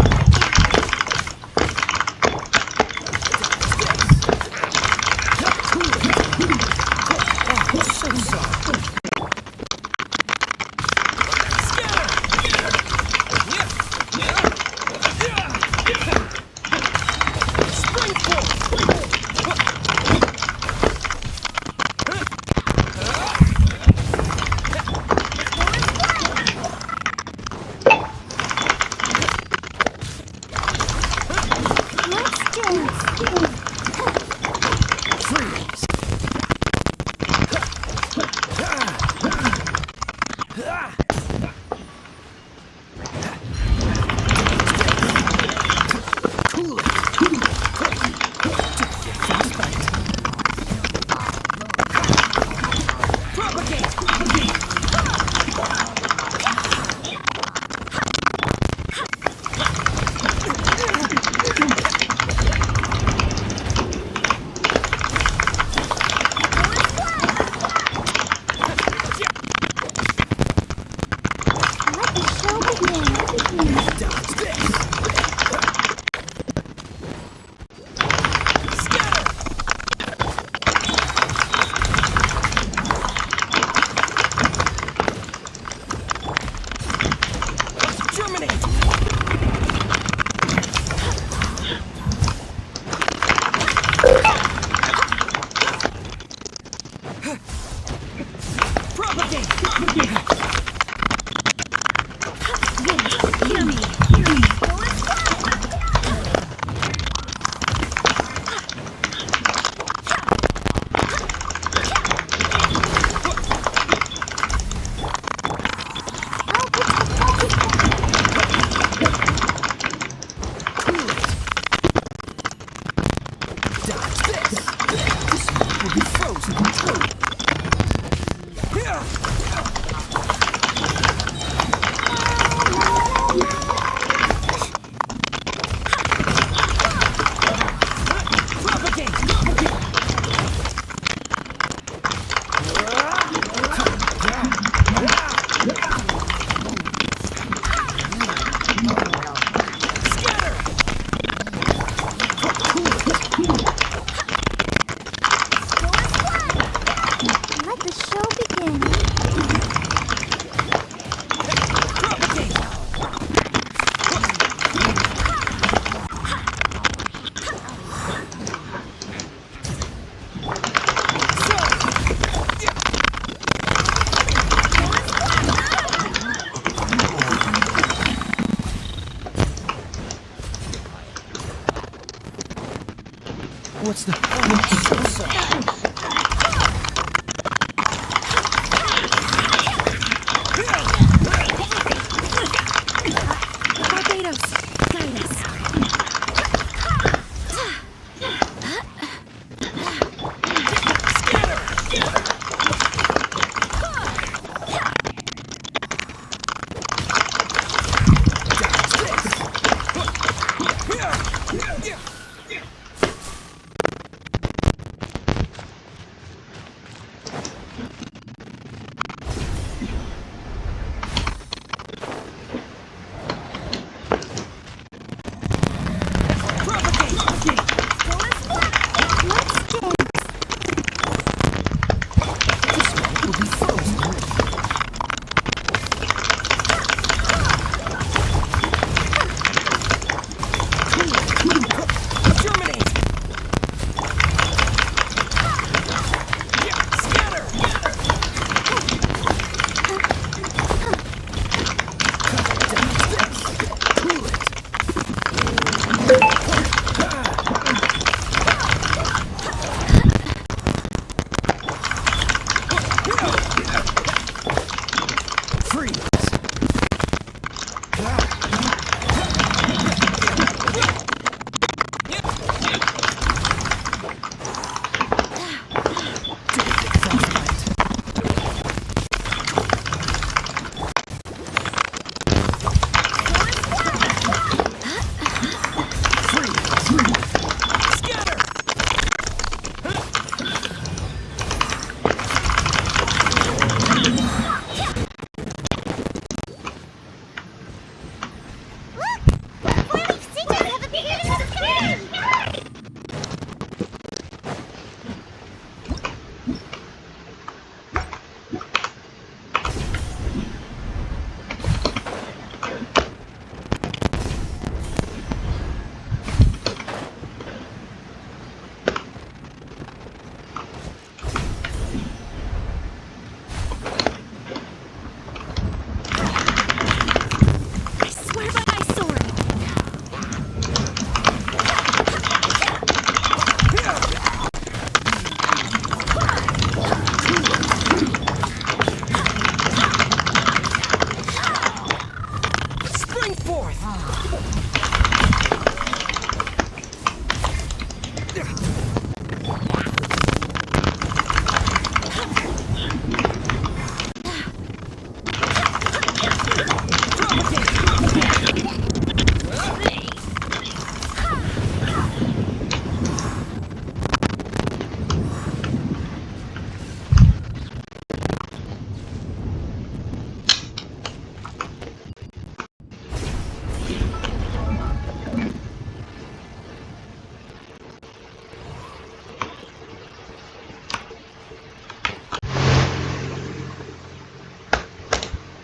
What's the... Oh, so sad.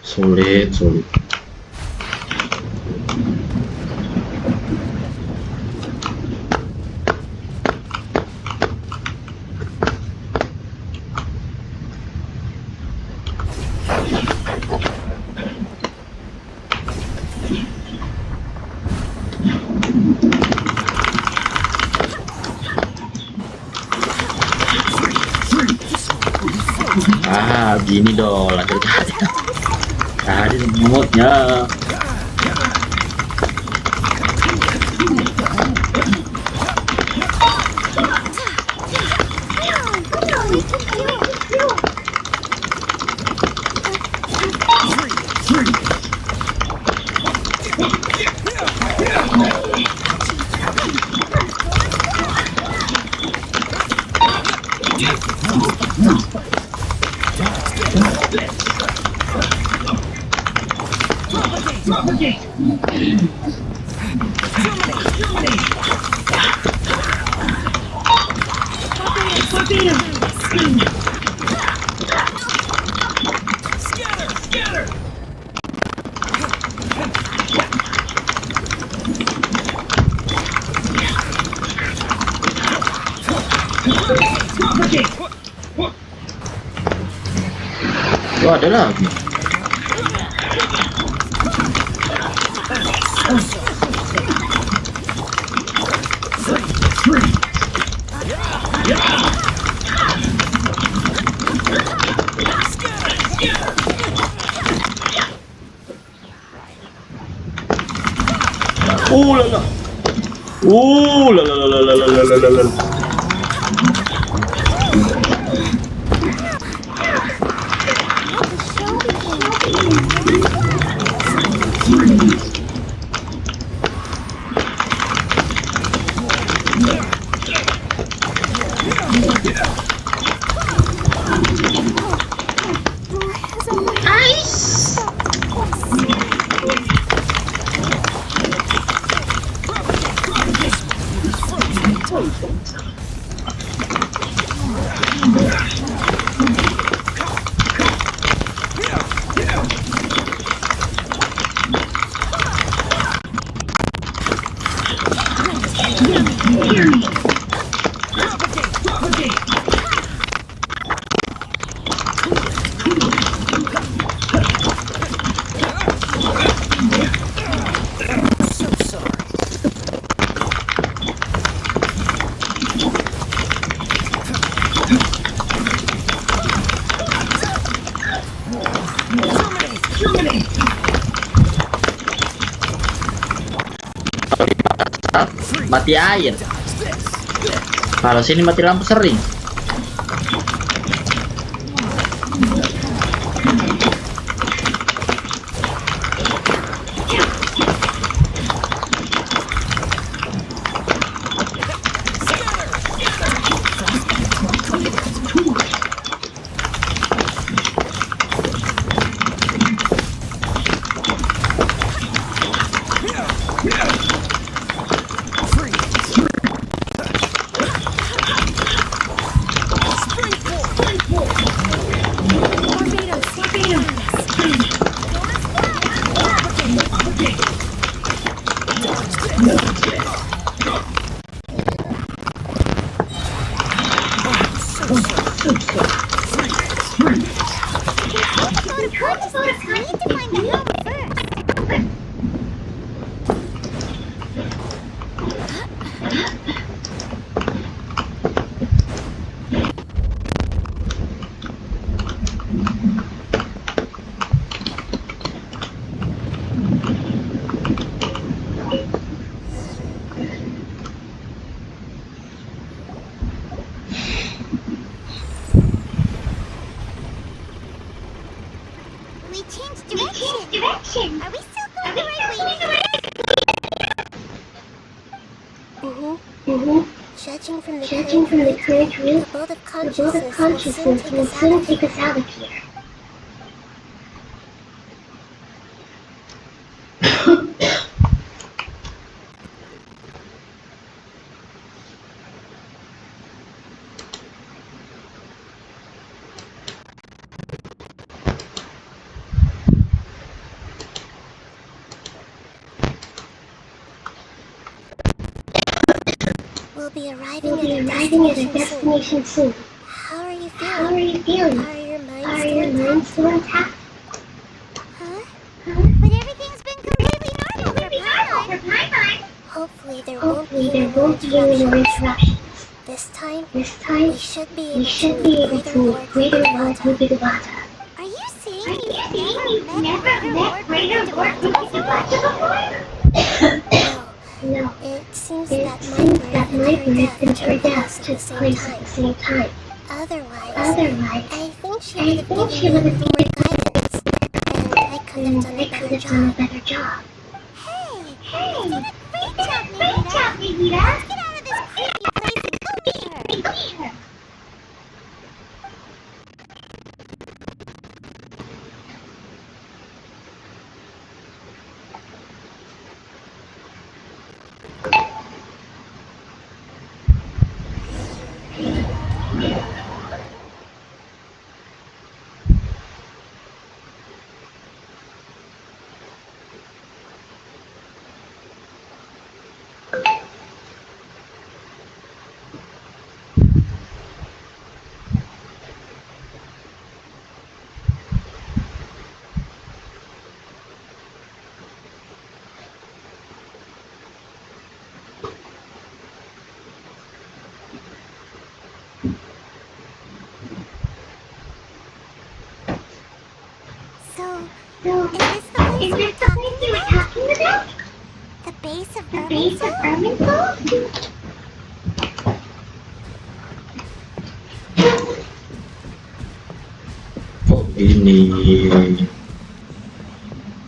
Sulit. Gini dong lanjut. Tadi semutnya. Oh, ada lagi. La. Mati air. Kalau sini mati lampu sering. We changed direction. Are we still going the right way? Judging from the current route, the boat of consciousness will soon take us out of here. be arriving at our destination soon. How are you feeling? Are your minds still intact? Huh? But everything's been completely normal for Paimon. Hopefully there won't be any more interruptions. This time, we should be able to meet Greater Lord Rubidabata. Are you saying you've never met Greater Lord Rubidabata before? No. It seems that my birth and her death took place at the same time. Otherwise, I think she would have given me more guidance, and I could have done a better job. Hey, you did a great job, Nihira. Let's get out of this creepy place and go meet her. So, is this the place you were talking about? The base of Irminsul? Oh, ini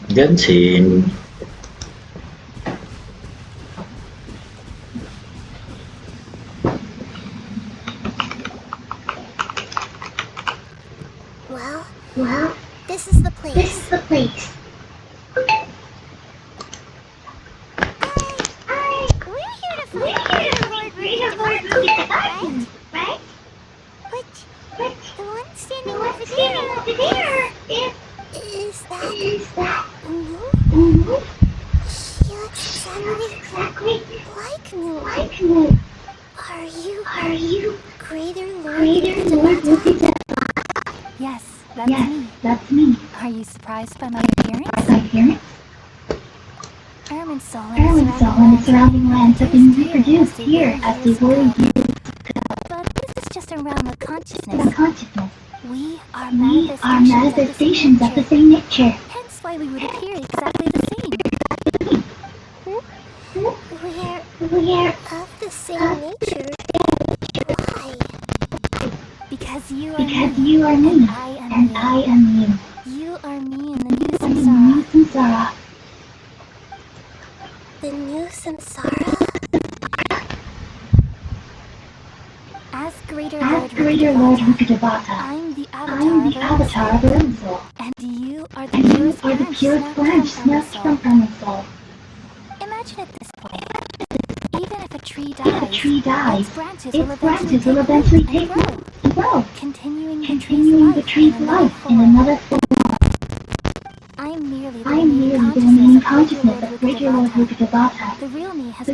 Genshin. Well, this is the place. We're here to find Greater Lord Rubidabata, right? But the one standing over there is that Moo? She looks exactly like Moo. Are you Greater Lord Rubidabata? Yes, That's me. Are you surprised by my appearance? Irminsul and the surrounding lands have been reproduced here as they were years ago. But this is just a realm of consciousness. We are manifestations of the same nature. Hence why we would appear exactly the same. We're of the same nature. Why? Because you are me, and I am you. You are me in the new samsara. The new samsara? As Greater Lord Rubidabata, I'm the avatar of Irminsul. And you are the purest branch snapped from Irminsul. Imagine it this way. Even if a tree dies, its branches will eventually take root and grow, continuing the tree's life in another form. I'm merely the remaining consciousness of Greater Lord Rubidabata. The real me has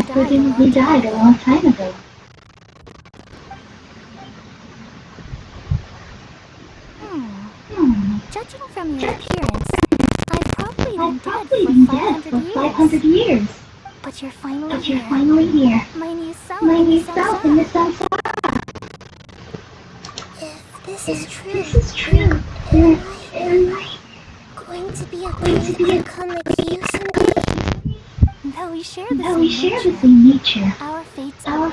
presumably died a long time ago. Judging from your appearance, I've probably been dead for 500 years. But you're finally here. My new self in the samsara. If this is true, am I going to be a icon like you someday? Though we share the same nature, our fates are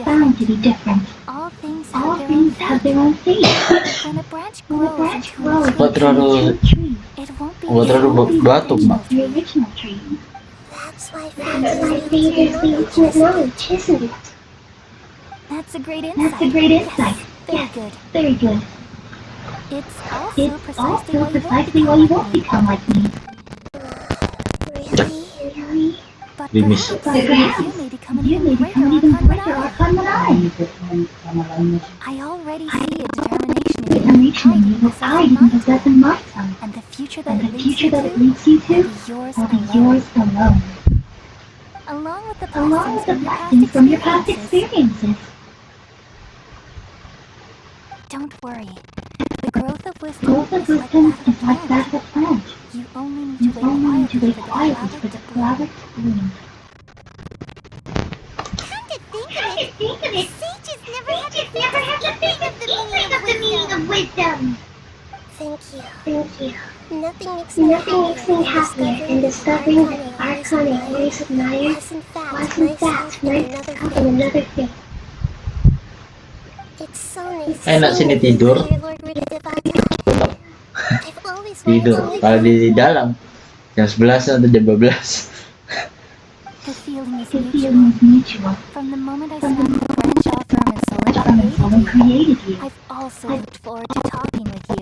bound to be different. All things have their own fate. When a branch grows into a tree, it won't be the original tree. That's why fate is the ultimate knowledge, isn't it? That's a great insight. Yes, very good. It's also precisely why you won't become like me. Really? But perhaps you may become an even greater archon than I already see a determination in you that I even possess in my tongue. And the future that it leads you to will be yours alone. along with the along with the blessings blessings from your past experiences. Don't worry. The growth of wisdom Growth of is like wisdom that of is like that of a plant. You only need You to only need to wait wait quietly quietly for for the the flower flower to to bloom. Come to think of it, sages never had the faintest inkling of the meaning of wisdom. Thank you. Thank you. Nothing makes me Nothing makes me happier happier than than discovering discovering that the the archon archon I I always admired was in fact was in myself fact in another myself in fate. another fate. It's so nice Enak sini tidur. dear Lord Berdetak. I've always wanted Tidur. to meet Kalau you. di dalam jam 11 atau jam 12. The feeling is The mutual. feeling is mutual. From the moment I From the snapped the branch off Hermansoul and created you. I've also looked forward to talking with you.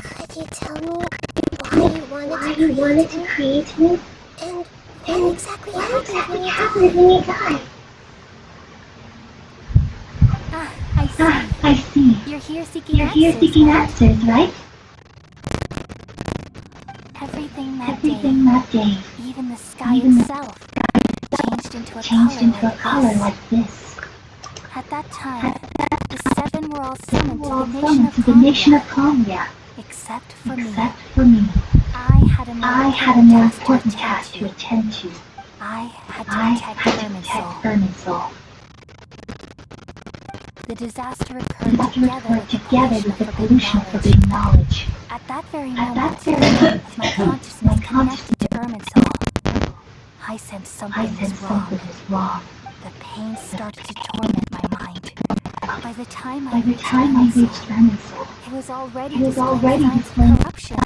Could you tell me why you wanted to create me? And what exactly happened when you died? Ah, I see. You're here seeking You're here seeking answers, right? Everything Everything that day, even the sky even the itself, changed into a color like this. At that time, the seven were all summoned We're to all the nation summoned to the nation of Comria, Comria. except for me. Except for me. I had a more important task to attend to. I had to I protect had to protect Hermansoul. Hermansoul. The disaster occurred together with the pollution of forbidden knowledge. At that very At moment, that very moment, with my consciousness connected to Hermansoul, I sensed something was wrong. The pain started to torment my mind. By the time I reached Hermansoul, it was already displaying signs of corruption.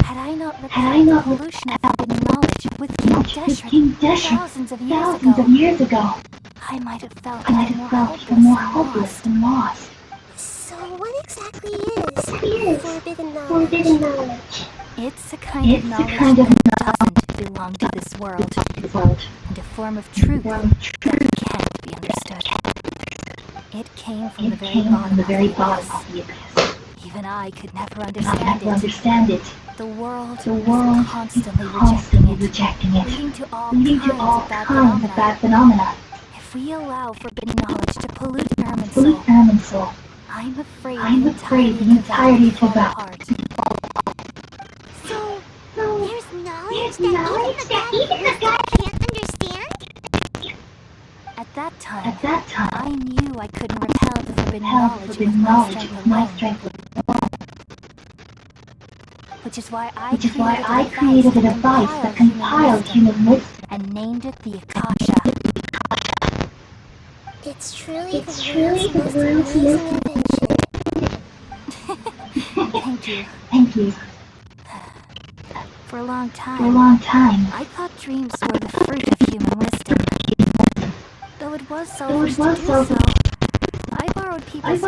Had I not repelled the pollution of forbidden knowledge with King Deshret thousands of years ago, I might have felt even more hopeless and lost. So what exactly is forbidden knowledge? It's a kind of knowledge that doesn't belong to this world, and a form of truth that can't be understood. It came from the very bottom of the abyss. Even I could never understand it. The world is constantly rejecting it, leading to all kinds of bad phenomena. If we allow forbidden knowledge to pollute Hermansoul, I'm afraid the entirety will fall apart. So, there's knowledge that even the God can't understand? At that time, I knew I couldn't repel the forbidden knowledge with my strength alone. Which is why I created a device that compiled human wisdom and named it the Akasha. It's truly the world's most amazing invention. Thank you. For a long time, I thought dreams were the fruit of human wisdom. Though it was selfish to do so, I borrowed people's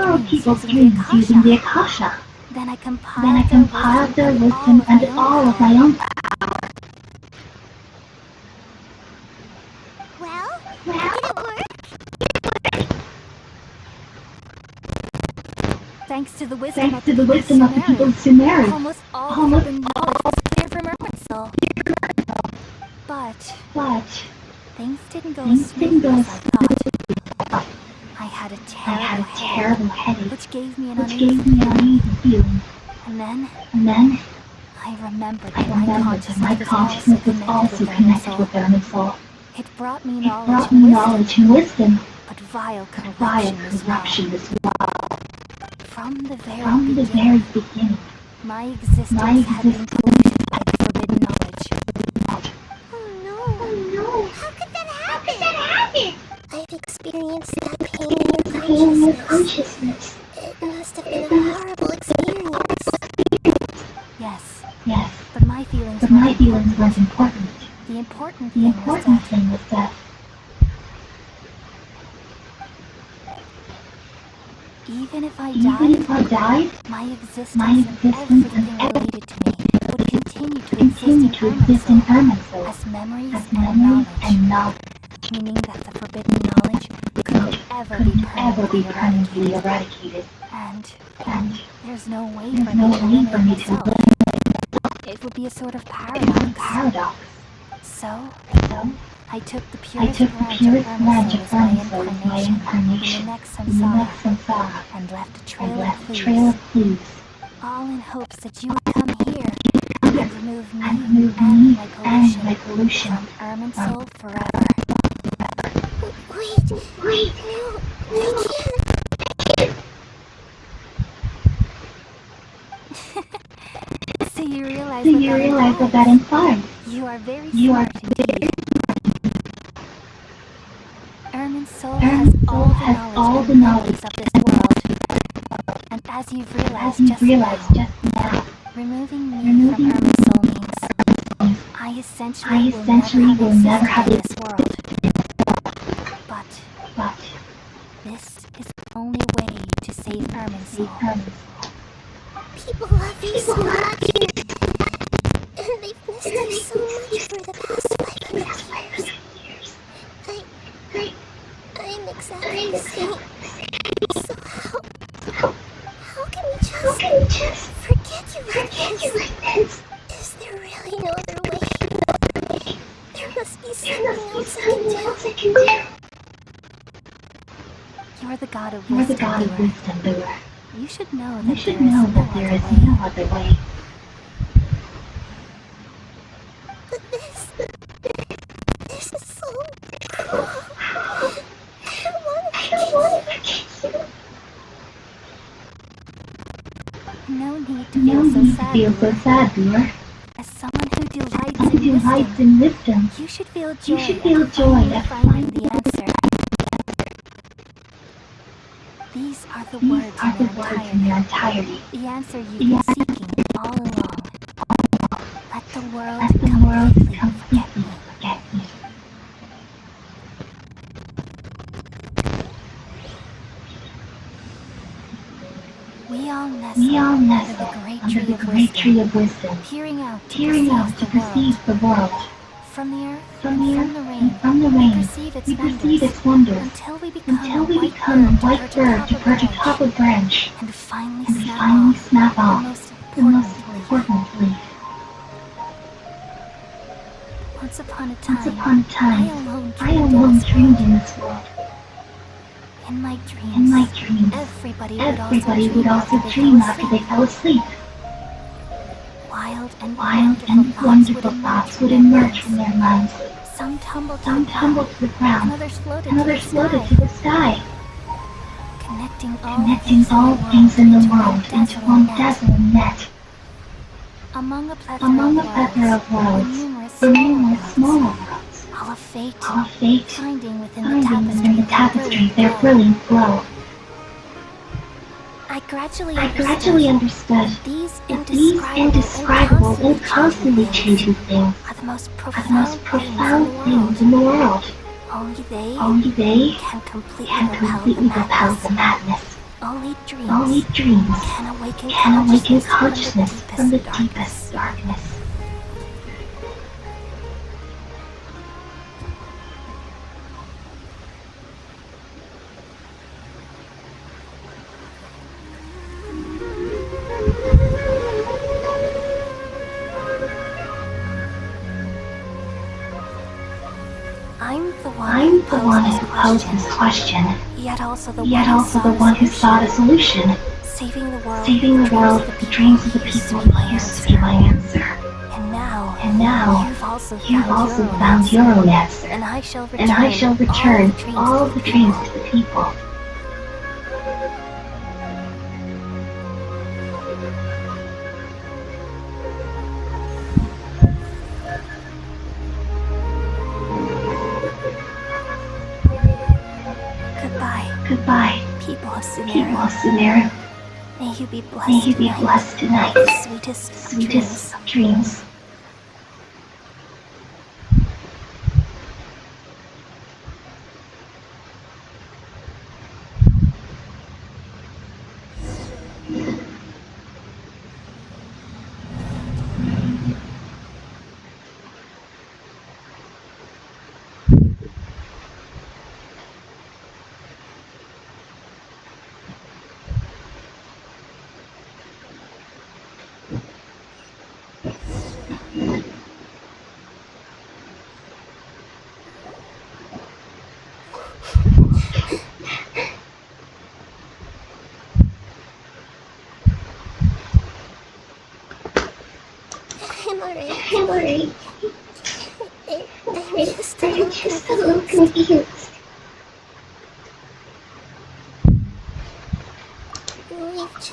dreams using the Akasha. Then I compiled their wisdom and all of my own power. Well, did it work? Thanks to the wisdom of the people of Sumeru, almost all forbidden knowledge was cleared from Hermansoul. But things didn't go as smoothly as I thought. I had a terrible headache, which gave me an uneasy feeling. And then I remembered that my consciousness was also connected with Hermansoul. It brought me knowledge and wisdom, but vile corruption as well. From the very beginning, my existence had been polluted by the forbidden knowledge. Oh no! How could that happen? I've experienced that pain in your consciousness. It must have been a horrible experience. Yes. But my feelings weren't important. The important thing was that even if I died, my existence and everything related to me would continue to exist in Hermansoul as memories and knowledge. Meaning that the forbidden knowledge could ever be permanently eradicated. And there's no way for me to limit myself. It would be a sort of paradox. So, I took the purest branch of Irminsul as my incarnation in the next samsara and left a trail of clues. All in hopes that you would come here and remove me and my pollution from Irminsul forever. Wait, no, I can't. So you realize what that implies? You are very smart indeed. Irminsul has all the knowledge of this world. And as you've realized just now, removing me from Irminsul means I essentially will never have existed in this world. But this is the only way to save Irminsul. People love you so much, and they've missed you so much for the past 500 years. I'm exactly the same. So how can we just forget you like this? Is there really no other way? There must be something else I can do. You're the god of wisdom, Lure. You should know that there is no other way. But this is so cruel. I don't want to kill you. No need to feel so sad, Lure. As someone who delights in wisdom, you should feel joy at finding the answer. These are the words in their entirety. The answer you've been seeking all along. Let the world completely forget me. We all nestle under the great tree of wisdom, peering out to perceive the world. From the earth and from the rain, we perceive its wonders until we become a white bird to perch atop a branch and finally snap off the most important leaf. Once upon a time, I alone dreamed in this world. In my dreams, everybody would also dream after they fell asleep. Wild and wonderful thoughts would emerge from their minds. Some tumbled to the ground, and others floated to the sky, connecting all things in the world into one dazzling net. Among a plethora of worlds were numerous smaller worlds, all of fate, finding within the tapestry their brilliant glow. I gradually understood that these indescribable and constantly changing things are the most profound things in the world. Only they can completely repel the madness. Only dreams can awaken consciousness from the deepest darkness. I'm the one who posed this question, yet also the one who sought a solution. Saving the world, the dreams of the people used to be my answer. And now, you've also found your own answer, and I shall return all the dreams to the people. Goodbye, people of Sumeru. May you be blessed tonight, the sweetest of dreams. I'm just a little confused.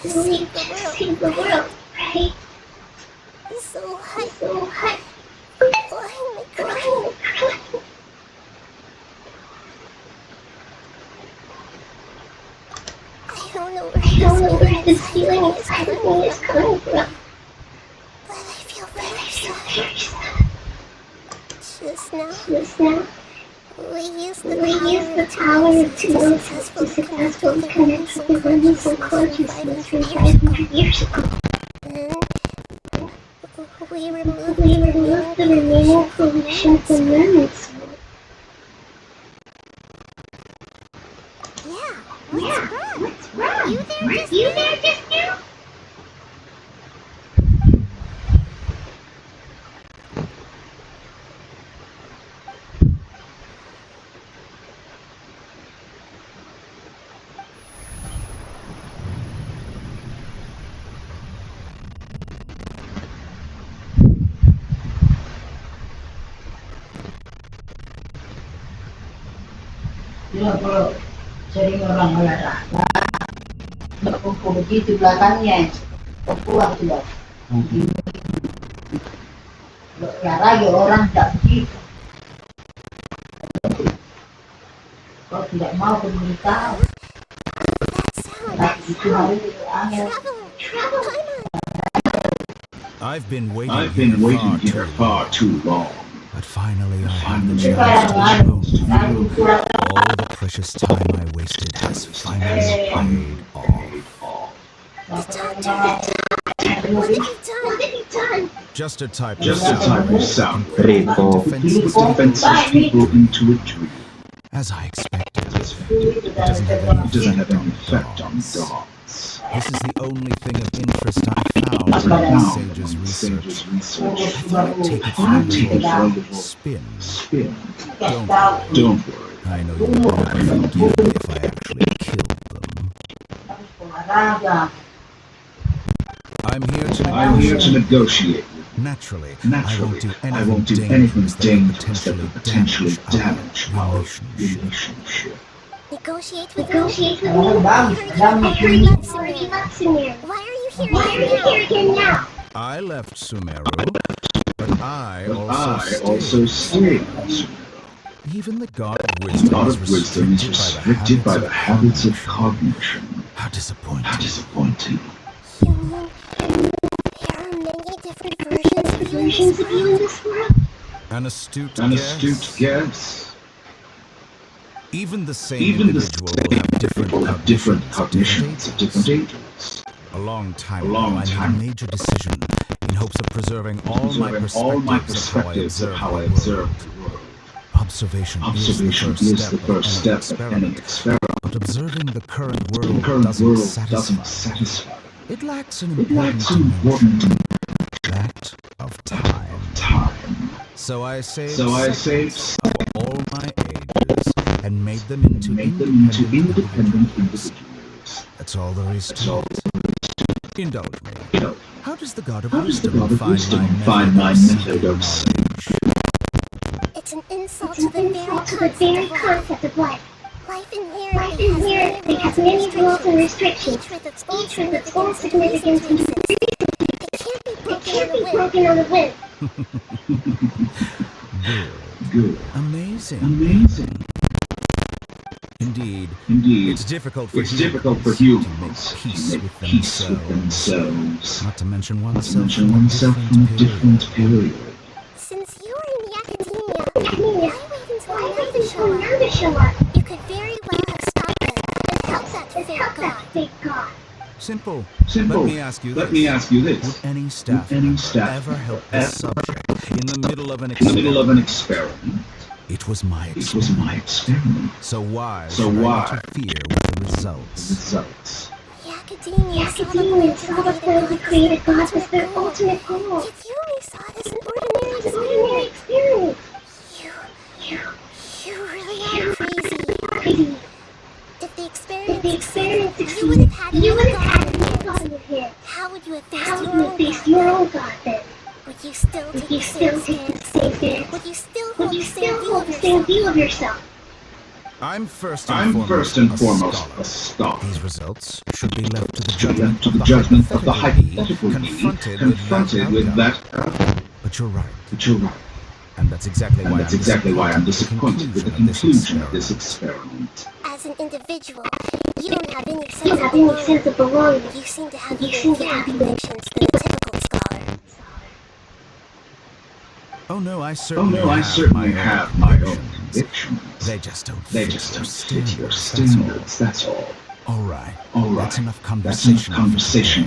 We've just saved the world, right? So what? Why am I crying? I don't know where this feeling inside of me is coming from. But I feel very sad. Just now, we used the power of to successfully connect with the limits of consciousness from 500 years ago. And we removed the remaining pollution from limits. Yeah, what's wrong? You there just now? Bila kalau sering orang olahraga, berkumpul begitu belakangnya, pulang sudah. Olahraga orang tidak begitu. Kau tidak mau beritahu. Tapi itu hari angin. I've been waiting here far too long. But finally I have the chance to know. All the precious time I wasted has finally paid off. What have you done? Just a type of sound. Defenses people into a tree. As I expected, it doesn't have any effect on dogs. This is the only thing of interest I found in the sage's research. I thought I'd take it for a little spin. Don't worry. I know you would never forgive me if I actually killed them. I'm here to negotiate. Naturally, I won't do anything dangerous that could potentially damage our relationship. Negotiate with me? Why are you here again now? I left Sumeru, but I also stayed. Even the God of Wisdom is restricted by the habits of cognition. How disappointing. You mean there are many different versions of you in this world? An astute guess. Even the same individual will have different cognitions at different ages. A long time ago, I made a major decision in hopes of preserving all my perspectives of how I observe the world. Observation is the first step of any experiment, but observing the current world doesn't satisfy. It lacks an important dimension, that of time. So I saved all my ages and made them into independent individuals. That's all there is to it. Indulge me. How does the God of Wisdom find my method of knowledge? It's an insult to the very concept of life. Life inherently has many rules and restrictions, each with its own significance and exist. It can't be broken on a whim. Good. Amazing. Indeed, it's difficult for humans to make peace with themselves, not to mention oneself from a different period. Since you are in the academia, why wait until now to show up? You could very well have stopped it and helped that fake god. Simple. Let me ask you this. Would any staff ever help this subject in the middle of an experiment? It was my experiment. So why should I interfere with the results? The academia saw the plan to create a god as their ultimate goal. Yet you only saw it as an ordinary experiment. You really are crazy. If the experiment succeeded, you would have had a god in your head. How would you have faced your own god then? Would you you still take the same stance? Would you still hold the same view of yourself? I'm first and foremost a scholar. These results should be left to the judgment of the hypothetical being confronted with that. But you're right. And that's exactly why I'm disappointed with the conclusion of this experiment. As an individual, you don't have any sense of belonging. You seem to have even fewer convictions than a typical scholar. Oh no, I certainly have my own convictions. They just don't fit your standards, that's all. All right. That's enough conversation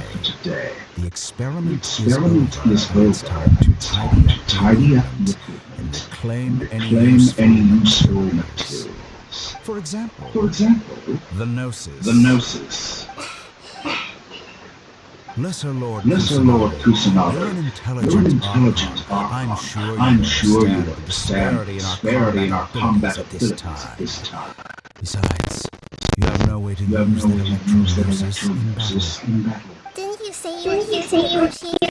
for today. The experiment is over. It's time to tidy up and reclaim any useful materials. For example, the gnosis. Lesser Lord Kusanagi, you're an intelligent Archon. I'm sure you understand the disparity in our combat abilities at this time. Besides, you have no way to use the electro-gnosis in battle. Didn't you say you were here to negotiate?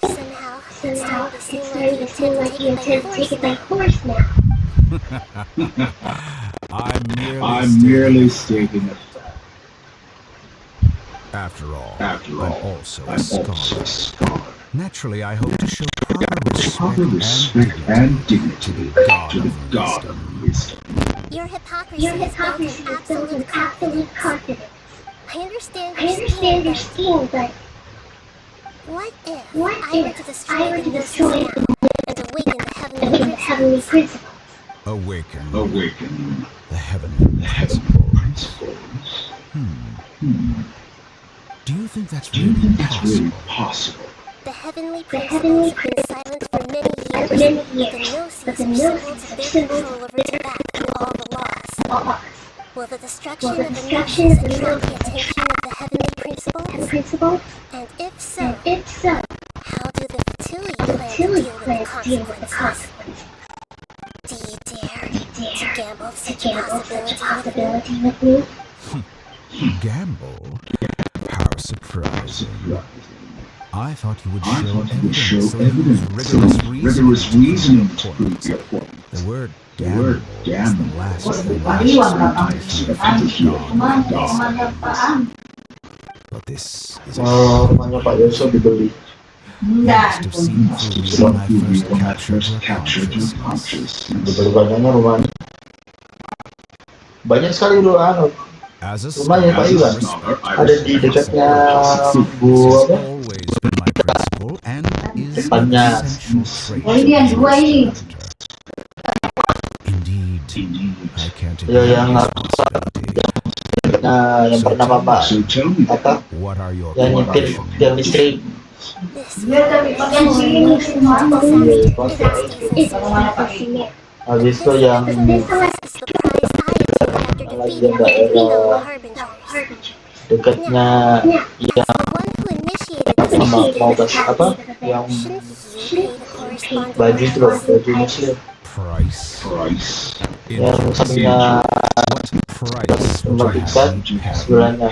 Somehow, it's starting to seem like you intend to take it by force now. I'm merely stating a fact. After all, I'm also a scholar. Naturally, I hope to show proper respect and dignity to the God of wisdom. Your hypocrisy is built on absolute confidence. I understand your scheme, but what if I were to destroy the gnosis now and awaken the heavenly principles? Awaken the heavenly principles. Do you think that's really possible? The heavenly principles have been silent for many years, but the gnosis are symbols of their control over tobacco and all the laws. Will the destruction of the gnosis attract the attention of the heavenly principles? And if so, how do the Fatui plan to deal with the consequences? Do you dare to gamble such a possibility with me? Gamble? How surprising. I thought you would show evidence so rigorous reasoning to prove your point. The word gamble is the last thing I hear from God. But this is a rumahnya Pak Yoso dibeli. You must have seen through me when I first captured your consciousness. Dibeli banyaknya rumahnya. Banyak sekali dulu rumahnya Pak Iwan. Ada di dekatnya Bu depannya. Oh ini yang dua ini. Ya yang yang pernah Bapak kata yang nyetir tiang listrik. Habis itu yang lagi daerah dekatnya yang mau gas apa yang baju itu loh, baju muslim yang sampingnya mematikan sebelahnya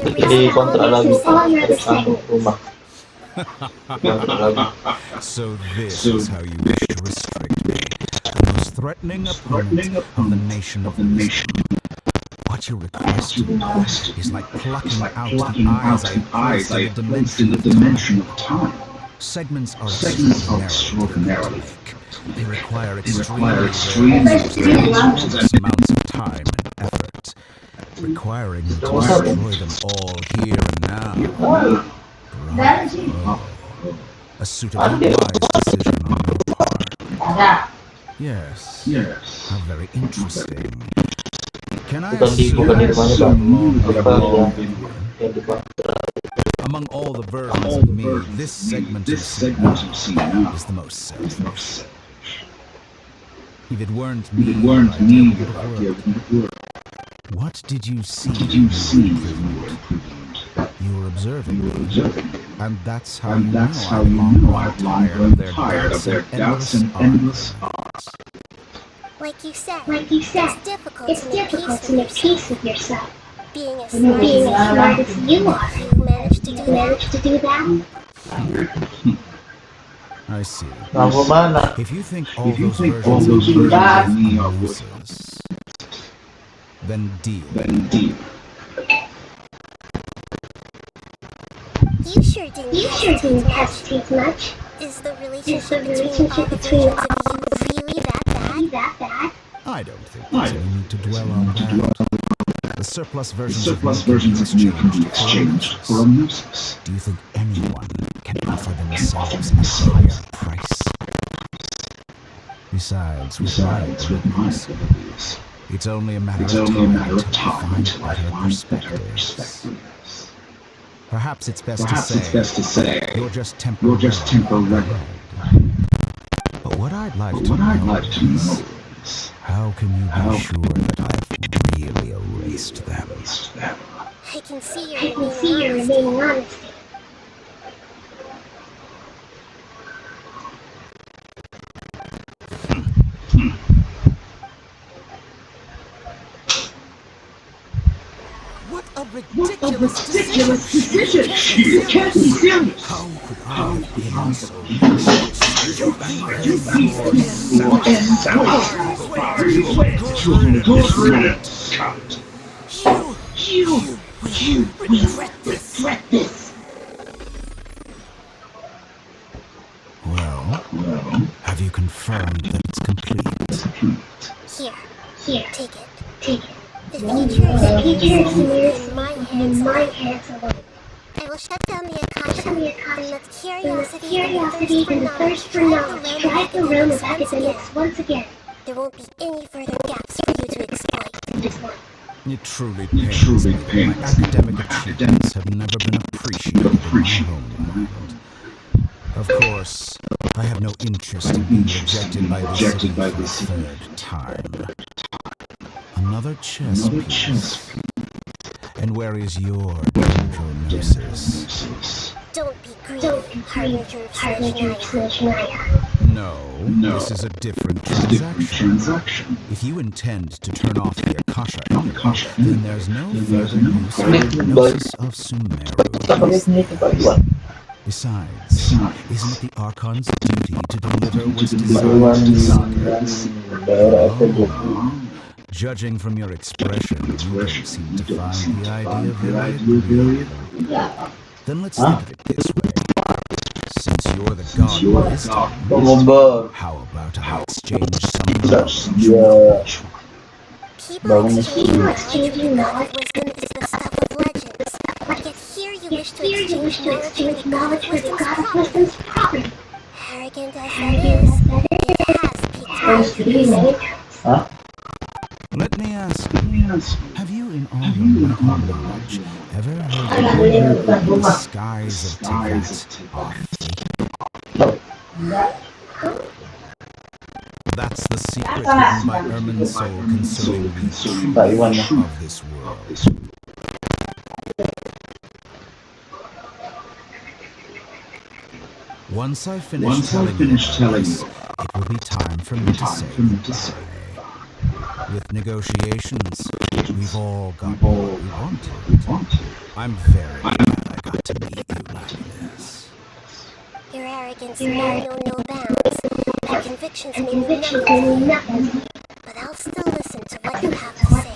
di kontrak lagi terus rumah kontrak lagi. So this is how you wish to restrict me, the most threatening opponent of the nation of wisdom. What you request is like plucking out the eyes I have placed in the dimension of time. Segments are extraordinarily weak. They require extremely amounts of time and effort, requiring you to destroy them all here and now. Bravo. A suitably wise decision on your part. Yes. How very interesting. Can I assume among all the versions of me, this segment of Sina is the most selfish. If it weren't me, what did you see? You were observing, and that's how you know I'm tired of their doubts and endless odds. Like you said, it's difficult to make peace with yourself. Being as smart as you are, you managed to do that? I see. Lampu mana? If you think all those versions of me are gnosis, then deal. You sure didn't hesitate much. Is the relationship between all the versions of you really that bad? I don't think there's any need to dwell on that. The surplus versions of me can be exchanged for a gnosis. Do you think anyone can offer themselves a higher price? Besides, with my abilities, it's only a matter of time until I find better perspectives. Perhaps it's best to say you're just temporarily. But what I'd like to know is, how can you be sure that I've really erased them? I can see you're remaining honest. What a ridiculous decision! You can't be serious! How could I have been so You will regret this. Well, have you confirmed that it's complete? Here, take it. The future is in my hands alone. I will shut down the Akasha and let curiosity and thirst for knowledge drive the realm of academics once again. There won't be any further gaps for you to exploit. It truly pains me that my academic achievements have never been appreciated in my homeland. Of course, I have no interest in being rejected by the city for the third time. Another chess piece. And where is your gnosis? Don't be greedy, Harbinger of No, this is a different transaction. If you intend to turn off the Akasha, then there's no further use of the gnosis of Sumeru. Besides, isn't it the Archon's duty to deliver what's desired to seekers? Judging from your expression, you don't seem to find the idea very agreeable. Then let's think of it this way. Since you're the god of wisdom, how about I exchange some knowledge? People exchanging knowledge with the god of wisdom is the stuff of legends. Yet here you wish to exchange knowledge for the god of wisdom's property. Arrogant as that is, it has piqued my interest. Let me ask you, have you in all your medical knowledge ever heard of the skies of Tibet are fake? That's the secret hidden by Ermin's soul concerning the truth of this world. Once I finish telling you this, it will be time for me to say goodbye. With negotiations, we've all got what we wanted. I'm very glad I got to meet you like this. Your arrogance knows no bounds. Your convictions mean nothing. But I'll still listen to what you have to say.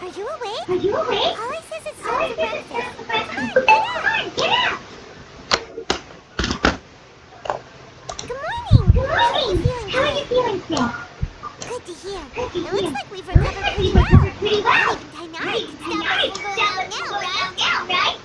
Are you awake? Are you awake? Holly says it's time for breakfast. Get up! Good morning. Good How are you morning. feeling How are you today? feeling today? Good to hear. Good to It looks hear. like we've Looks recovered like pretty we've well. recovered pretty well. Not even Tainari Not can even stop us Tainari from can going stop out us now, from going right? out now, right?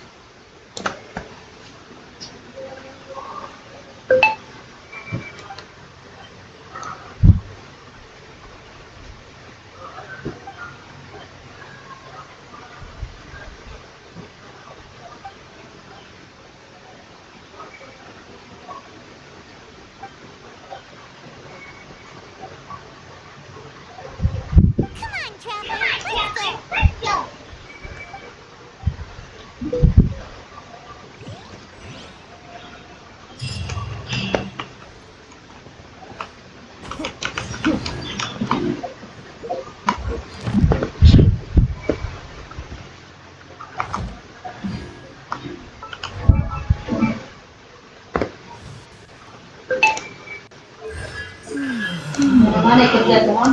Come on, Traveler. Come on, Let's go. Traveler. Let's go. Mana kerja teman?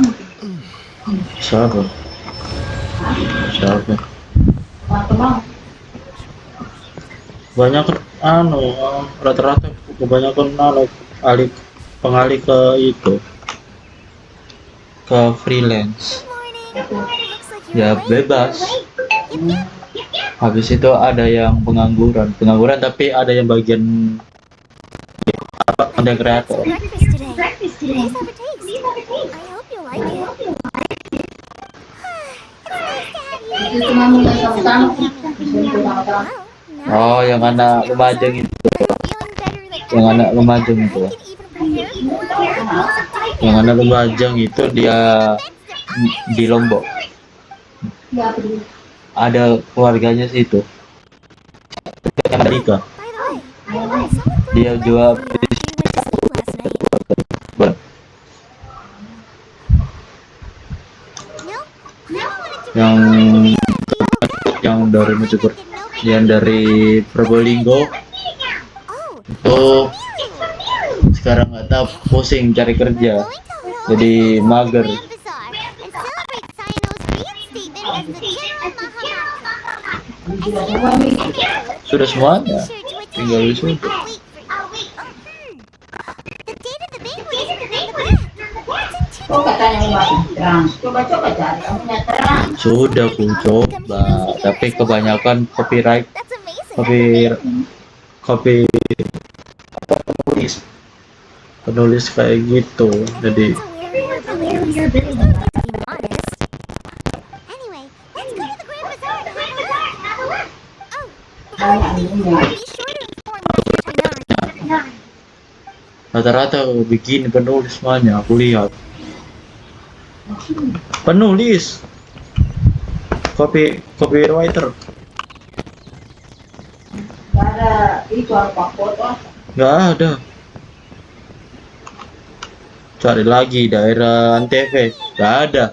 Siapa? Siapa? Teman-teman. Banyak rata-rata kebanyakan pengalih ke itu, ke freelance. Ya bebas. Habis itu ada yang pengangguran tapi ada yang bagian ada kreator. Breakfast today. Please have a taste. I hope you like it. It's nice to have you Itu here. cuma mulai sama-sama. Oh, yang anak lumajang itu. Yang anak lumajang itu. Yang anak lumajang itu dia di Lombok. Ya, peduli. Ada keluarganya situ. Amerika. Dia jual yang dari Mojokerto, yang dari Probolinggo itu sekarang nggak tahu, pusing cari kerja jadi mager. Sudah semuanya, tinggal di sini. Oh, katanya mau masuk terang. Coba-coba cari. Kamu punya terang. Sudah aku coba, tapi kebanyakan copyright, penulis kayak gitu, jadi rata-rata bikin penulis semuanya. Aku lihat penulis, copywriter. Ada itu apa foto? Nggak ada. Cari lagi daerah Antv, nggak ada.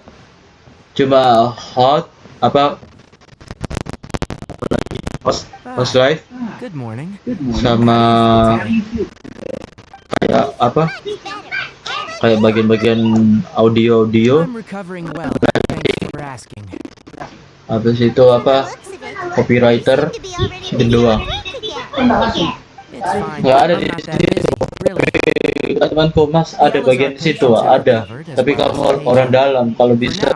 Cuma host live Good morning. sama kayak bagian-bagian audio. I'm recovering well. Thank you for asking. Habis itu copywriter kedua. Nggak ada di situ. Temanku Mas, ada bagian situ, ada. Tapi kamu orang dalam, kalau bisa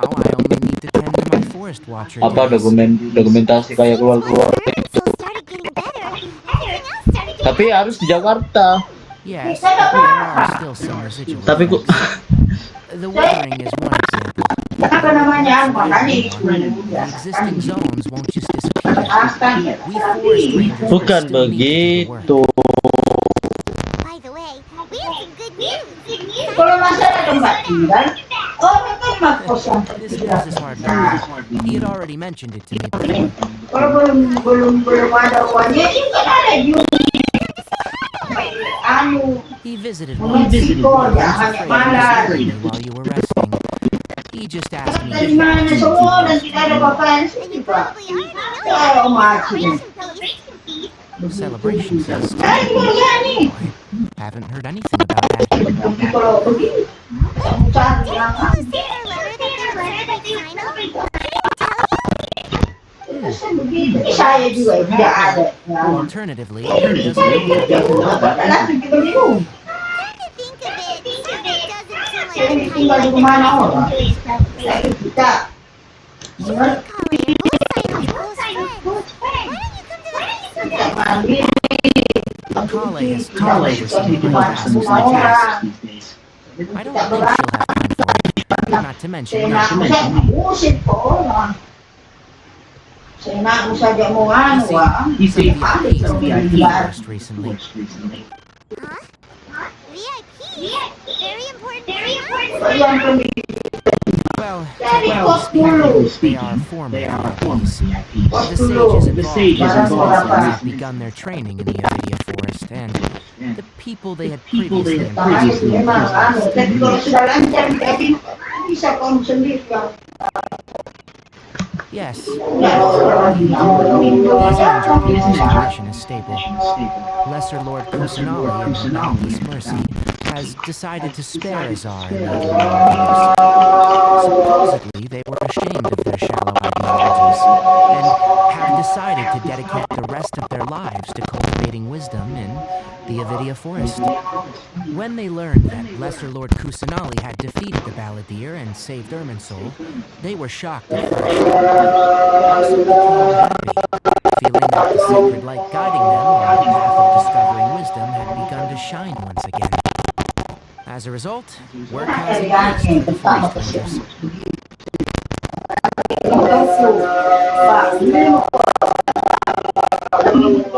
dokumentasi kayak keluar. Tapi harus di Jakarta. Yes, but there are still some residual Tapi effects. The weathering is one example. Apa namanya? Makanya The existing zones won't just disappear. We forest rangers bukan will still need to do the begitu. work. By the way, we have some good news. Kalau masalah tempat tinggal, orang kan makos yang This news is hard to believe. He had already mentioned it to me before. Kalau belum ada uangnya, itu kan ada juga. He visited Once. once. He was Hanya afraid malas. of disturbing you while you were resting. He just asked me Dari mana semua dan tidak ada apa-apa sini, Pak. Ya, macam. celebration says. Gimana nih? Haven't heard anything about that. Tapi kalau begini, kamu cari yang begitu. Saya juga tidak ada. Alternatively, he doesn't know that. Langsung kita minum. Think of it, Suna doesn't seem like Saya the type tinggal di of rumah person orang. who is Saya kita. Kale, who's Sino's close friend? Why don't you come to the feast with us? Kale has taken over some of my tasks these days. I don't think she'll have time for it. Not to mention, Musik po. Saya nak saja mau anu. some VIPs have been first recently. Huh? VIP? Very important. Well, technically speaking, they are former VIPs. The sages involved have begun their training in the Edisi Forest, and the people they had previously Yes. His condition is stable. Lesser Lord Kusanali, in boundless mercy, has decided to spare Azar and the other warriors. Supposedly, they were ashamed of their shallow ideologies, and have decided to dedicate the rest of their lives to cultivating wisdom in the Avidia Forest. When they learned that Lesser Lord Kusanali had defeated the Balladeer and saved Irminsul, they were shocked at first. Also became happy, feeling that the sacred light guiding them on the path of discovering wisdom had begun to shine once again. As a result, work has increased for the Forest Rangers.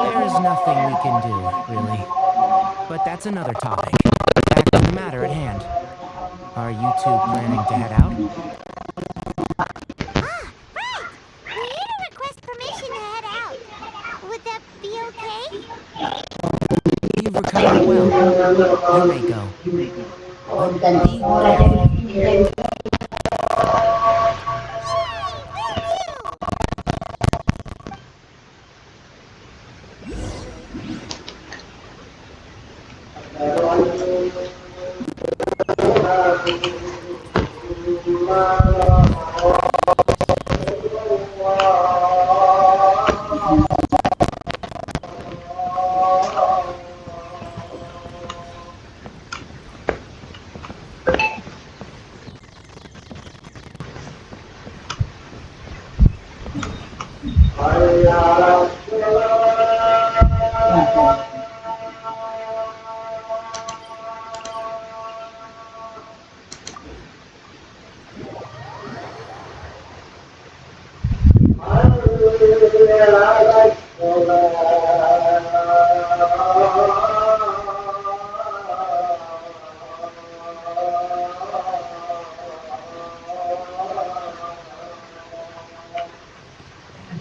There's nothing we can do, really. But that's another topic. Back to the matter at hand. Are you two planning to head out? We need to request permission to head out. Would that be okay? You've recovered well. You may go. But be careful.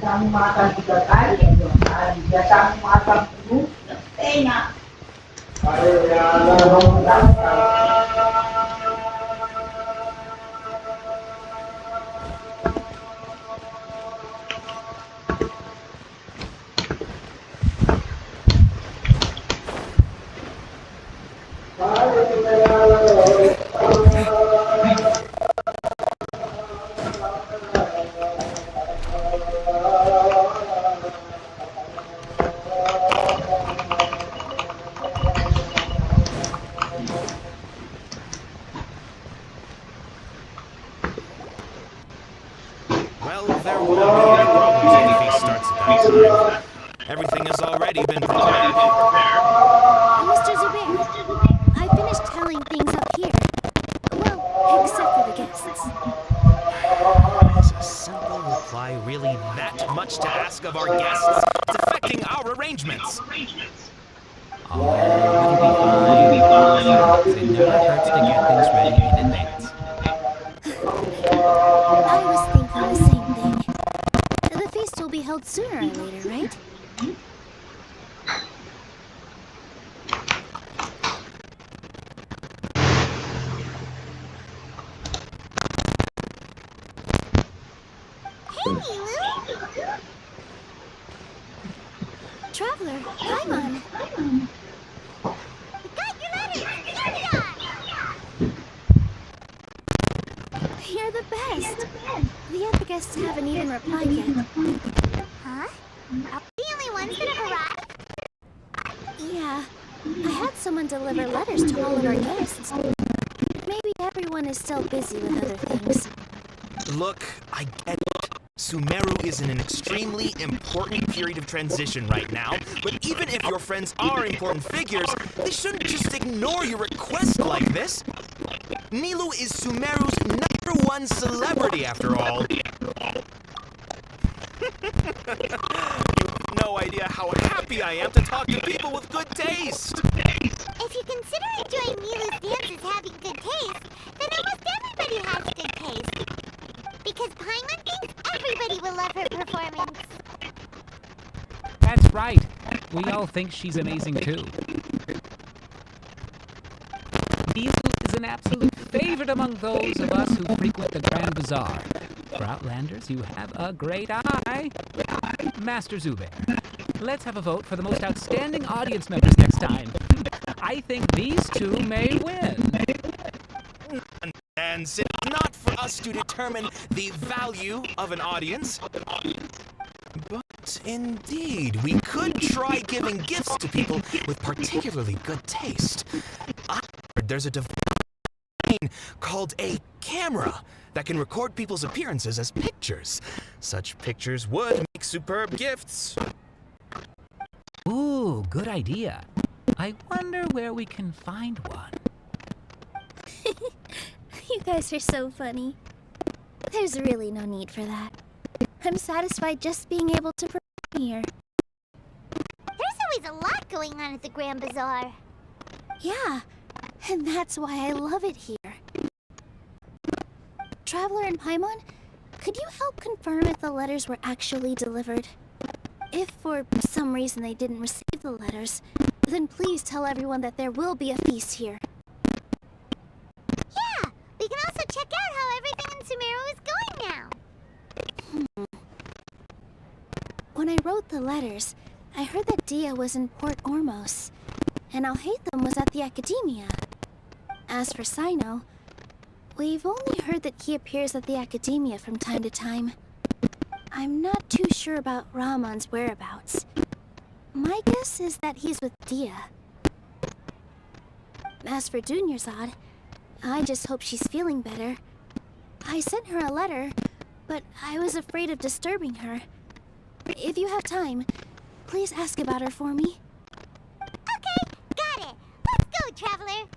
Kamu makan 3 kali ya, 2 kali. Biasa makan dulu, enak. Well, there won't be any problems if the feast starts at that time. Everything has already been prepared. Mr. Zubair, I finished telling things up here. Well, except for the guests. Is a simple reply really that much to ask of our guests? It's affecting our arrangements. Oh, it'll be fine. It never hurts to get things ready in advance. I was thinking the same thing. The feast will be held sooner or later, right? Traveler, Paimon. You're the best. The other guests haven't even replied yet. Huh? Huh? Are we the only ones that have arrived? Yeah, I had someone deliver letters to all of our guests. Maybe everyone is still busy with other things. Look, I get it. Sumeru is in an extremely important period of transition right now, but even if your friends are important figures, they shouldn't just ignore your request like this. Nilou is Sumeru's #1 celebrity, after all. You have no idea how happy I am to talk to people with good taste. If you consider enjoying Nilou's dances having good taste, then almost everybody has good taste. Because Paimon thinks everybody will love her performance. That's right. We all think she's amazing too. Nilou is an absolute favorite among those of us who frequent the Grand Bazaar. For Outlanders, you have a great eye. Master Zubair, let's have a vote for the most outstanding audience members next time. I think these two may win. And it's not for us to determine the value of an audience. But indeed, we could try giving gifts to people with particularly good taste. I heard there's a device called a camera that can record people's appearances as pictures. Such pictures would make superb gifts. Ooh, good idea. I wonder where we can find one. You guys are so funny. There's really no need for that. I'm satisfied just being able to perform here. There's always a lot going on at the Grand Bazaar. Yeah, and that's why I love it here. Traveler and Paimon, could you help confirm if the letters were actually delivered? If for some reason they didn't receive the letters, then please tell everyone that there will be a feast here. Yeah, we can also check out how everything in Sumeru is going now. When I wrote the letters, I heard that Dia was in Port Ormos, and Alhaitham was at the Academia. As for Sino, we've only heard that he appears at the Academia from time to time. I'm not too sure about Ramon's whereabouts. My guess is that he's with Dia. As for Dunyarzad, I just hope she's feeling better. I sent her a letter, but I was afraid of disturbing her. If you have time, please ask about her for me. Okay, got it. Let's go, Traveler.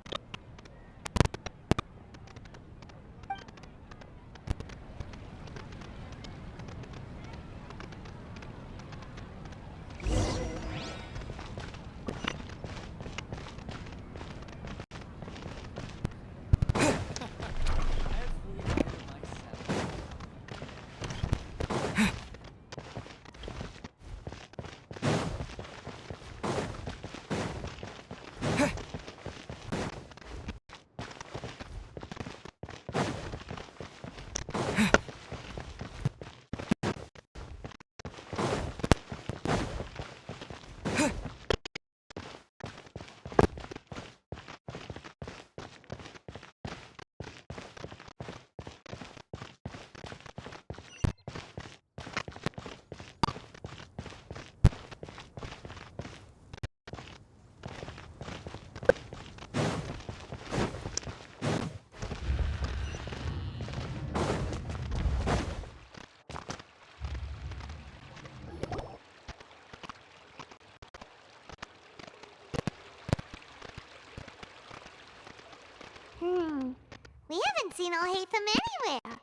We haven't seen Alhaitham anywhere.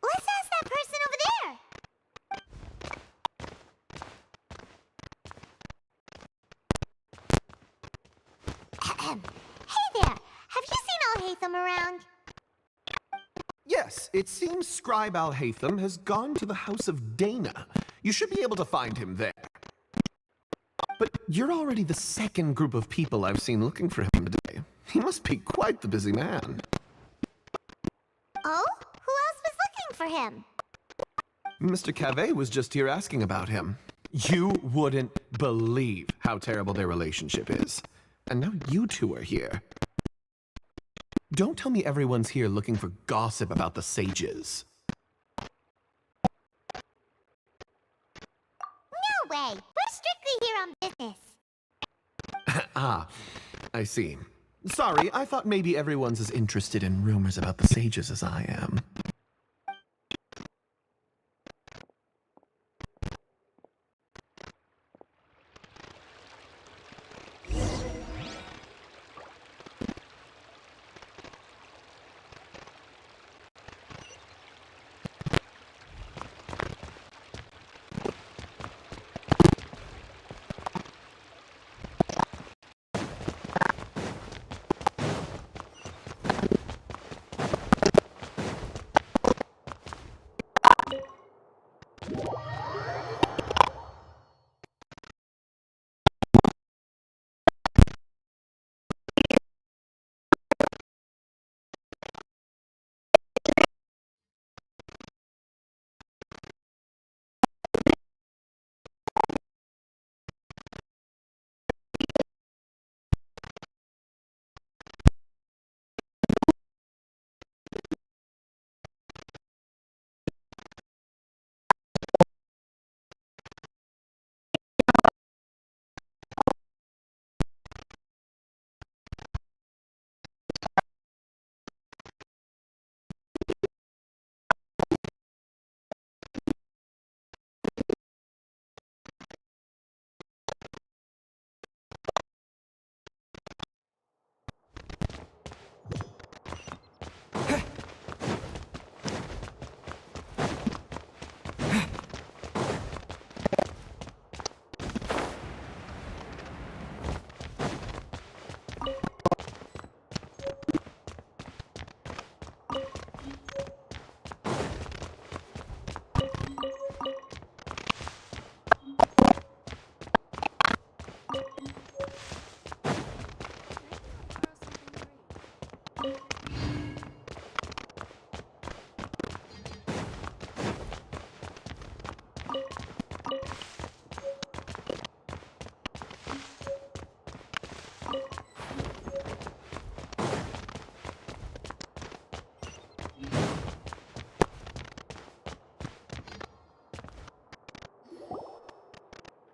Let's ask that person over there. Hey there, have you seen Alhaitham around? Yes, it seems Scribe Alhaitham has gone to the House of Dana. You should be able to find him there. But you're already the second group of people I've seen looking for him today. He must be quite the busy man. Oh? Who else was looking for him? Mr. Cave was just here asking about him. You wouldn't believe how terrible their relationship is. And now you two are here. Don't tell me everyone's here looking for gossip about the sages. away. We're strictly here on business. Ah, I see. Sorry, I thought maybe everyone's as interested in rumors about the sages as I am.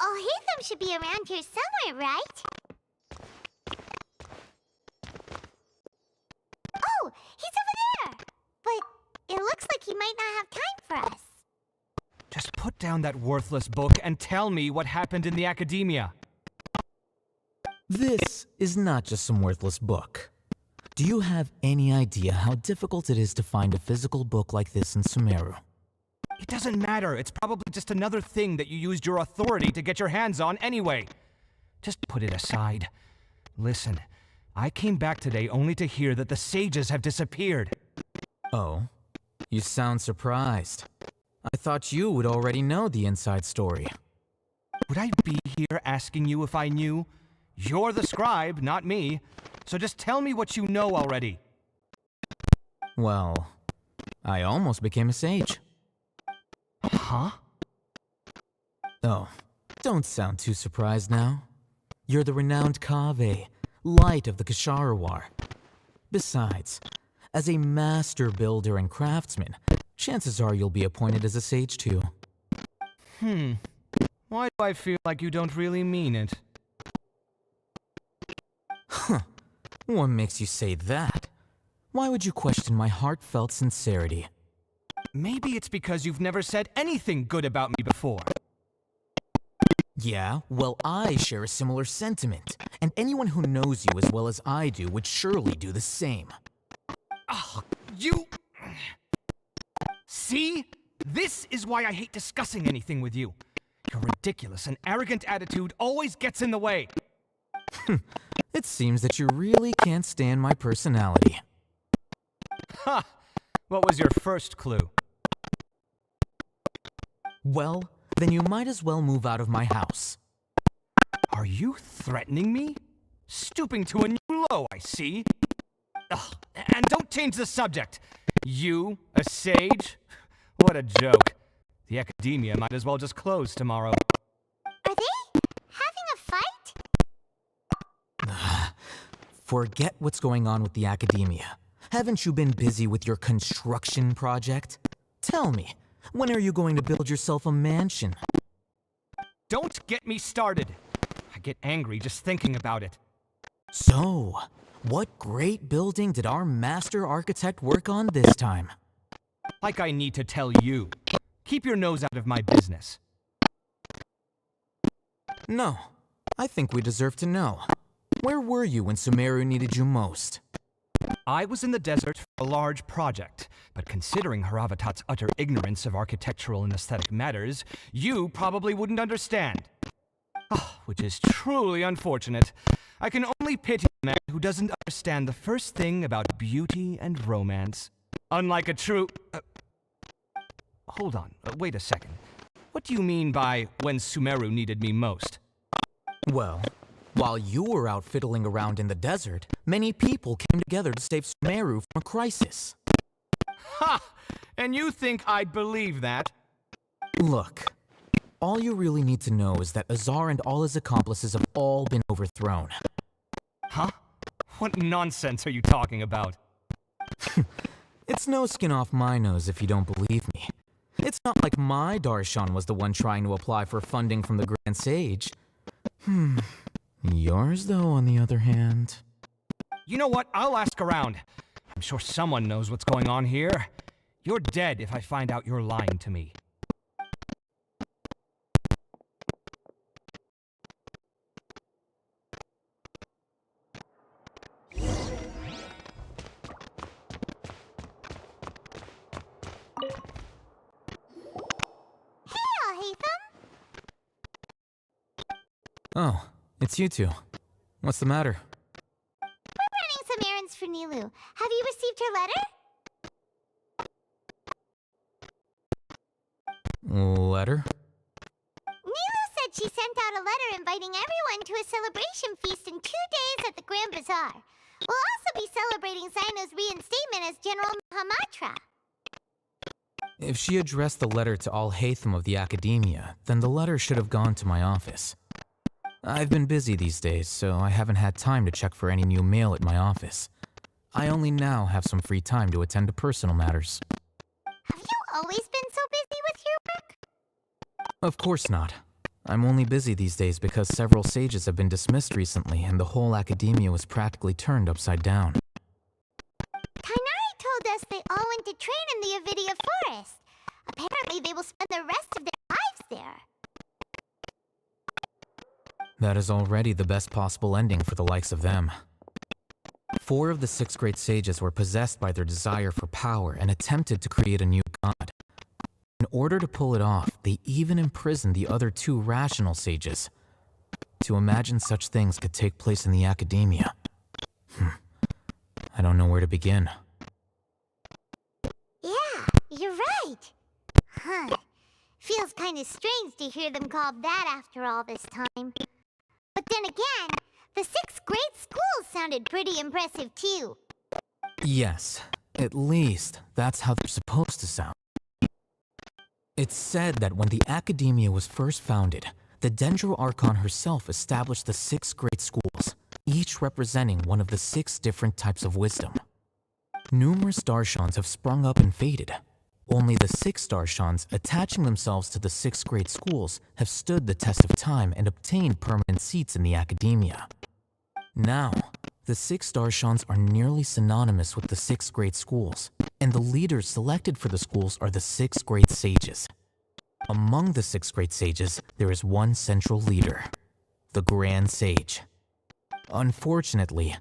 Oh, Hatham should be around here somewhere, right? Oh, he's over there! But it looks like he might not have time for us. Just put down that worthless book and tell me what happened in the academia. This is not just some worthless book. Do you have any idea how difficult it is to find a physical book like this in Sumeru? It doesn't matter. It's probably just another thing that you used your authority to get your hands on anyway. Just put it aside. Listen, I came back today only to hear that the sages have disappeared. Oh, you sound surprised. I thought you would already know the inside story. Would I be here asking you if I knew? You're the scribe, not me. So just tell me what you know already. Well, I almost became a sage. Huh? Oh, don't sound too surprised now. You're the renowned Kaveh, light of the Ksharawar. Besides, as a master builder and craftsman, chances are you'll be appointed as a sage too. Why do I feel like you don't really mean it? Huh. What makes you say that? Why would you question my heartfelt sincerity? Maybe it's because you've never said anything good about me before. Yeah, well, I share a similar sentiment, and anyone who knows you as well as I do would surely do the same. Oh, you... See? This is why I hate discussing anything with you. Your ridiculous and arrogant attitude always gets in the way. It seems that you really can't stand my personality. Ha! What was your first clue? Well, then you might as well move out of my house. Are you threatening me? Stooping to a new low, I see. Ugh, and don't change the subject. You, a sage? What a joke. The academia might as well just close tomorrow. Are they having a fight? Forget what's going on with the academia. Haven't you been busy with your construction project? Tell me, when are you going to build yourself a mansion? don't get me started. I get angry just thinking about it. So, what great building did our master architect work on this time? Like I need to tell you. Keep your nose out of my business. No, I think we deserve to know. Where were you when Sumeru needed you most? I was in the desert for a large project, but considering Haravatat's utter ignorance of architectural and aesthetic matters, you probably wouldn't understand. Which is truly unfortunate. I can only pity a man who doesn't understand the first thing about beauty and romance. Unlike a true... hold on, wait a second. What do you mean by when Sumeru needed me most? Well, while you were out fiddling around in the desert, many people came together to save Sumeru from a crisis. Ha! And you think I'd believe that? Look, all you really need to know is that Azar and all his accomplices have all been overthrown. Huh? What nonsense are you talking about? It's no skin off my nose if you don't believe me. It's not like my Darshan was the one trying to apply for funding from the Grand Sage. Yours, though, on the other hand... You know what? I'll ask around. I'm sure someone knows what's going on here. You're dead if I find out you're lying to me. Oh, it's you two. What's the matter? We're running some errands for Nilu. Have you received her letter? Letter? Nilu said she sent out a letter inviting everyone to a celebration feast in 2 days at the Grand Bazaar. We'll also be celebrating Sino's reinstatement as General Mahamatra. If she addressed the letter to all Hatham of the Academia, then the letter should have gone to my office. I've been busy these days, so I haven't had time to check for any new mail at my office. I only now have some free time to attend to personal matters. Have you always been so busy with your work? Of course not. I'm only busy these days because several sages have been dismissed recently and the whole academia was practically turned upside down. Kainari told us they all went to train in the Avidia Forest. Apparently they will spend the rest of their lives there. That is already the best possible ending for the likes of them. 4 of the 6 great sages were possessed by their desire for power and attempted to create a new god. In order to pull it off, they even imprisoned the other 2 rational sages. To imagine such things could take place in the academia. I don't know where to begin. Yeah, you're right. Feels kind of strange to hear them called that after all this time. But then again, the 6 great schools sounded pretty impressive too. Yes, at least that's how they're supposed to sound. It's said that when the Academia was first founded, the Dendro Archon herself established the 6 great schools, each representing one of the 6 different types of wisdom. Numerous Darshans have sprung up and faded. Only the 6 Darshans attaching themselves to the 6 great schools have stood the test of time and obtained permanent seats in the Academia. Now, the 6 Darshans are nearly synonymous with the 6 great schools, and the leaders selected for the schools are the 6 great sages. Among the 6 great sages, there is one central leader, the Grand Sage. Unfortunately,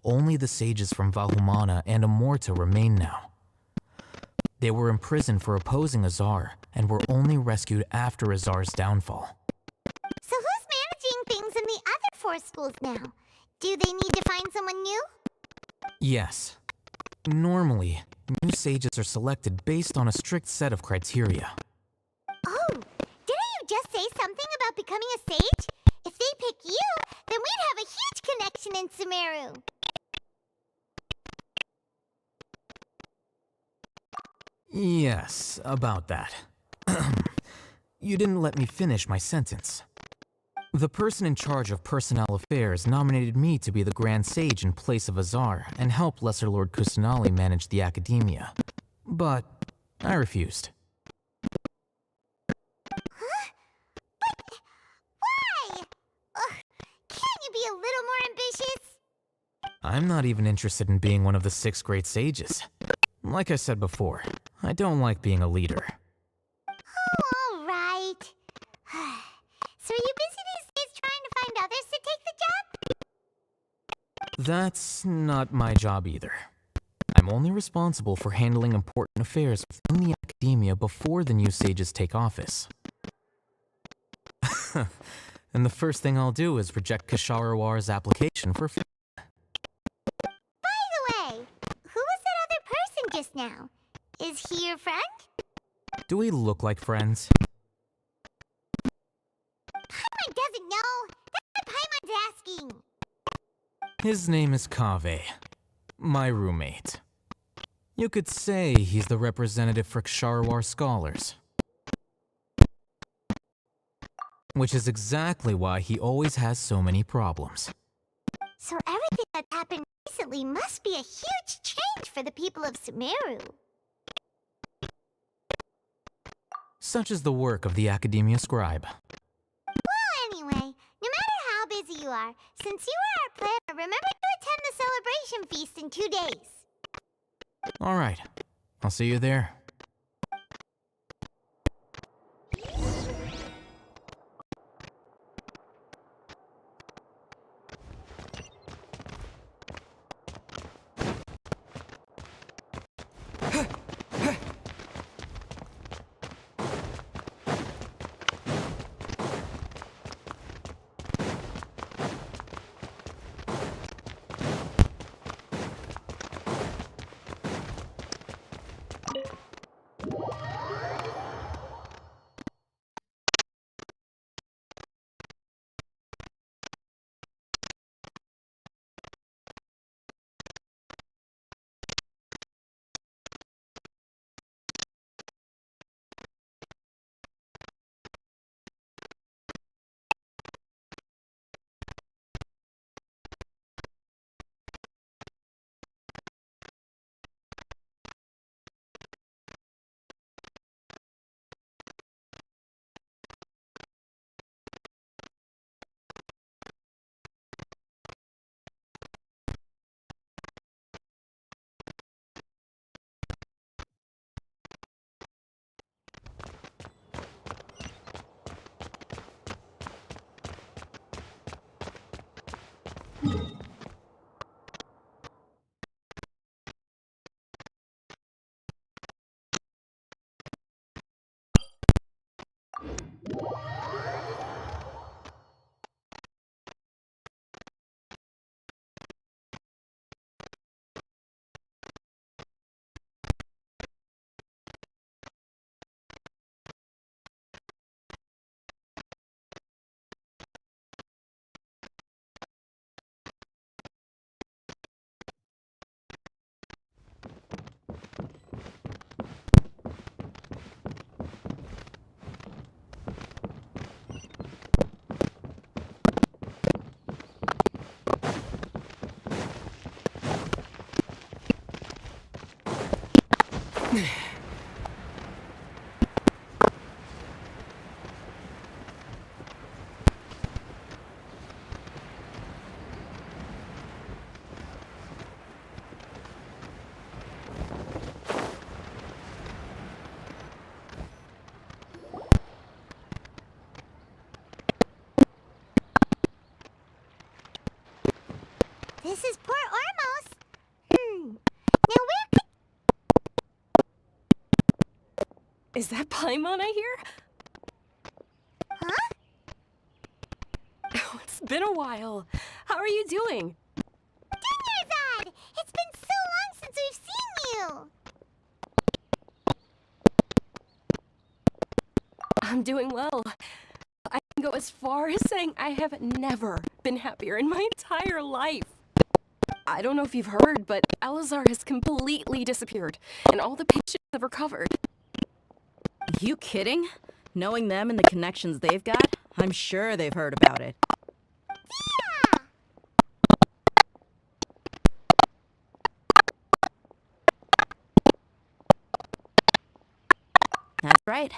only the sages from Valhumana and Amorta remain now. They were imprisoned for opposing Azar, and were only rescued after Azar's downfall. So who's managing things in the other 4 schools now? Do they need to find someone new? Yes. Normally, new sages are selected based on a strict set of criteria. Oh, didn't you just say something about becoming a sage? If they pick you, then we'd have a huge connection in Sumeru. Yes, about that. You didn't let me finish my sentence. The person in charge of personnel affairs nominated me to be the Grand Sage in place of Azar and help Lesser Lord Kusanali manage the Academia. But I refused. Huh? But I'm not even interested in being one of the 6 great sages. Like I said before, I don't like being a leader. Oh, all right. So are you busy these days trying to find others to take the job? That's not my job either. I'm only responsible for handling important affairs within the academia before the new sages take office. And the first thing I'll do is reject Kasharawar's application for... By the way, who was that other person just now? Is he your friend? Do we look like friends? Paimon doesn't know. That's what Paimon's asking. His name is Kaveh, my roommate. You could say he's the representative for Ksharawar scholars. Which is exactly why he always has so many problems. So everything that's happened recently must be a huge change for the people of Sumeru. Such is the work of the Academia Scribe. Well, anyway, no matter how busy you are, since you are our planner, remember to attend the celebration feast in 2 days. Alright, I'll see you there. This is Port Ormos. Now where could... Is that Paimon I hear? Huh? Oh, it's been a while. How are you doing? Dinyarzad! It's been so long since we've seen you! I'm doing well. I can go as far as saying I have never been happier in my entire life. I don't know if you've heard, but Elazar has completely disappeared, and all the patients have recovered. You kidding? Knowing them and the connections they've got, I'm sure they've heard about it. Yeah! That's right.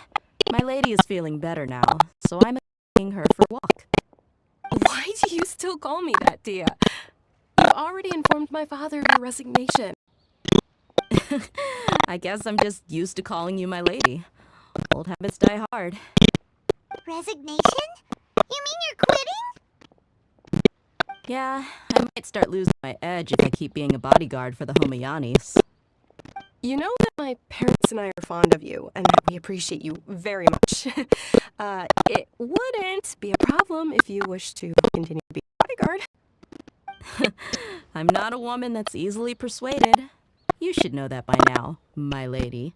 My lady is feeling better now, so I'm taking her for a walk. Why do you still call me that, Dia? You already informed my father of your resignation. I guess I'm just used to calling you my lady. Old habits die hard. Resignation? You mean you're quitting? Yeah, I might start losing my edge if I keep being a bodyguard for the Homayanis. You know that my parents and I are fond of you, and that we appreciate you very much. It wouldn't be a problem if you wish to continue to be a bodyguard. I'm not a woman that's easily persuaded. You should know that by now, my lady.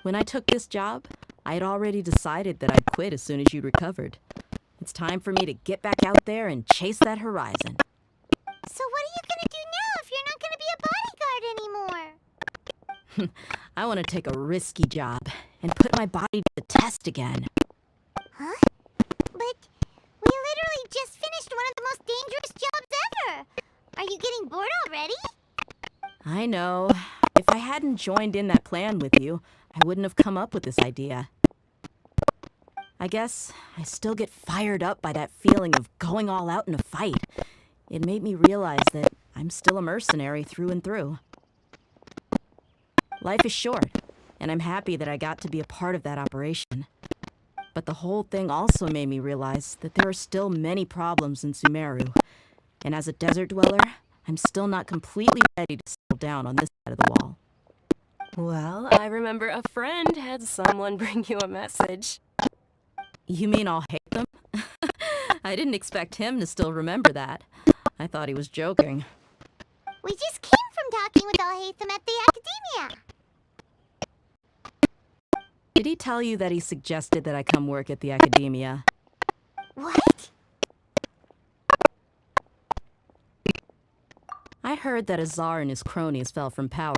When I took this job, I had already decided that I'd quit as soon as you'd recovered. It's time for me to get back out there and chase that horizon. So what are you gonna do now if you're not gonna be a bodyguard anymore? I want to take a risky job and put my body to the test again. Huh? But we literally just finished one of the most dangerous jobs ever. Are you getting bored already? I know. If I hadn't joined in that plan with you, I wouldn't have come up with this idea. I guess I still get fired up by that feeling of going all out in a fight. It made me realize that I'm still a mercenary through and through. Life is short, and I'm happy that I got to be a part of that operation. But the whole thing also made me realize that there are still many problems in Sumeru. And as a desert dweller, I'm still not completely ready to settle down on this side of the wall. Well, I remember a friend had someone bring you a message. You mean I'll hate them? I didn't expect him to still remember that. I thought he was joking. We just came from talking with Alhaitham at the Academia. Did he tell you that he suggested that I come work at the Academia? What? I heard that Azar and his cronies fell from power,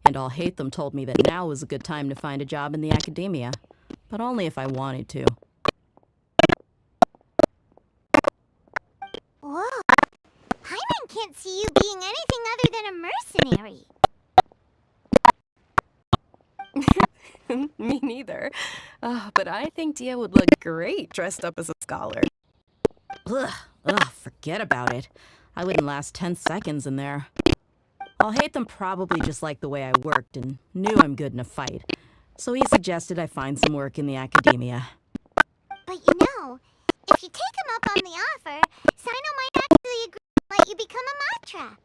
and Alhaitham told me that now was a good time to find a job in the Academia, but only if I wanted to. Whoa. Paimon can't see you being anything other than a mercenary. Me neither. But I think Dia would look great dressed up as a scholar. Ugh, forget about it. I wouldn't last 10 seconds in there. Alhaitham probably just liked the way I worked and knew I'm good in a fight. So he suggested I find some work in the Academia. But you know, if you take him up on the offer, Sino might actually agree to let you become a Matra.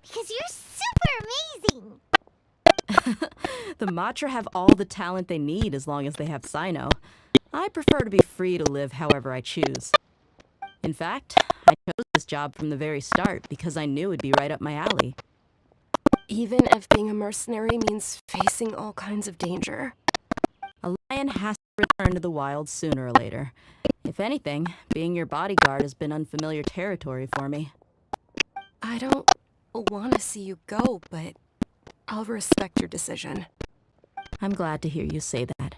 Because you're super amazing! The Matra have all the talent they need as long as they have Sino. I prefer to be free to live however I choose. In fact, I chose this job from the very start because I knew it'd be right up my alley. Even if being a mercenary means facing all kinds of danger. A lion has to return to the wild sooner or later. If anything, being your bodyguard has been unfamiliar territory for me. I don't want to see you go, but I'll respect your decision. I'm glad to hear you say that.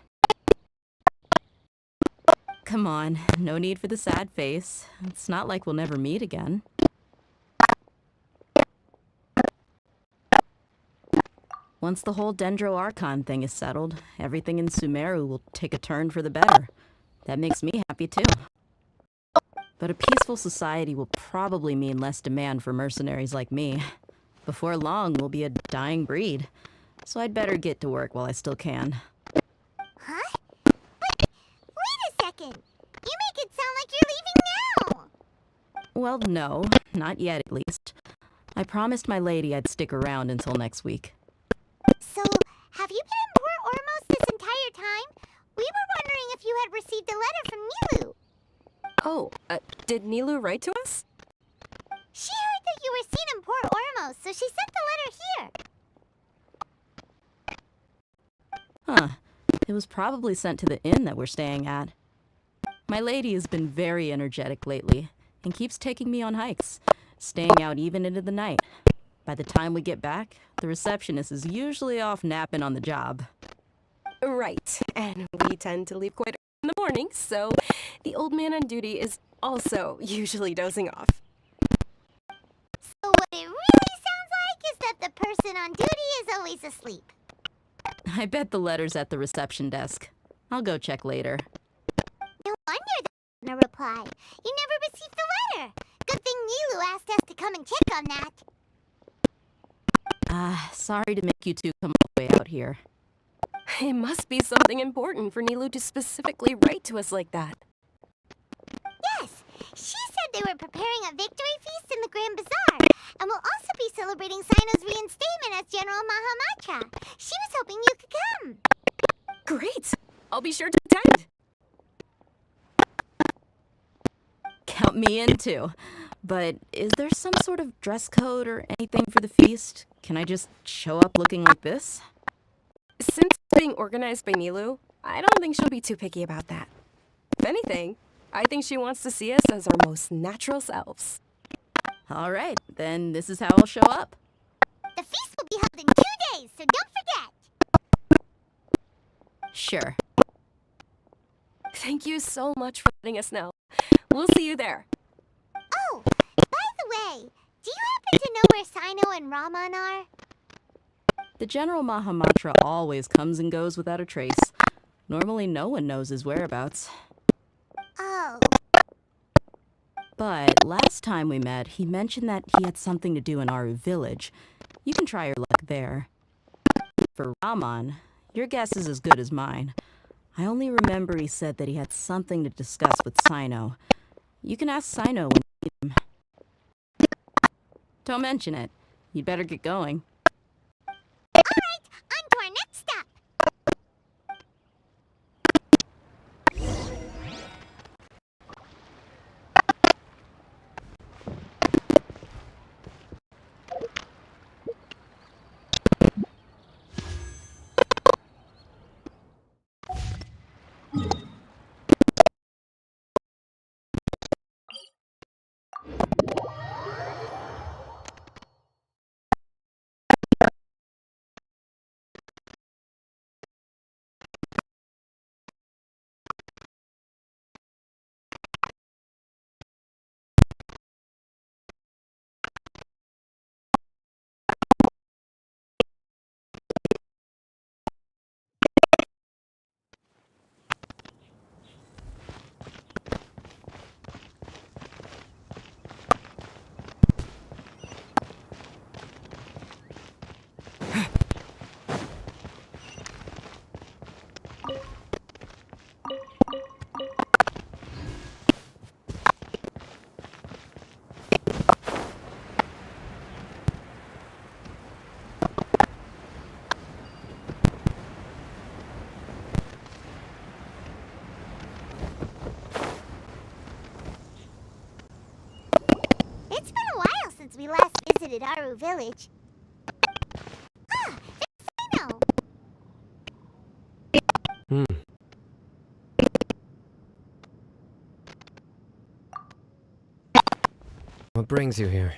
Come on, no need for the sad face. It's not like we'll never meet again. Once the whole Dendro Archon thing is settled, everything in Sumeru will take a turn for the better. That makes me happy too. But a peaceful society will probably mean less demand for mercenaries like me. Before long, we'll be a dying breed. So I'd better get to work while I still can. Huh? But wait a second! You make it sound like you're leaving now! Well, no. Not yet, at least. I promised my lady I'd stick around until next week. So, have you been in Port Ormos this entire time? We were wondering if you had received a letter from Nilu. Oh, did Nilu write to us? She heard that you were seen in Port Ormos, so she sent the letter here. Huh. It was probably sent to the inn that we're staying at. My lady has been very energetic lately and keeps taking me on hikes, staying out even into the night. By the time we get back, the receptionist is usually off napping on the job. Right, and we tend to leave quite early in the morning, so the old man on duty is also usually dozing off. So what it really sounds like is that the person on duty is always asleep. I bet the letter's at the reception desk. I'll go check later. No wonder there's no reply. You never received the letter. Good thing Nilu asked us to come and check on that. Sorry to make you two come all the way out here. It must be something important for Nilu to specifically write to us like that. Yes, she said they were preparing a victory feast in the Grand Bazaar, and will also be celebrating Sino's reinstatement as General Mahamatra. She was hoping you could come. Great! I'll be sure to attend. Count me in too. But is there some sort of dress code or anything for the feast? Can I just show up looking like this? Since it's being organized by Nilu, I don't think she'll be too picky about that. If anything, I think she wants to see us as our most natural selves. All right, then this is how I'll show up. The feast will be held in 2 days, so don't forget. Sure. Thank you so much for letting us know. We'll see you there. Oh, by the way, do you happen to know where Sino and Raman are? The General Mahamatra always comes and goes without a trace. Normally no one knows his whereabouts. Oh. But last time we met, he mentioned that he had something to do in Aru village. You can try your luck there. For Raman, your guess is as good as mine. I only remember he said that he had something to discuss with Sino. You can ask Sino when you meet him. Don't mention it. You'd better get going. Alright, on to our next stop. It's been a while since we last visited Aru village. Ah, there's Sino. What brings you here?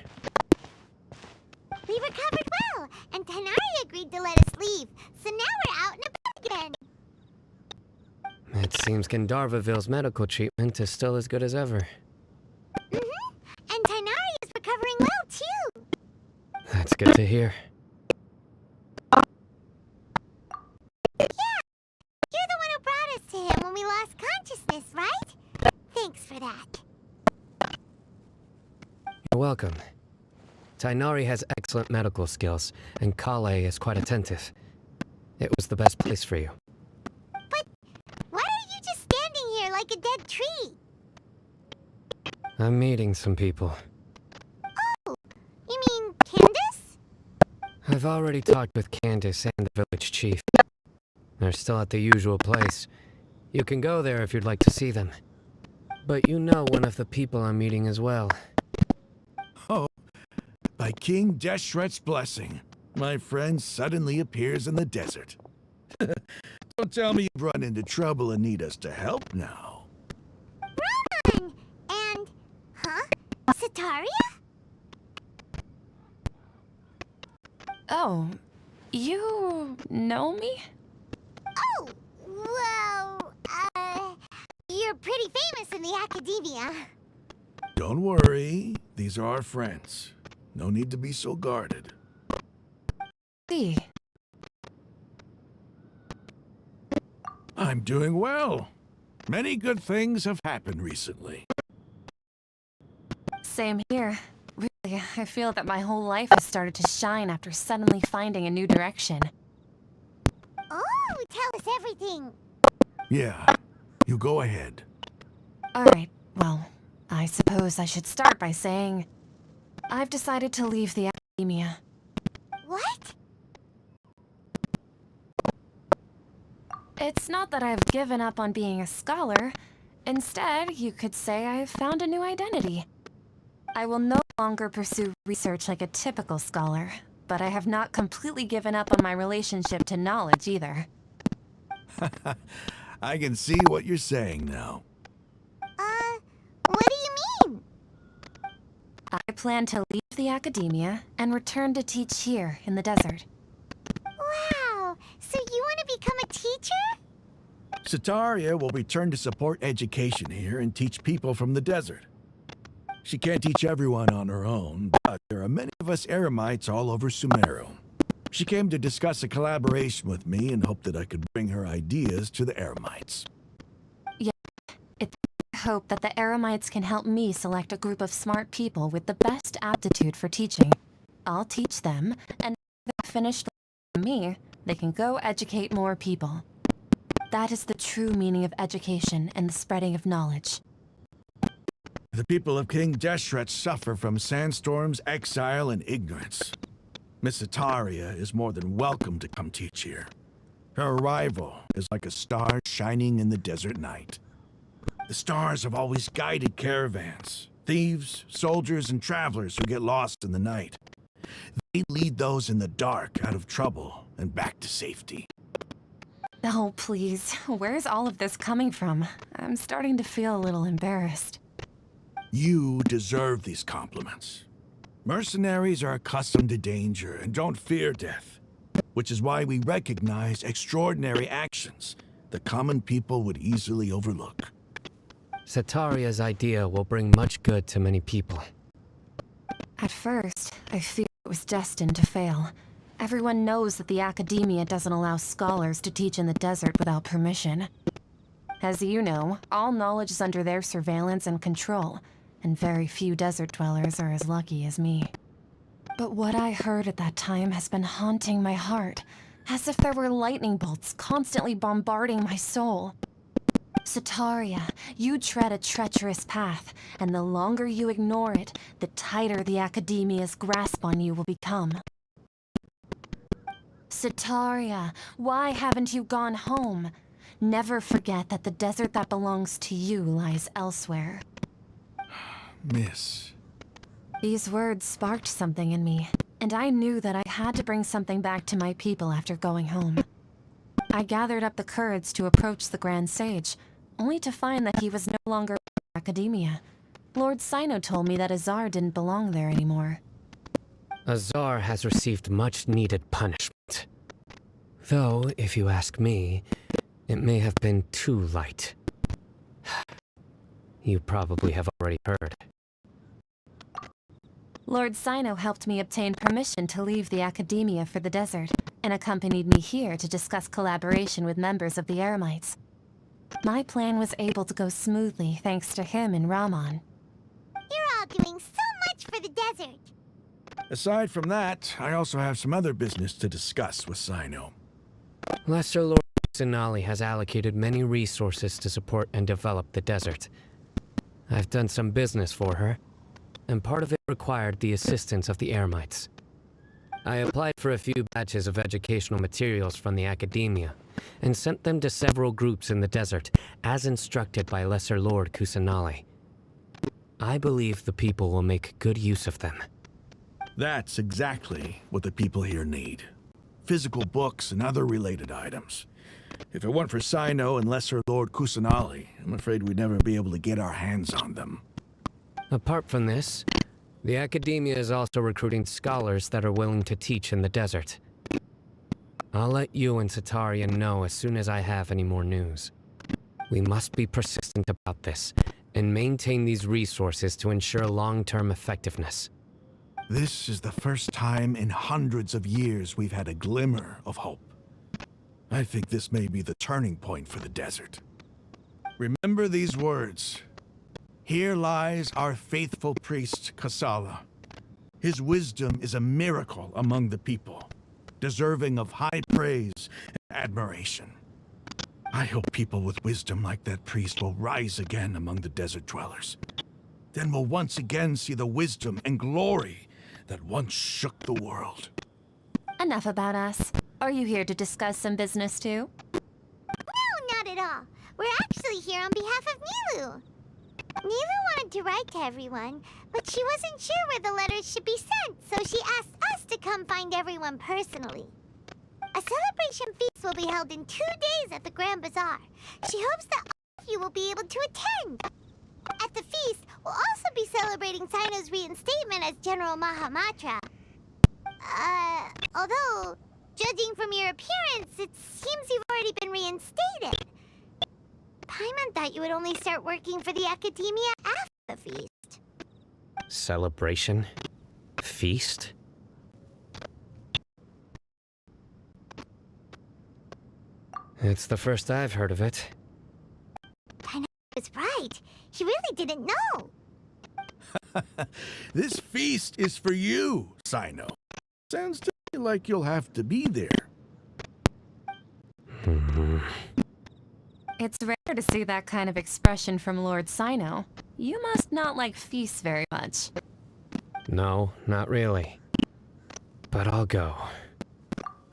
We recovered well, and Tanari agreed to let us leave, so now we're out and about again. It seems Gandharvaville's medical treatment is still as good as ever. And Tanari is recovering well, too. That's good to hear. Yeah, you're the one who brought us to him when we lost consciousness, right? Thanks for that. You're welcome. Tainari has excellent medical skills, and Kale is quite attentive. It was the best place for you. But why are you just standing here like a dead tree? I'm meeting some people. Oh, you mean Candace? I've already talked with Candace and the village chief. They're still at the usual place. You can go there if you'd like to see them. But you know one of the people I'm meeting as well. Oh, by King Deshret's blessing, my friend suddenly appears in the desert. Don't tell me you've run into trouble and need us to help now. Raman! And... huh? Sataria? Oh, you know me? Oh, well, you're pretty famous in the academia. Don't worry, these are our friends. No need to be so guarded. See. I'm doing well. Many good things have happened recently. Same here. Really, I feel that my whole life has started to shine after suddenly finding a new direction. Oh, tell us everything. Yeah, you go ahead. Alright, well, I suppose I should start by saying I've decided to leave the academia. What? It's not that I've given up on being a scholar. Instead, you could say I've found a new identity. I will no longer pursue research like a typical scholar, but I have not completely given up on my relationship to knowledge either. I can see what you're saying now. What do you mean? I plan to leave the academia and return to teach here in the desert. Wow, so you want to become a teacher? Sataria will return to support education here and teach people from the desert. She can't teach everyone on her own, but there are many of us Eremites all over Sumeru. She came to discuss a collaboration with me and hoped that I could bring her ideas to the Eremites. Yeah, it's my hope that the Eremites can help me select a group of smart people with the best aptitude for teaching. I'll teach them, and when they're finished learning from me, they can go educate more people. That is the true meaning of education and the spreading of knowledge. The people of King Deshret suffer from sandstorms, exile, and ignorance. Miss Sataria is more than welcome to come teach here. Her arrival is like a star shining in the desert night. The stars have always guided caravans, thieves, soldiers, and travelers who get lost in the night. They lead those in the dark out of trouble and back to safety. Oh, please. Where's all of this coming from? I'm starting to feel a little embarrassed. You deserve these compliments. Mercenaries are accustomed to danger and don't fear death, which is why we recognize extraordinary actions that common people would easily overlook. Sataria's idea will bring much good to many people. At first, I feared it was destined to fail. Everyone knows that the academia doesn't allow scholars to teach in the desert without permission. As you know, all knowledge is under their surveillance and control, and very few desert dwellers are as lucky as me. But what I heard at that time has been haunting my heart, as if there were lightning bolts constantly bombarding my soul. Sataria, you tread a treacherous path, and the longer you ignore it, the tighter the academia's grasp on you will become. Sataria, why haven't you gone home? Never forget that the desert that belongs to you lies elsewhere. Miss. These words sparked something in me, and I knew that I had to bring something back to my people after going home. I gathered up the courage to approach the Grand Sage, only to find that he was no longer in academia. Lord Sino told me that Azar didn't belong there anymore. Azar has received much needed punishment. Though, if you ask me, it may have been too light. You probably have already heard. Lord Sino helped me obtain permission to leave the academia for the desert, and accompanied me here to discuss collaboration with members of the Eremites. My plan was able to go smoothly thanks to him and Rahman. You're all doing so much for the desert. Aside from that, I also have some other business to discuss with Sino. Lesser Lord Kusanali has allocated many resources to support and develop the desert. I've done some business for her, and part of it required the assistance of the Eremites. I applied for a few batches of educational materials from the academia, and sent them to several groups in the desert, as instructed by Lesser Lord Kusanali. I believe the people will make good use of them. That's exactly what the people here need. Physical books and other related items. If it weren't for Sino and Lesser Lord Kusanali, I'm afraid we'd never be able to get our hands on them. Apart from this, the academia is also recruiting scholars that are willing to teach in the desert. I'll let you and Sataria know as soon as I have any more news. We must be persistent about this, and maintain these resources to ensure long-term effectiveness. This is the first time in hundreds of years we've had a glimmer of hope. I think this may be the turning point for the desert. Remember these words. Here lies our faithful priest, Kasala. His wisdom is a miracle among the people, deserving of high praise and admiration. I hope people with wisdom like that priest will rise again among the desert dwellers. Then we'll once again see the wisdom and glory that once shook the world. Enough about us. Are you here to discuss some business too? No, not at all. We're actually here on behalf of Nilu. Nilu wanted to write to everyone, but she wasn't sure where the letters should be sent, so she asked us to come find everyone personally. A celebration feast will be held in 2 days at the Grand Bazaar. She hopes that all of you will be able to attend. At the feast, we'll also be celebrating Sino's reinstatement as General Mahamatra. Although, judging from your appearance, it seems you've already been reinstated. Paimon thought you would only start working for the Academia after the feast. Celebration? Feast? It's the first I've heard of it. Paimon was right. He really didn't know. This feast is for you, Sino. Sounds to me like you'll have to be there. It's rare to see that kind of expression from Lord Sino. You must not like feasts very much. No, not really. But I'll go.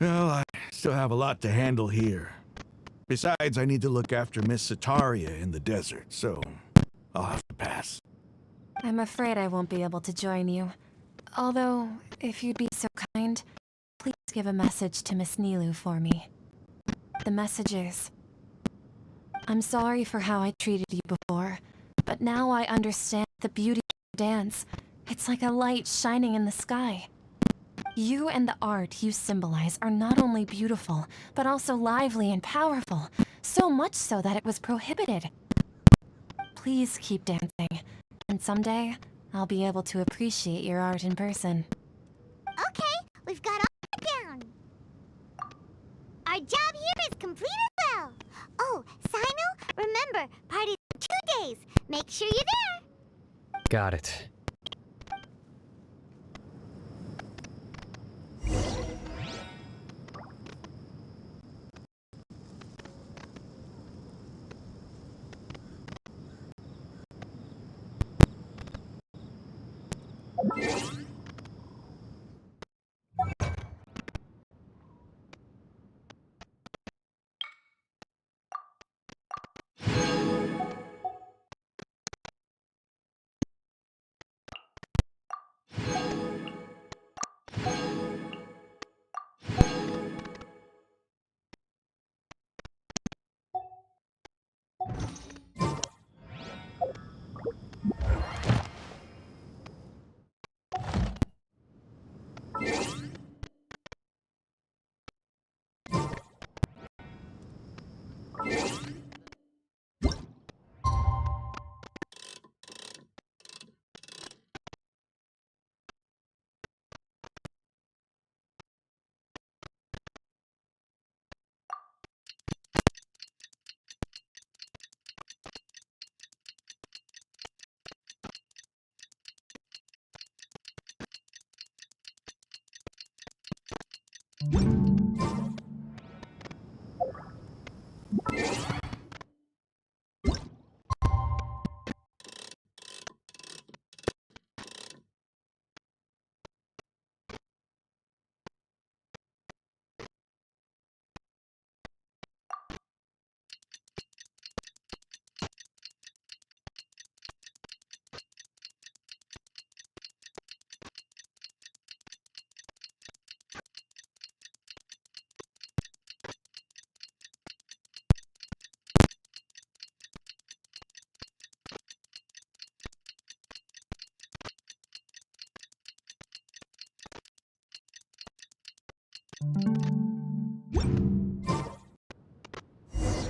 Well, I still have a lot to handle here. Besides, I need to look after Miss Sataria in the desert, so I'll have to pass. I'm afraid I won't be able to join you. Although, if you'd be so kind, please give a message to Miss Nilu for me. The message is, I'm sorry for how I treated you before, but now I understand the beauty of your dance. It's like a light shining in the sky. You and the art you symbolize are not only beautiful, but also lively and powerful, so much so that it was prohibited. Please keep dancing, and someday, I'll be able to appreciate your art in person. Okay, we've got all that down. Our job here is complete as well. Oh, Sino, remember, party's in 2 days. Make sure you're there. Got it.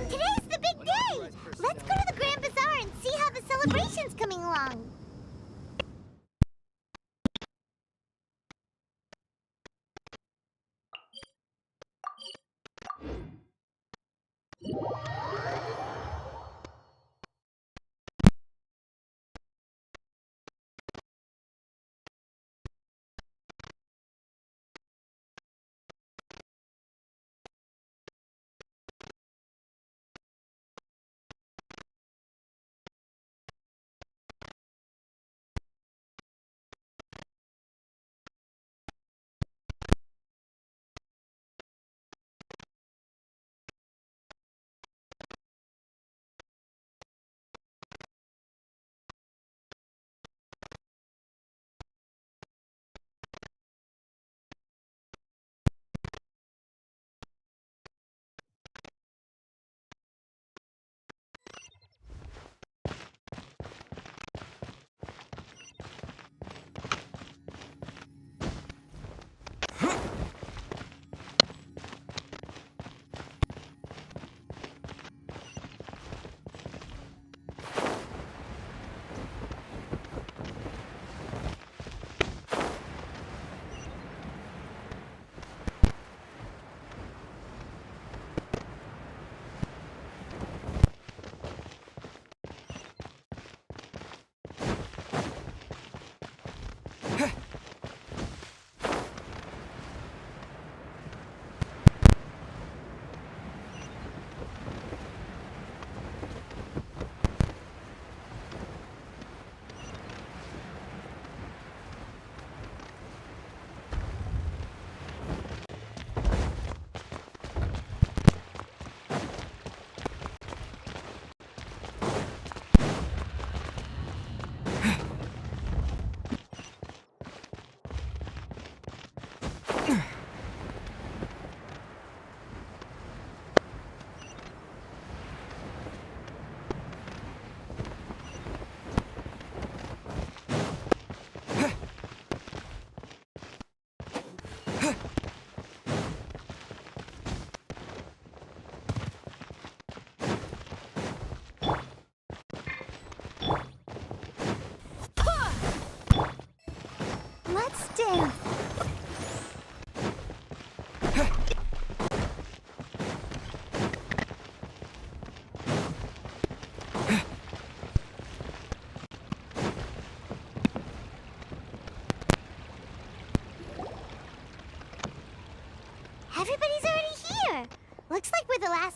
Today's the big day! Let's go to the Grand Bazaar and see how the celebration's coming along.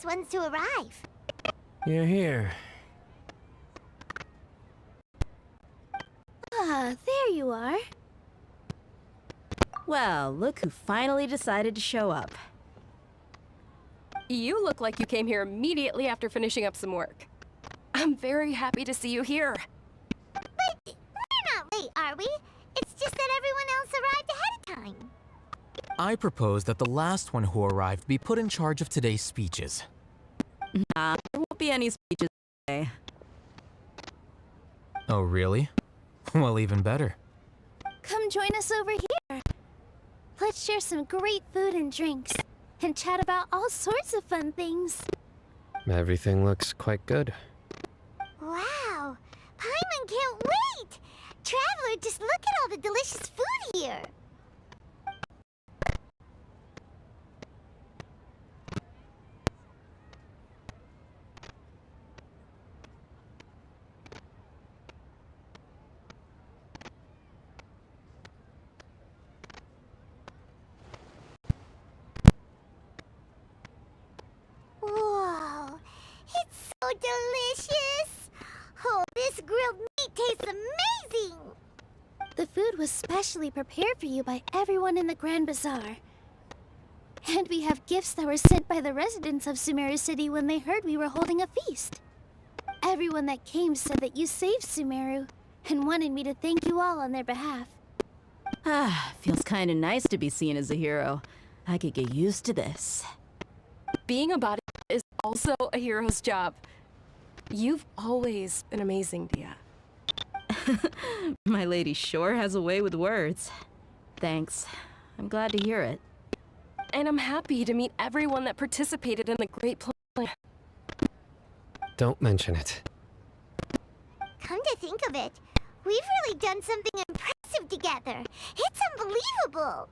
ones to arrive. You're here. Ah, there you are. Well, look who finally decided to show up. You look like you came here immediately after finishing up some work. I'm very happy to see you here. But we're not late, are we? It's just that everyone else arrived ahead of time. I propose that the last one who arrived be put in charge of today's speeches. Nah, there won't be any speeches today. Oh, really? Well, even better. Come join us over here. Let's share some great food and drinks, and chat about all sorts of fun things. Everything looks quite good. Wow! Paimon can't wait! Traveler, just look at all the delicious food here! Whoa! It's so delicious! Oh, this grilled meat tastes amazing! The food was specially prepared for you by everyone in the Grand Bazaar. And we have gifts that were sent by the residents of Sumeru City when they heard we were holding a feast. Everyone that came said that you saved Sumeru, and wanted me to thank you all on their behalf. Ah, feels kinda nice to be seen as a hero. I could get used to this. Being a bodyguard is also a hero's job. You've always been amazing, Dia. My lady sure has a way with words. Thanks. I'm glad to hear it. And I'm happy to meet everyone that participated in the great plan. Don't mention it. Come to think of it, we've really done something impressive together. It's unbelievable!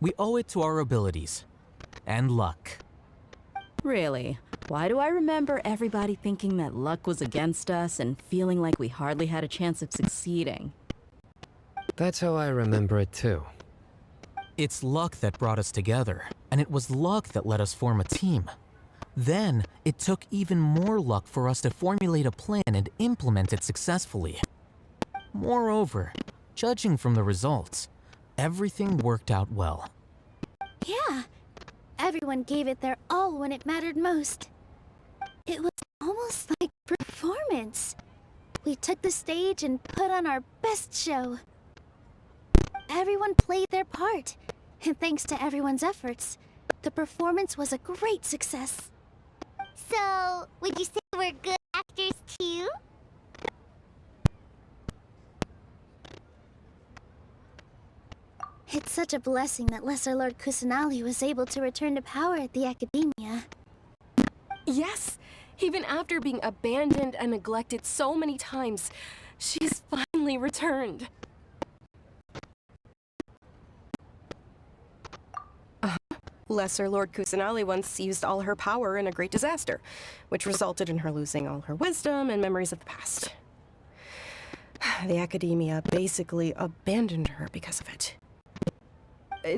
We owe it to our abilities. And luck. Really? Why do I remember everybody thinking that luck was against us and feeling like we hardly had a chance of succeeding? That's how I remember it too. It's luck that brought us together, and it was luck that let us form a team. Then, it took even more luck for us to formulate a plan and implement it successfully. Moreover, judging from the results, everything worked out well. Yeah, everyone gave it their all when it mattered most. It was almost like performance. We took the stage and put on our best show. Everyone played their part, and thanks to everyone's efforts, the performance was a great success. So, would you say we're good actors too? It's such a blessing that Lesser Lord Kusanali was able to return to power at the Academia. Yes! Even after being abandoned and neglected so many times, she's finally returned. Lesser Lord Kusanali once used all her power in a great disaster, which resulted in her losing all her wisdom and memories of the past. The Academia basically abandoned her because of it.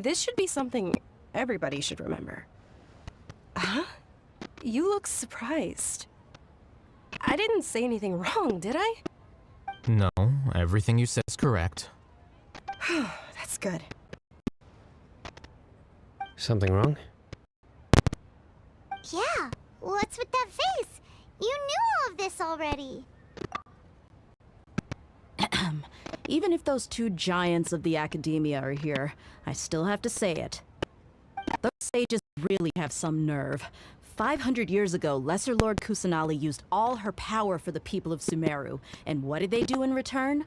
This should be something everybody should remember. Huh? You look surprised. I didn't say anything wrong, did I? No, everything you said is correct. That's good. Something wrong? Yeah, what's with that face? You knew all of this already. Even if those two giants of the Academia are here, I still have to say it. Those sages really have some nerve. 500 years ago, Lesser Lord Kusanali used all her power for the people of Sumeru, and what did they do in return?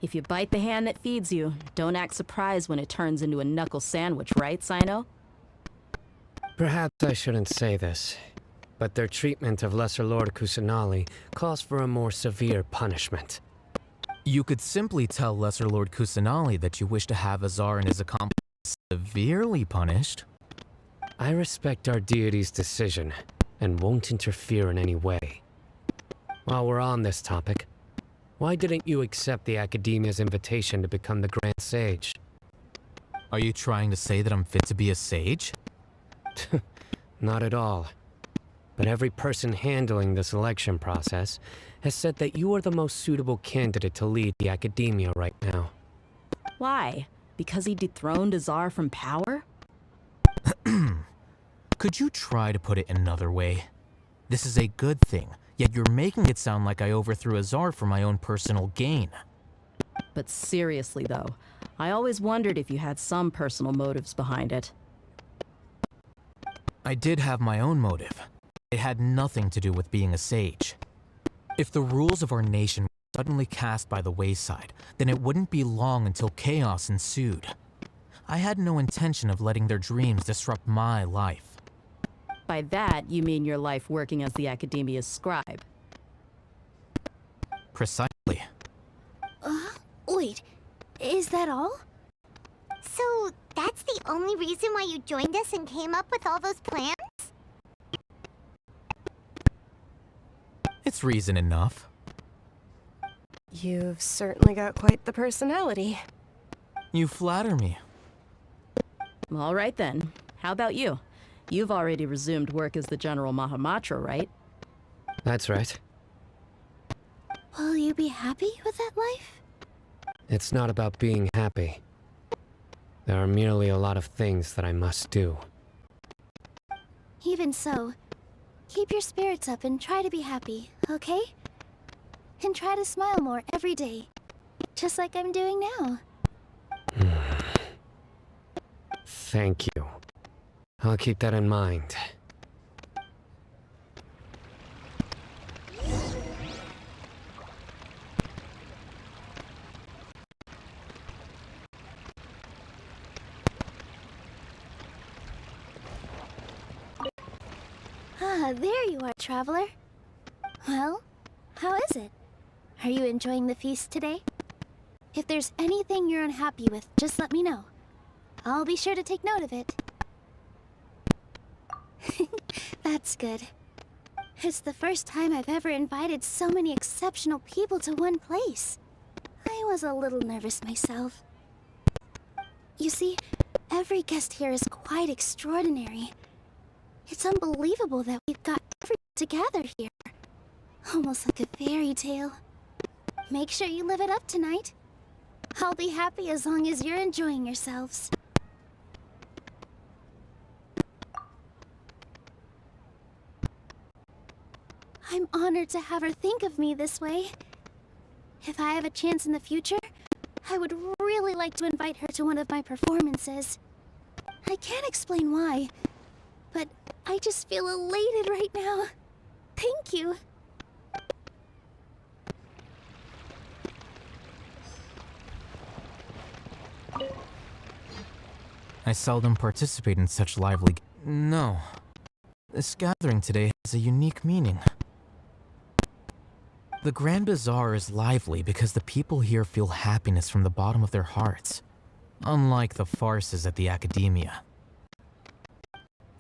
If you bite the hand that feeds you, don't act surprised when it turns into a knuckle sandwich, right, Sino? Perhaps I shouldn't say this, but their treatment of Lesser Lord Kusanali calls for a more severe punishment. You could simply tell Lesser Lord Kusanali that you wish to have Azar and his accomplice severely punished. I respect our deity's decision and won't interfere in any way. While we're on this topic, why didn't you accept the Academia's invitation to become the Grand Sage? Are you trying to say that I'm fit to be a sage? Not at all. But every person handling the selection process has said that you are the most suitable candidate to lead the Academia right now. Why? Because he dethroned Azar from power? Could you try to put it another way? This is a good thing, yet you're making it sound like I overthrew Azar for my own personal gain. But seriously though, I always wondered if you had some personal motives behind it. I did have my own motive. It had nothing to do with being a sage. If the rules of our nation were suddenly cast by the wayside, then it wouldn't be long until chaos ensued. I had no intention of letting their dreams disrupt my life. By that, you mean your life working as the Academia's scribe. Precisely. Wait, is that all? So, that's the only reason why you joined us and came up with all those plans? It's reason enough. You've certainly got quite the personality. You flatter me. All right then. How about you? You've already resumed work as the General Mahamatra, right? That's right. Will you be happy with that life? It's not about being happy. There are merely a lot of things that I must do. Even so, keep your spirits up and try to be happy, okay? And try to smile more every day, just like I'm doing now. Thank you. I'll keep that in mind. Ah, there you are, traveler. Well, how is it? Are you enjoying the feast today? If there's anything you're unhappy with, just let me know. I'll be sure to take note of it. That's good. It's the first time I've ever invited so many exceptional people to one place. I was a little nervous myself. You see, every guest here is quite extraordinary. It's unbelievable that we've got everyone together here. Almost like a fairy tale. Make sure you live it up tonight. I'll be happy as long as you're enjoying yourselves. I'm honored to have her think of me this way. If I have a chance in the future, I would really like to invite her to one of my performances. I can't explain why, but I just feel elated right now. Thank you. I seldom participate in such lively... No. This gathering today has a unique meaning. The Grand Bazaar is lively because the people here feel happiness from the bottom of their hearts, unlike the farces at the Academia.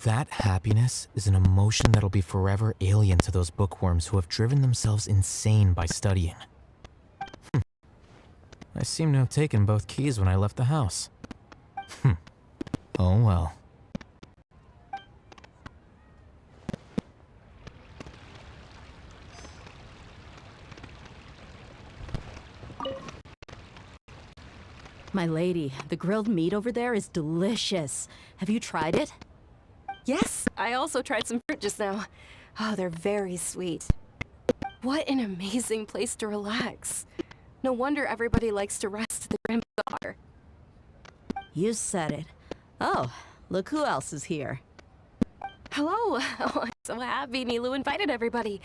That happiness is an emotion that'll be forever alien to those bookworms who have driven themselves insane by studying. I seem to have taken both keys when I left the house. Oh well. My lady, the grilled meat over there is delicious. Have you tried it? Yes, I also tried some fruit just now. Oh, they're very sweet. What an amazing place to relax. No wonder everybody likes to rest at the Grand Bazaar. You said it. Oh, look who else is here. Hello. Oh, I'm so happy Nilu invited everybody.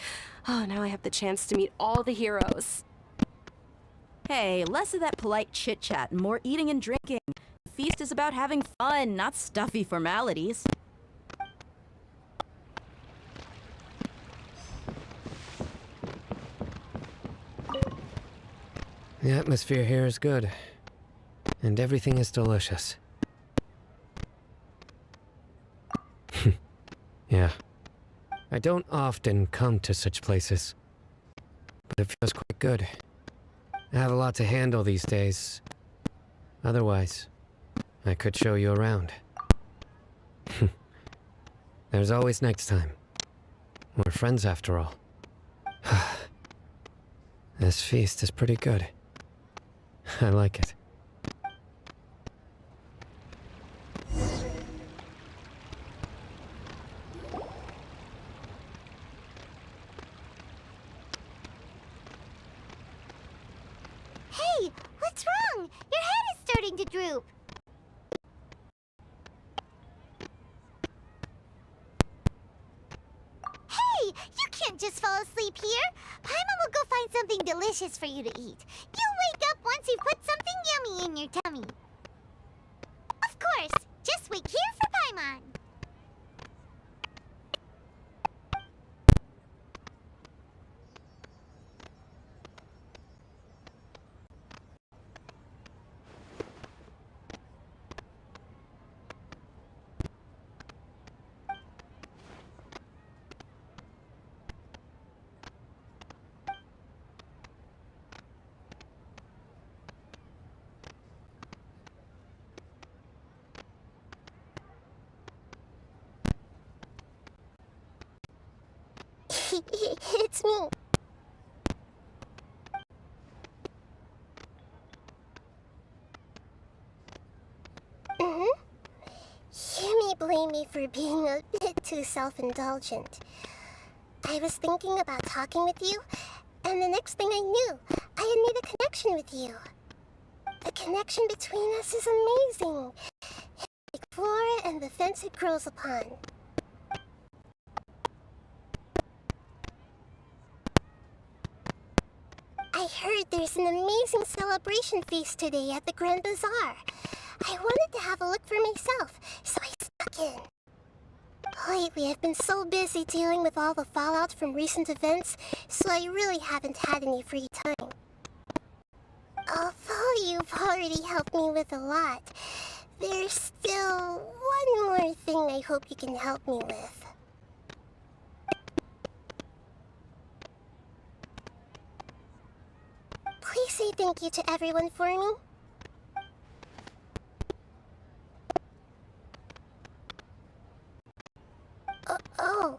Oh, now I have the chance to meet all the heroes. Hey, less of that polite chit-chat and more eating and drinking. The feast is about having fun, not stuffy formalities. The atmosphere here is good, and everything is delicious. Yeah. I don't often come to such places, but it feels quite good. I have a lot to handle these days. Otherwise, I could show you around. There's always next time. We're friends after all. This feast is pretty good. I like it. Hey, what's wrong? Your head is starting to droop. Hey, you can't just fall asleep here. Paimon will go find something delicious for you to eat. You'll wake up once you put something yummy in your tummy. Of course, just wait here for Paimon. It's me. You may blame me for being a bit too self-indulgent. I was thinking about talking with you, and the next thing I knew, I had made a connection with you. The connection between us is amazing. Like flora and the fence it grows upon. I heard there's an amazing celebration feast today at the Grand Bazaar. I wanted to have a look for myself, so I snuck in. Lately, I've been so busy dealing with all the fallout from recent events, so I really haven't had any free time. Although you've already helped me with a lot, there's still one more thing I hope you can help me with. Please say thank you to everyone for me. Oh,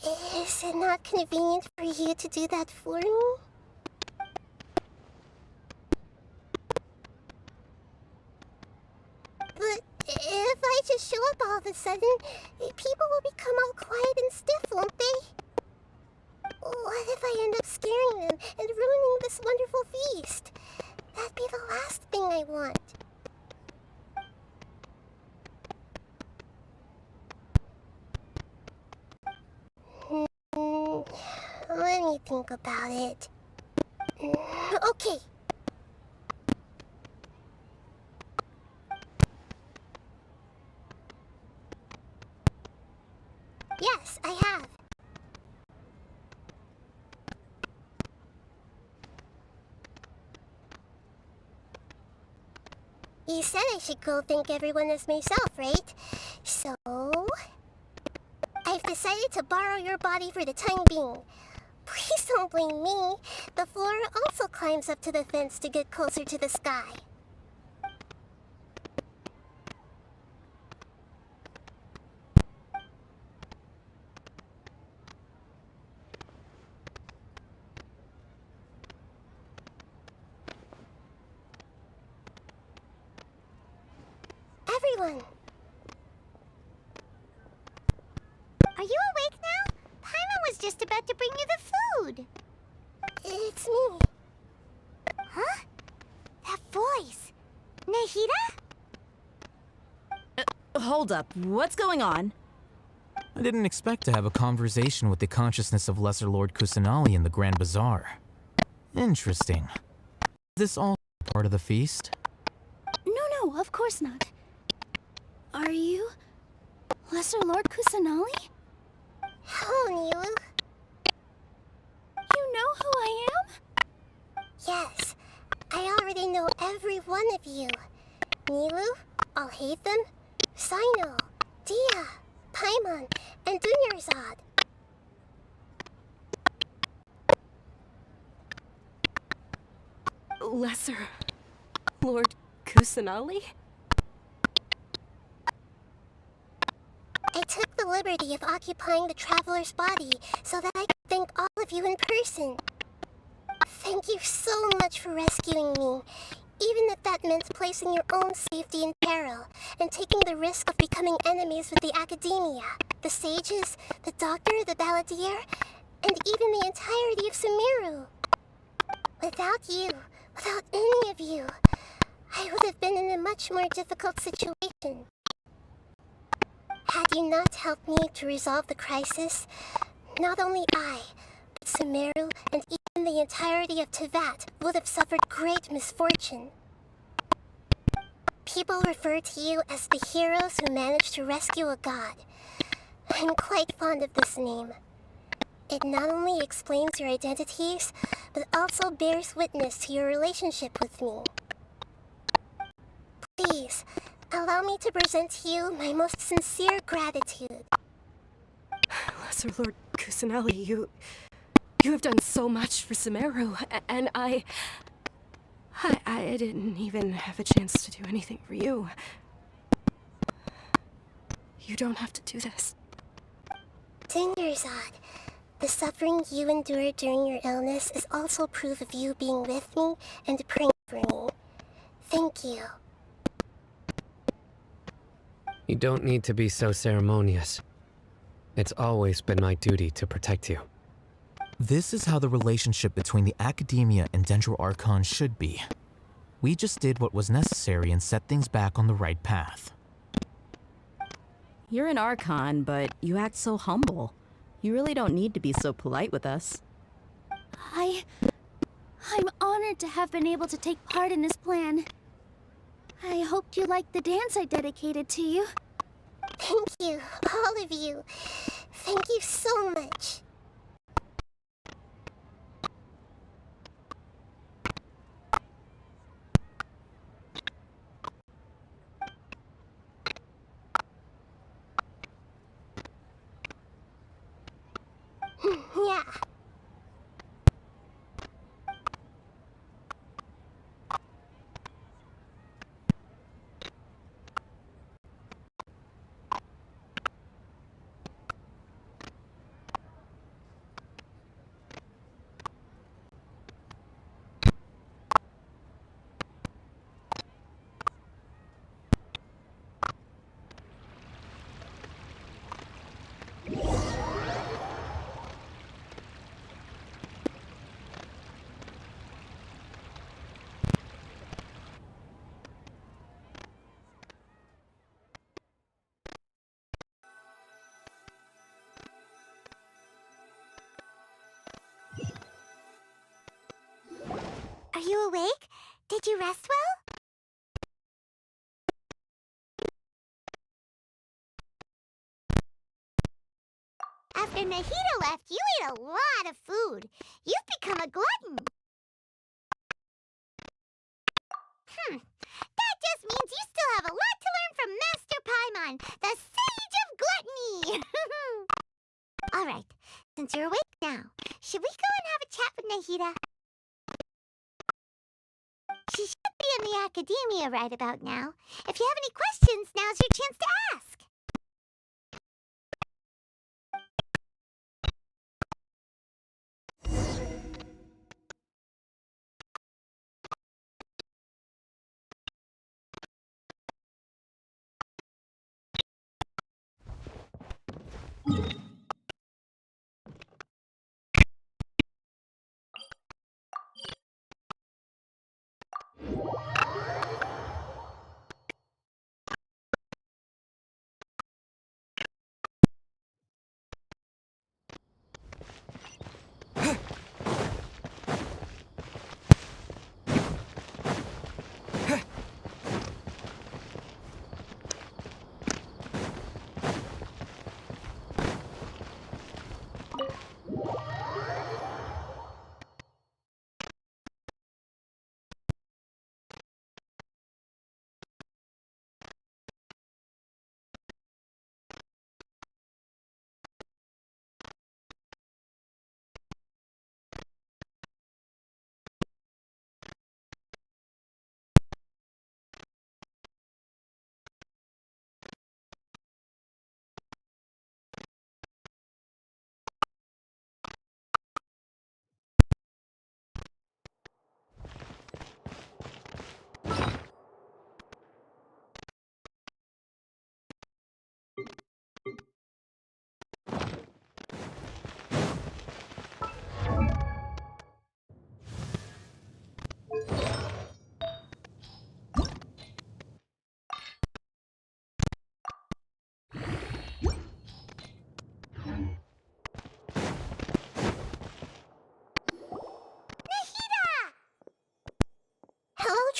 is it not convenient for you to do that for me? But if I just show up all of a sudden, people will become all quiet and stiff, won't they? What if I end up scaring them and ruining this wonderful feast? That'd be the last thing I want. Let me think about it. Okay. Yes, I have. You said I should go thank everyone as myself, right? So I've decided to borrow your body for the time being. Please don't blame me. The flora also climbs up to the fence to get closer to the sky. Everyone! Are you awake now? Paimon was just about to bring you the food. It's me. Huh? That voice. Nahida? Hold up. What's going on? I didn't expect to have a conversation with the consciousness of Lesser Lord Kusanali in the Grand Bazaar. Interesting. Is this all part of the feast? No, of course not. Are you Lesser Lord Kusanali? Hello, Nilu. You know who I am? Yes, I already know every one of you. Nilou, Alhaitham, Sinnoh, Dia, Paimon, and Dunyarzad. Lesser Lord Kusanali? I took the liberty of occupying the traveler's body so that I could thank all of you in person. Thank you so much for rescuing me, even if that meant placing your own safety in peril and taking the risk of becoming enemies with the Academia, the sages, the doctor, the balladeer, and even the entirety of Sumeru. Without you, without any of you, I would have been in a much more difficult situation. Had you not helped me to resolve the crisis, not only I, but Sumeru and even the entirety of Teyvat would have suffered great misfortune. People refer to you as the heroes who managed to rescue a god. I'm quite fond of this name. It not only explains your identities, but also bears witness to your relationship with me. Please, allow me to present to you my most sincere gratitude. Lesser Lord Kusanali, you have done so much for Sumeru, and I didn't even have a chance to do anything for you. You don't have to do this. Dunyarzad, the suffering you endured during your illness is also proof of you being with me and praying for me. Thank you. You don't need to be so ceremonious. It's always been my duty to protect you. This is how the relationship between the Academia and Dendro Archon should be. We just did what was necessary and set things back on the right path. You're an Archon, but you act so humble. You really don't need to be so polite with us. I'm honored to have been able to take part in this plan. I hoped you liked the dance I dedicated to you. Thank you, all of you. Thank you so much. Yeah. Are you awake? Did you rest well? After Nahida left, you ate a lot of food. You've become a glutton. That just means you still have a lot to learn from Master Paimon, the Sage of Gluttony! Alright, since you're awake now, should we go and have a chat with Nahida? She should be in the Academia right about now. If you have any questions, now's your chance to ask.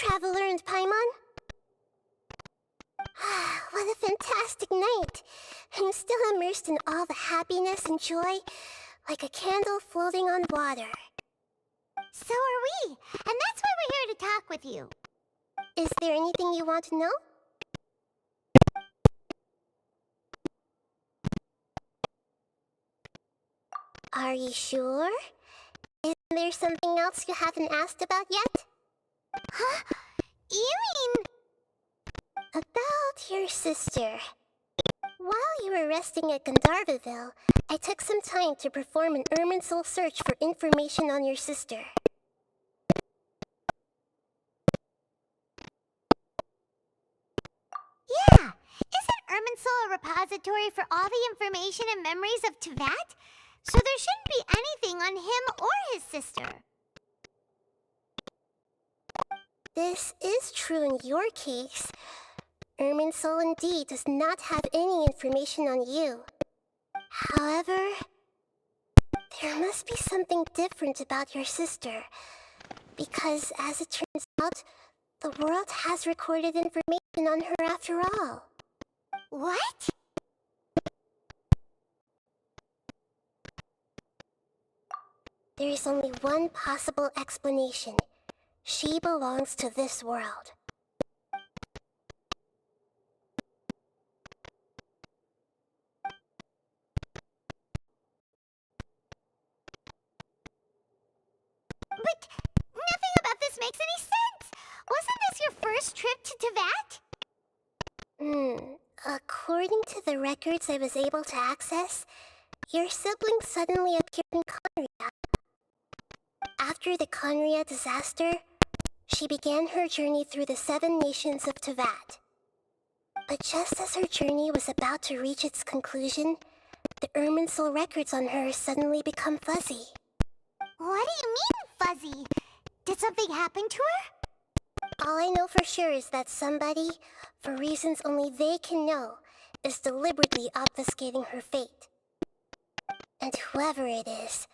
Traveler and Paimon. What a fantastic night. I'm still immersed in all the happiness and joy, like a candle floating on water. So are we, and that's why we're here to talk with you. Is there anything you want to know? Are you sure? Isn't there something else you haven't asked about yet? Huh? You mean... About your sister. While you were resting at Gandharvaville, I took some time to perform an Irminsul search for information on your sister. Yeah! Isn't Irminsul a repository for all the information and memories of Teyvat? So there shouldn't be anything on him or his sister. This is true in your case. Irminsul indeed does not have any information on you. However, there must be something different about your sister. Because as it turns out, the world has recorded information on her after all. What? There is only one possible explanation. She belongs to this world. But nothing about this makes any sense! Wasn't this your first trip to Teyvat? According to the records I was able to access, your sibling suddenly appeared in Conria. After the Conria disaster, she began her journey through the 7 nations of Teyvat. But just as her journey was about to reach its conclusion, the Irminsul records on her suddenly become fuzzy. What do you mean, fuzzy? Did something happen to her? All I know for sure is that somebody, for reasons only they can know, is deliberately obfuscating her fate. And whoever it is,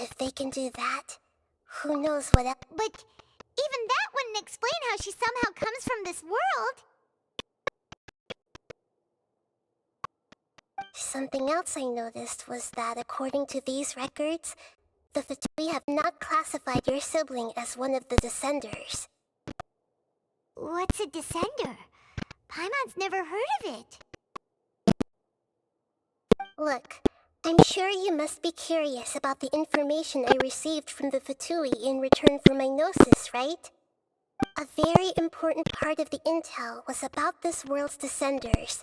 if they can do that, who knows what else. But even that wouldn't explain how she somehow comes from this world. Something else I noticed was that according to these records, the Fatui have not classified your sibling as one of the Descenders. What's a Descender? Paimon's never heard of it. Look, I'm sure you must be curious about the information I received from the Fatui in return for my gnosis, right? A very important part of the intel was about this world's Descenders.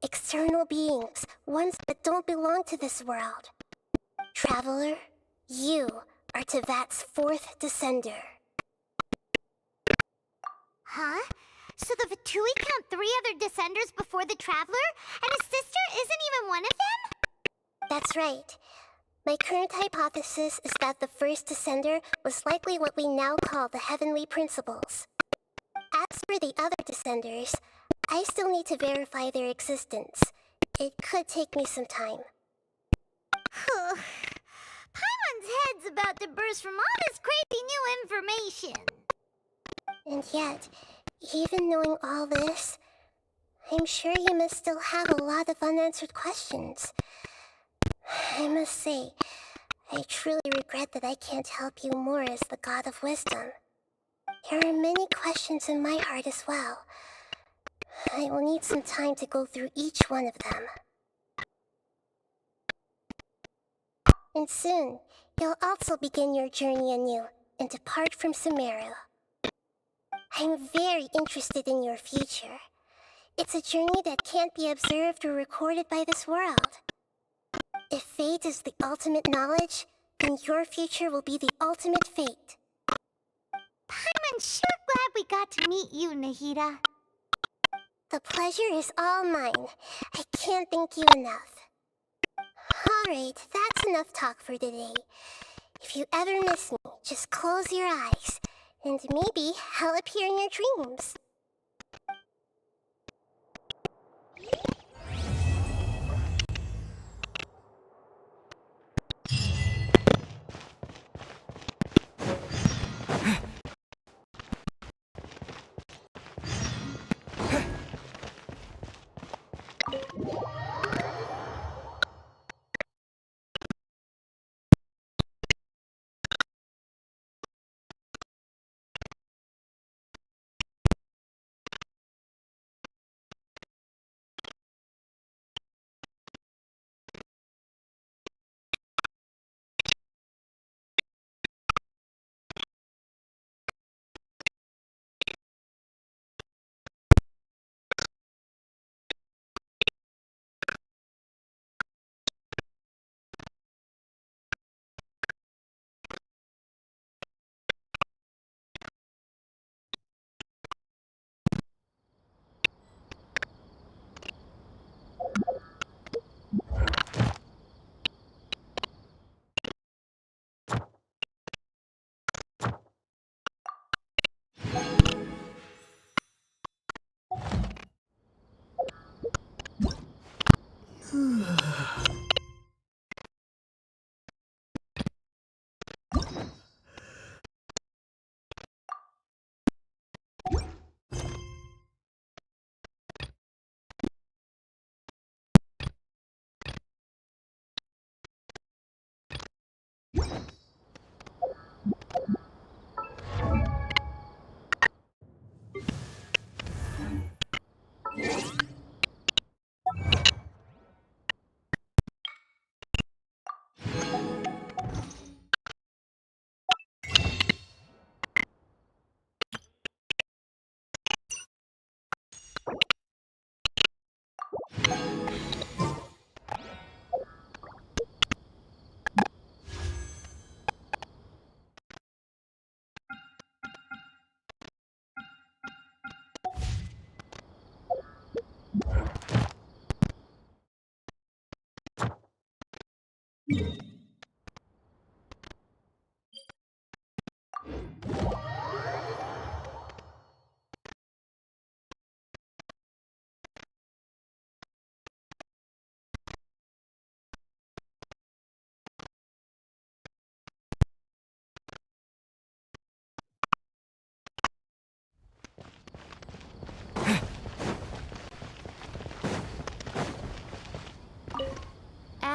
External beings, ones that don't belong to this world. Traveler, you are Teyvat's 4th Descender. Huh? So the Fatui count 3 other Descenders before the Traveler, and his sister isn't even one of them? That's right. My current hypothesis is that the first Descender was likely what we now call the Heavenly Principles. As for the other Descenders, I still need to verify their existence. It could take me some time. Paimon's head's about to burst from all this crazy new information. And yet, even knowing all this, I'm sure you must still have a lot of unanswered questions. I must say, I truly regret that I can't help you more as the God of Wisdom. There are many questions in my heart as well. I will need some time to go through each one of them. And soon, you'll also begin your journey anew and depart from Sumeru. I'm very interested in your future. It's a journey that can't be observed or recorded by this world. If fate is the ultimate knowledge, then your future will be the ultimate fate. Paimon's sure glad we got to meet you, Nahida. The pleasure is all mine. I can't thank you enough. Alright, that's enough talk for today. If you ever miss me, just close your eyes, and maybe I'll appear in your dreams.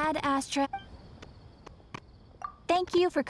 Ad Astra. Thank you for